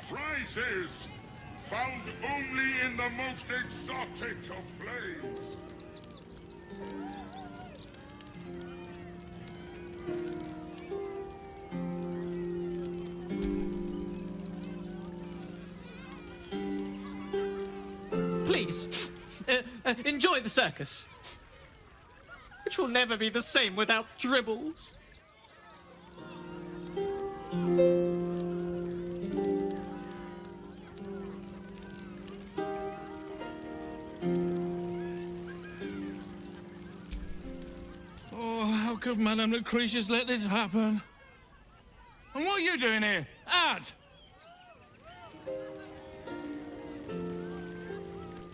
Prizes! Found only in the most exotic of plays. Please, enjoy the circus. Which will never be the same without Dribbles. How could Madame Lucretius let this happen? And what are you doing here? Ad!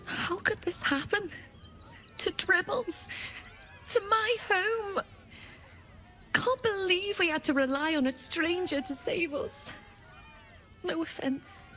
How could this happen? To Dribbles? To my home? Can't believe we had to rely on a stranger to save us. No offense.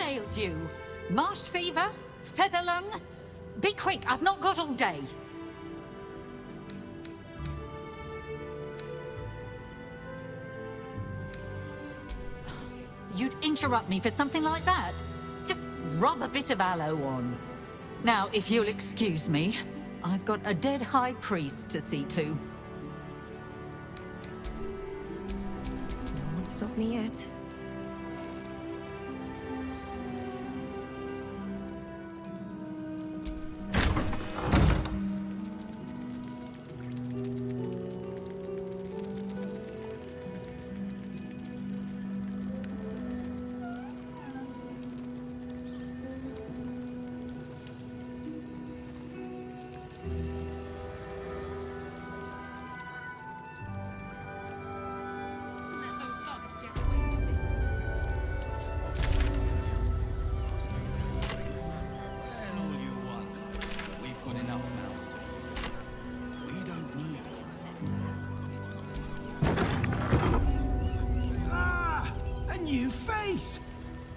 ails you? Marsh fever? Feather lung? Be quick, I've not got all day. You'd interrupt me for something like that? Just rub a bit of aloe on. Now, if you'll excuse me, I've got a dead high priest to see to. No one stopped me yet.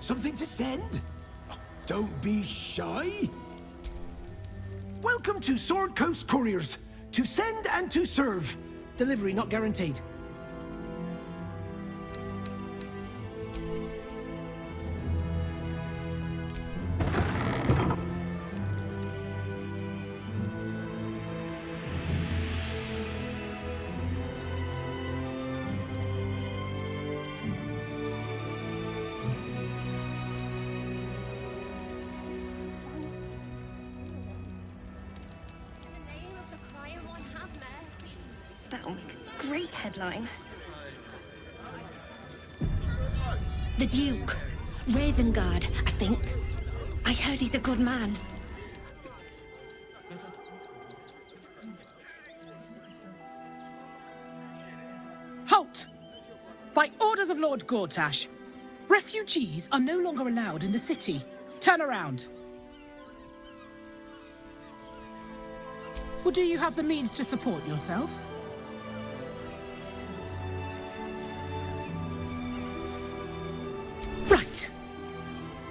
Something to send? Don't be shy. Welcome to Sword Coast Couriers. To send and to serve. Delivery not guaranteed. That'll make a great headline. The Duke. Ravengard, I think. I heard he's a good man. Halt! By orders of Lord Gortash, refugees are no longer allowed in the city. Turn around. Or do you have the means to support yourself? Right.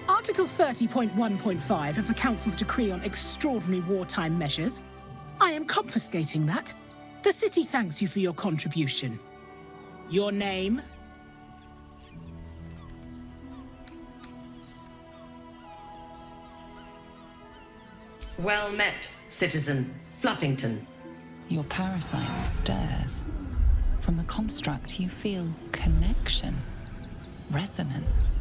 Article 30.1.5 of the Council's Decree on Extraordinary Wartime Measures. I am confiscating that. The city thanks you for your contribution. Your name? Well met, citizen Fluffington. Your parasite stirs. From the construct, you feel connection, resonance.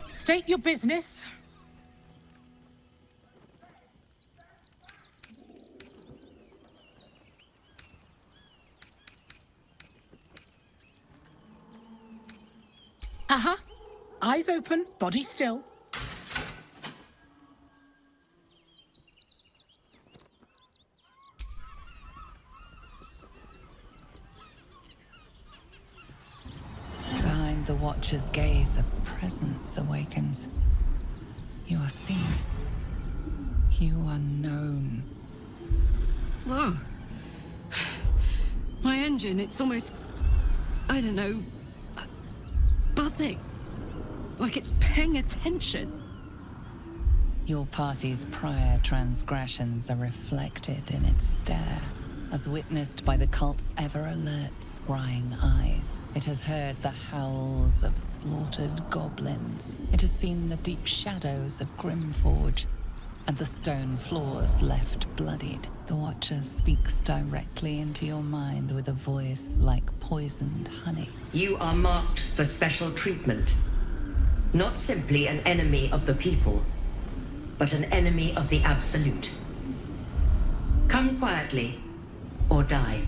State your business. Eyes open, body still. Behind the Watcher's gaze, a presence awakens. You are seen. You are known. Whoa. My engine, it's almost... I don't know... buzzing. Like it's paying attention. Your party's prior transgressions are reflected in its stare, as witnessed by the cult's ever-alert, scrying eyes. It has heard the howls of slaughtered goblins. It has seen the deep shadows of Grimforge, and the stone floors left bloodied. The Watcher speaks directly into your mind with a voice like poisoned honey. You are marked for special treatment. Not simply an enemy of the people, but an enemy of the Absolute. Come quietly, or die.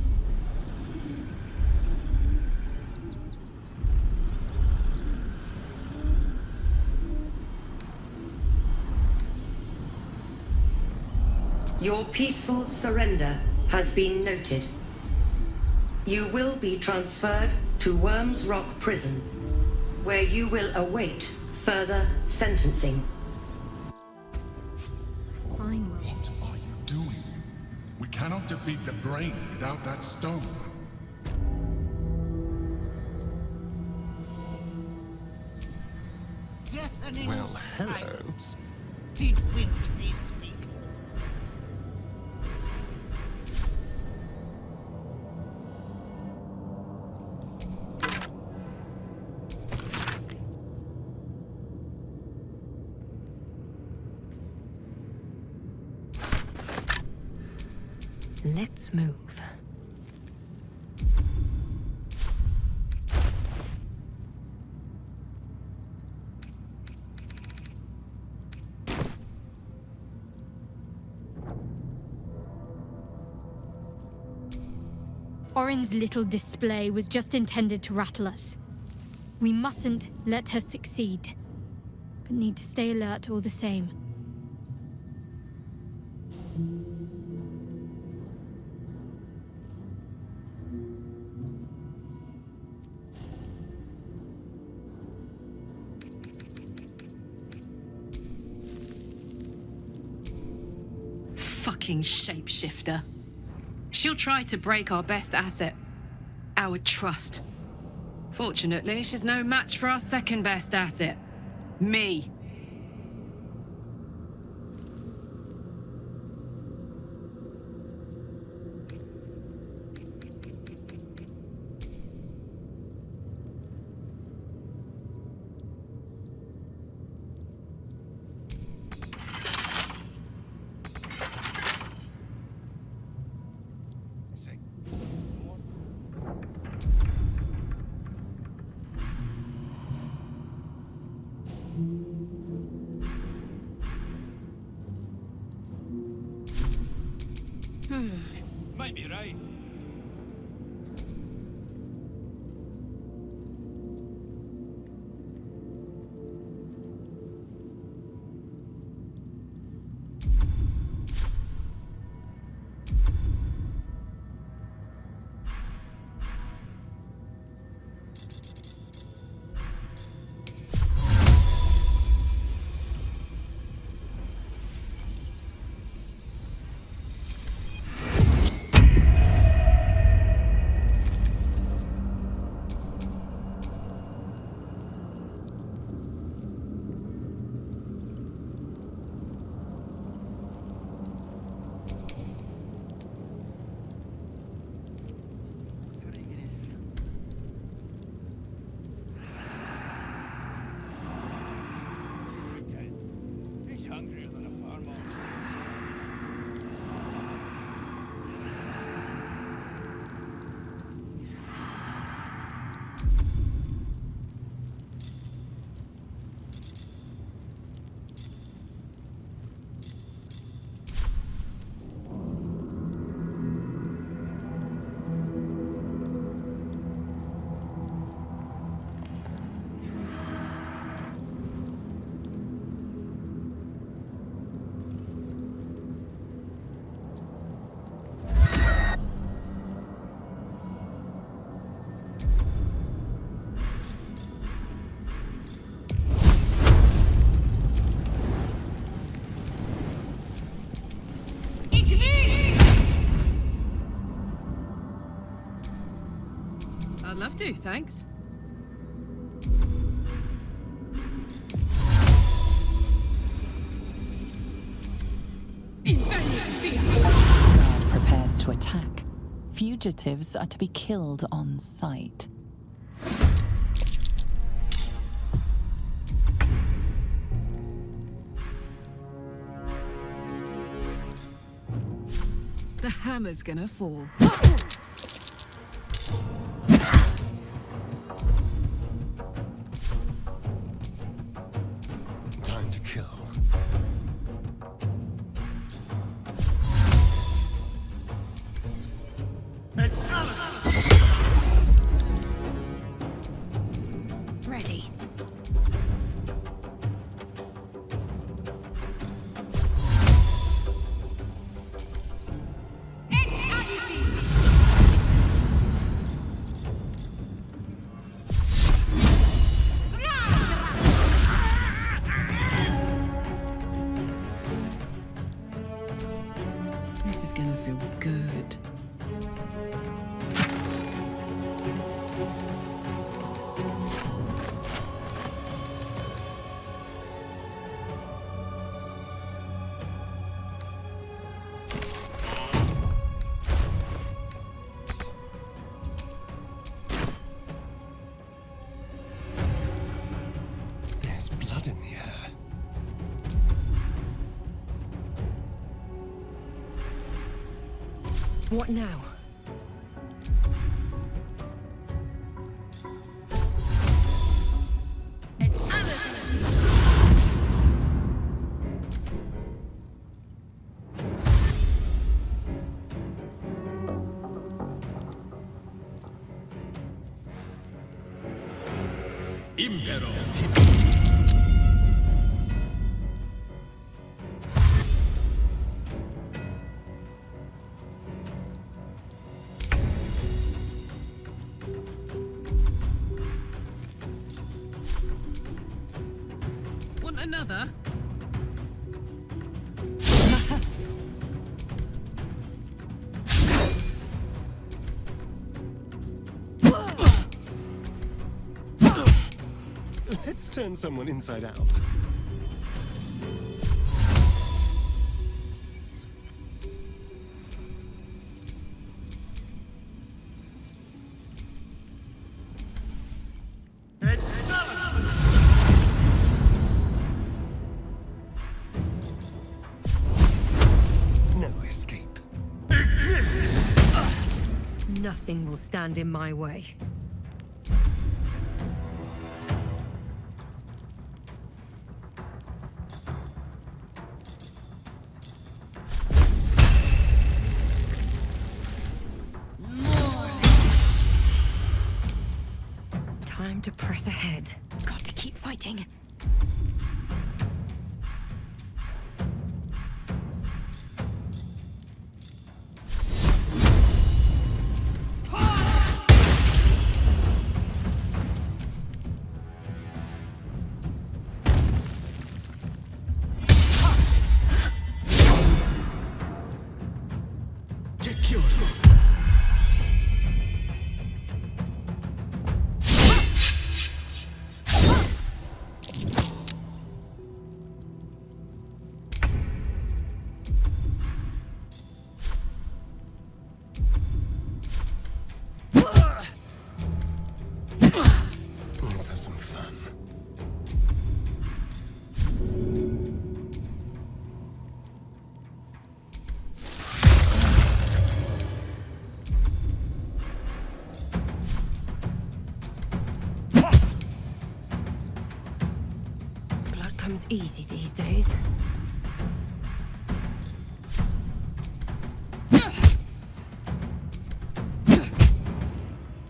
Your peaceful surrender has been noted. You will be transferred to Worms Rock Prison, where you will await further sentencing. Fine. What are you doing? We cannot defeat the brain without that stone. Well, hello. Did wind me speak? Let's move. Orin's little display was just intended to rattle us. We mustn't let her succeed, but need to stay alert all the same. Fucking shapeshifter. She'll try to break our best asset, our trust. Fortunately, she's no match for our second best asset, me. Might be right. I'd love to, thanks. Guard prepares to attack. Fugitives are to be killed on sight. The hammer's gonna fall. Time to kill. Ready. This is gonna feel good. What now? Want another? Let's turn someone inside out. No escape. Nothing will stand in my way. Time to press ahead. Got to keep fighting. Let's have some fun. Blood comes easy these days.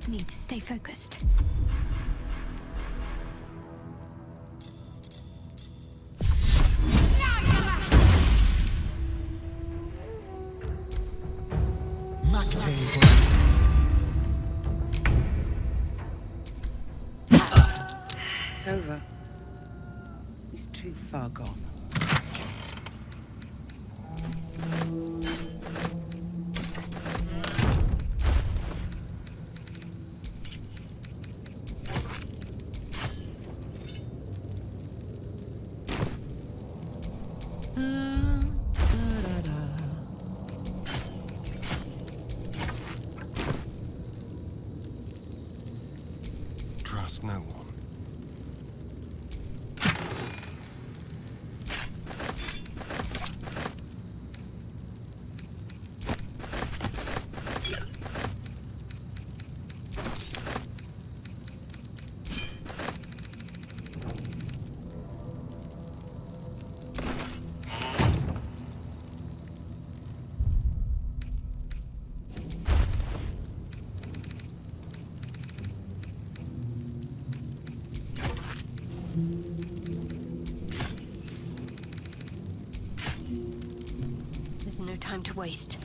Need to stay focused. It's over. He's too far gone. Trust no one. There's no time to waste.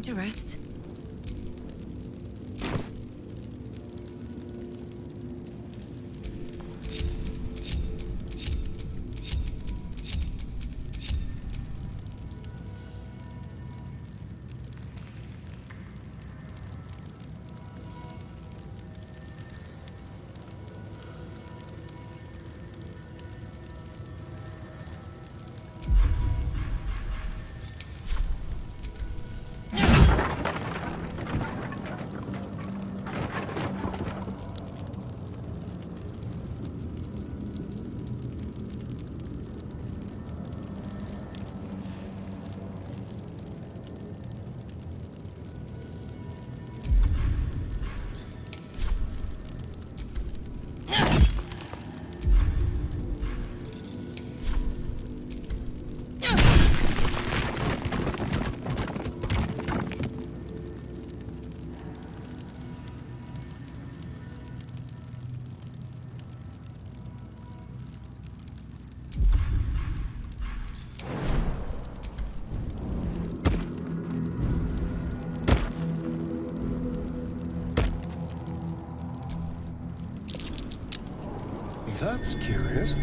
time to rest. That's curious.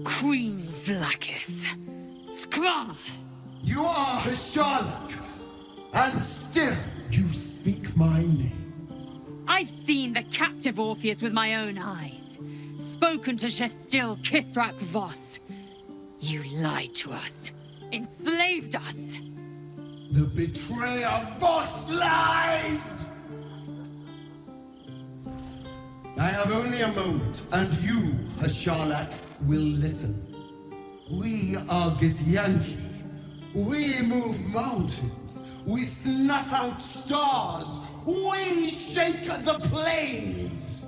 Queen Vlaakith. Skra! You are a Sherlock, and still you speak my name. I've seen the captive Orpheus with my own eyes. Spoken to Shestil Kithrak Voss. You lied to us. Enslaved us. The betrayer Voss lies! I have only a moment, and you, a Sherlock, will listen. We are Githyanki. We move mountains. We snuff out stars. We shake the plains.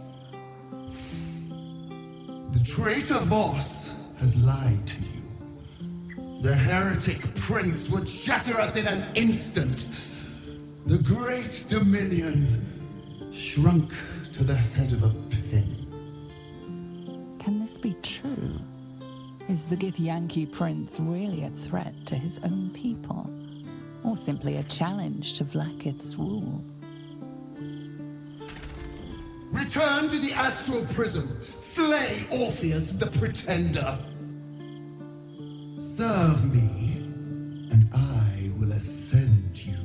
The traitor Voss has lied to you. The heretic prince would shatter us in an instant. The great dominion shrunk to the head of a pin. Can this be true? Is the Githyanki prince really a threat to his own people? Or simply a challenge to Vlaakith's rule? Return to the astral prism. Slay Orpheus the Pretender. Serve me, and I will ascend you.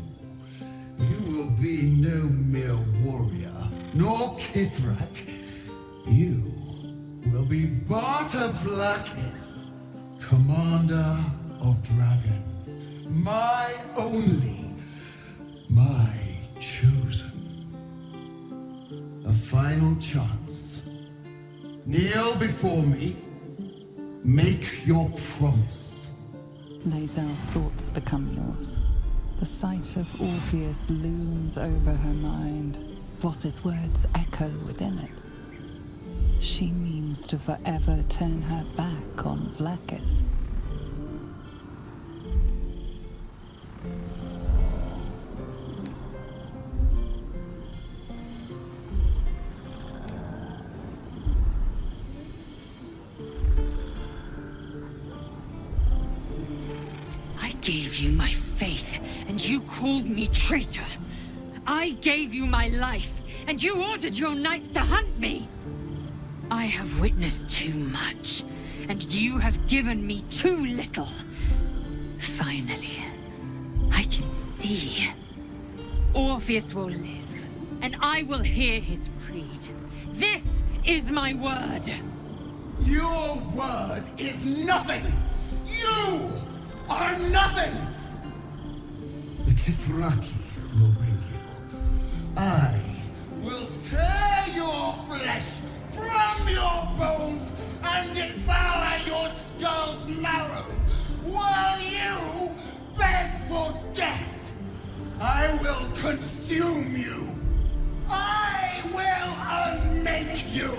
You will be no mere warrior, nor Ketheric. You will be Barta Vlaakith, commander of dragons. My only, my chosen. A final chance. Kneel before me. Make your promise. Lae'zel's thoughts become yours. The sight of Orpheus looms over her mind. Voss's words echo within it. She means to forever turn her back on Vlaakith. I gave you my faith, and you called me traitor. I gave you my life, and you ordered your knights to hunt me. I have witnessed too much, and you have given me too little. Finally, I can see. Orpheus will live, and I will hear his creed. This is my word. Your word is nothing! You are nothing! The Kithraki will bring you. I will tear your flesh from your bones and devour your skull's marrow! while you beg for death. I will consume you. I will unmake you.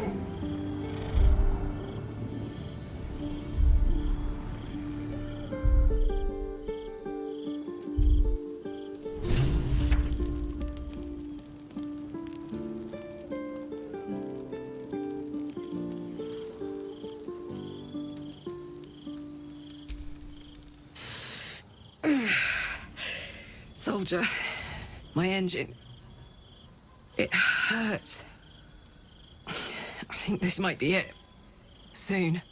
Soldier, my engine. It hurts. I think this might be it. Soon.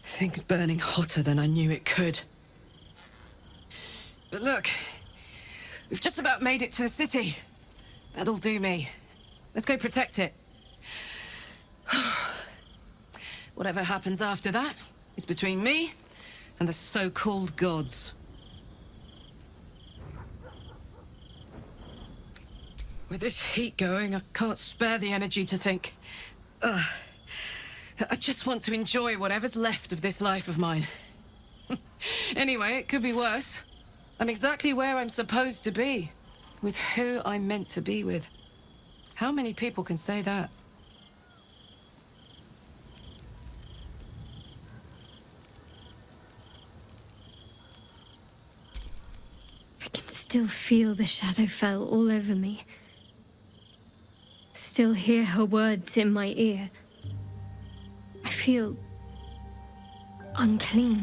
Things burning hotter than I knew it could. But look, we've just about made it to the city. That'll do me. Let's go protect it. Whatever happens after that is between me and the so-called gods. With this heat going, I can't spare the energy to think. I just want to enjoy whatever's left of this life of mine. Anyway, it could be worse. I'm exactly where I'm supposed to be, with who I'm meant to be with. How many people can say that? I can still feel the Shadowfell all over me. Still hear her words in my ear. I feel unclean.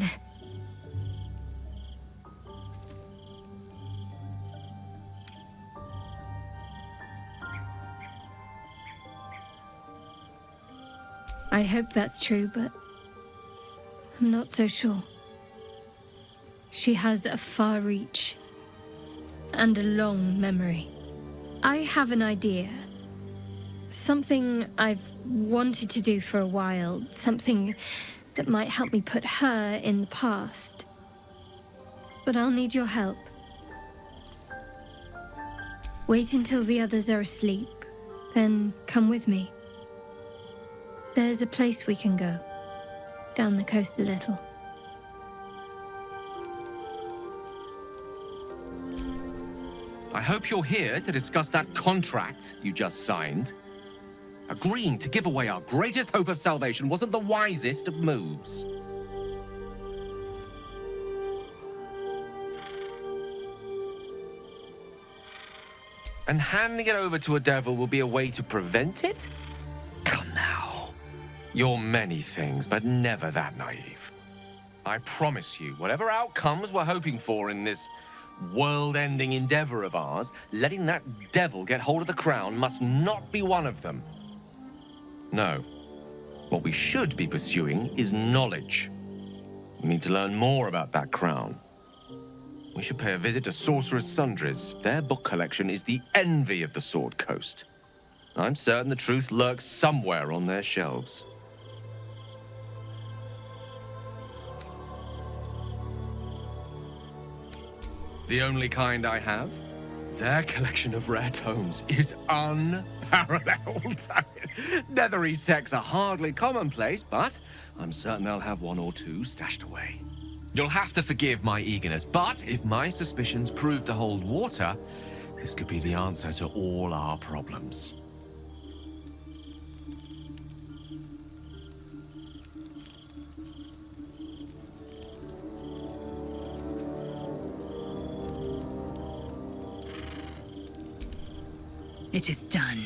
I hope that's true, but I'm not so sure. She has a far reach and a long memory. I have an idea. Something I've wanted to do for a while, something that might help me put her in the past. But I'll need your help. Wait until the others are asleep, then come with me. There's a place we can go, down the coast a little. I hope you're here to discuss that contract you just signed. Agreeing to give away our greatest hope of salvation wasn't the wisest of moves. And handing it over to a devil will be a way to prevent it? Come now. You're many things, but never that naive. I promise you, whatever outcomes we're hoping for in this world-ending endeavor of ours, letting that devil get hold of the crown must not be one of them. No. What we should be pursuing is knowledge. We need to learn more about that crown. We should pay a visit to Sorcerer's Sundries. Their book collection is the envy of the Sword Coast. I'm certain the truth lurks somewhere on their shelves. The only kind I have? Their collection of rare tomes is unparalleled. Nethery sects are hardly commonplace, but I'm certain they'll have one or two stashed away. You'll have to forgive my eagerness, but if my suspicions prove to hold water, this could be the answer to all our problems. It is done.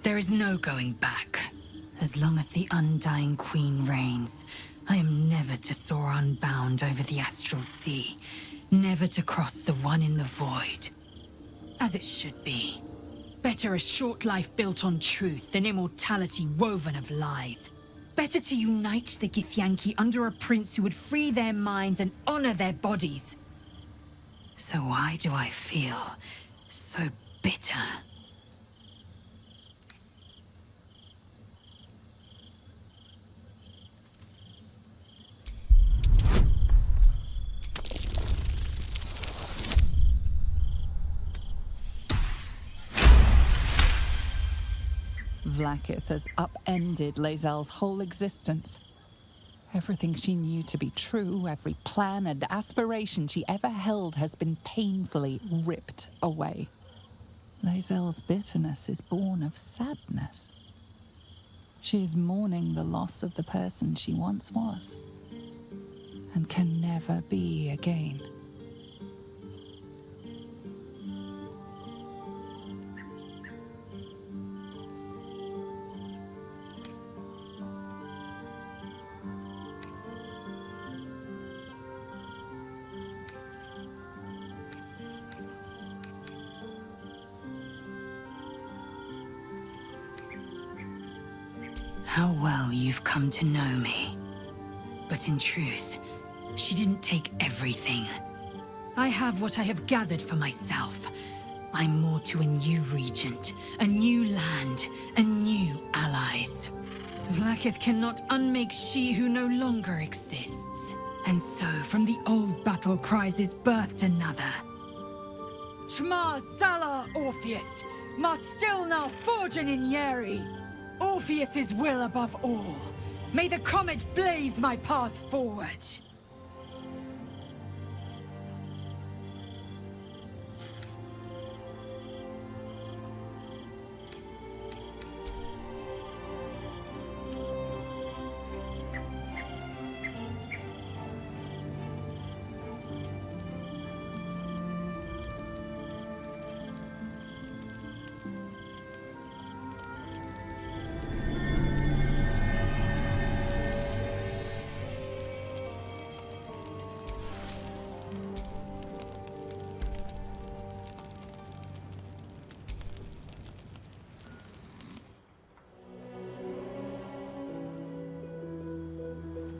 There is no going back. As long as the Undying Queen reigns, I am never to soar unbound over the astral sea, never to cross the one in the void. As it should be. Better a short life built on truth than immortality woven of lies. Better to unite the Githyanki under a prince who would free their minds and honor their bodies. So why do I feel so bitter? Vlaakith has upended Lae'zel's whole existence. Everything she knew to be true, every plan and aspiration she ever held has been painfully ripped away. Lae'zel's bitterness is born of sadness. She is mourning the loss of the person she once was, and can never be again. How well you've come to know me. But in truth, she didn't take everything. I have what I have gathered for myself. I'm more to a new regent, a new land, and new allies. Vlaakith cannot unmake she who no longer exists. And so, from the old battle cries is birthed another. Shma Salar Orpheus, ma still now forging in Yeri. Orpheus's will above all. May the comet blaze my path forward.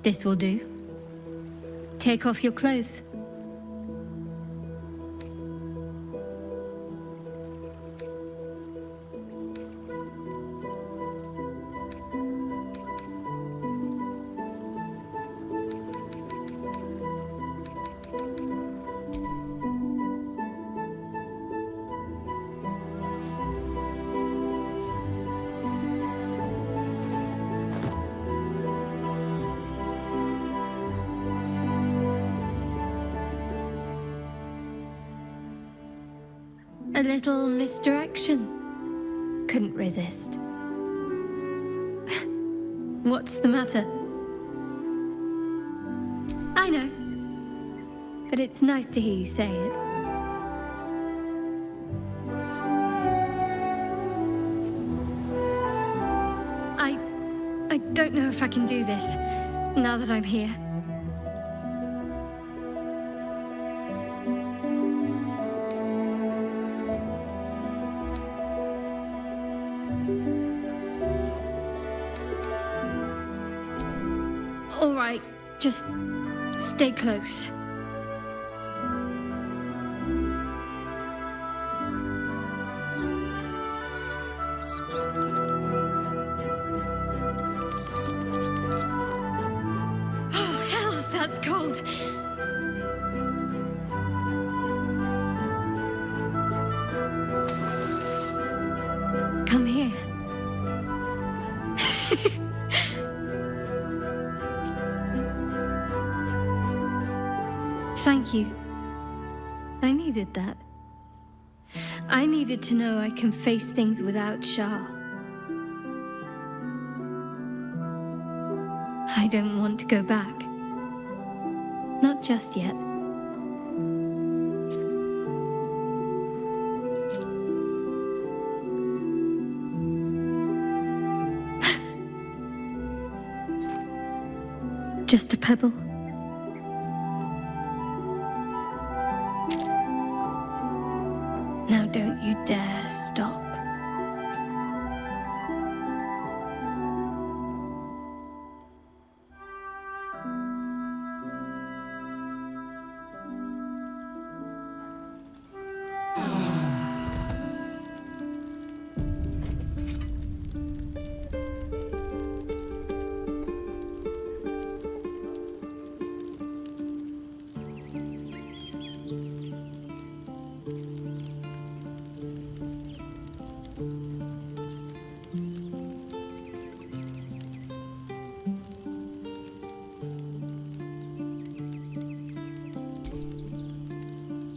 This will do. Take off your clothes. A little misdirection. Couldn't resist. What's the matter? I know. But it's nice to hear you say it. I don't know if I can do this, now that I'm here. All right, just stay close. Oh, hells, that's cold. Come here. Thank you. I needed that. I needed to know I can face things without Shah. I don't want to go back. Not just yet. Just a pebble. Now don't you dare stop.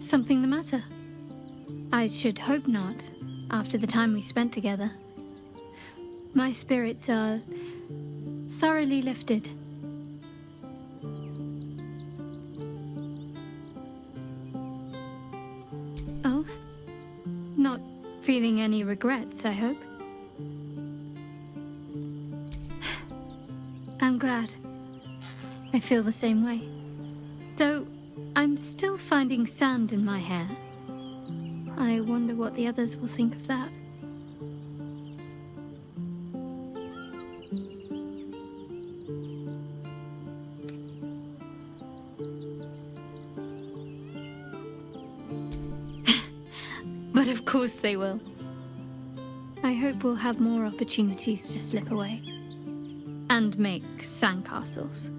Something the matter? I should hope not, after the time we spent together. My spirits are thoroughly lifted. Oh? Not feeling any regrets, I hope? I'm glad. I feel the same way. Though, I'm still finding sand in my hair. I wonder what the others will think of that. But of course they will. I hope we'll have more opportunities to slip away. And make sandcastles.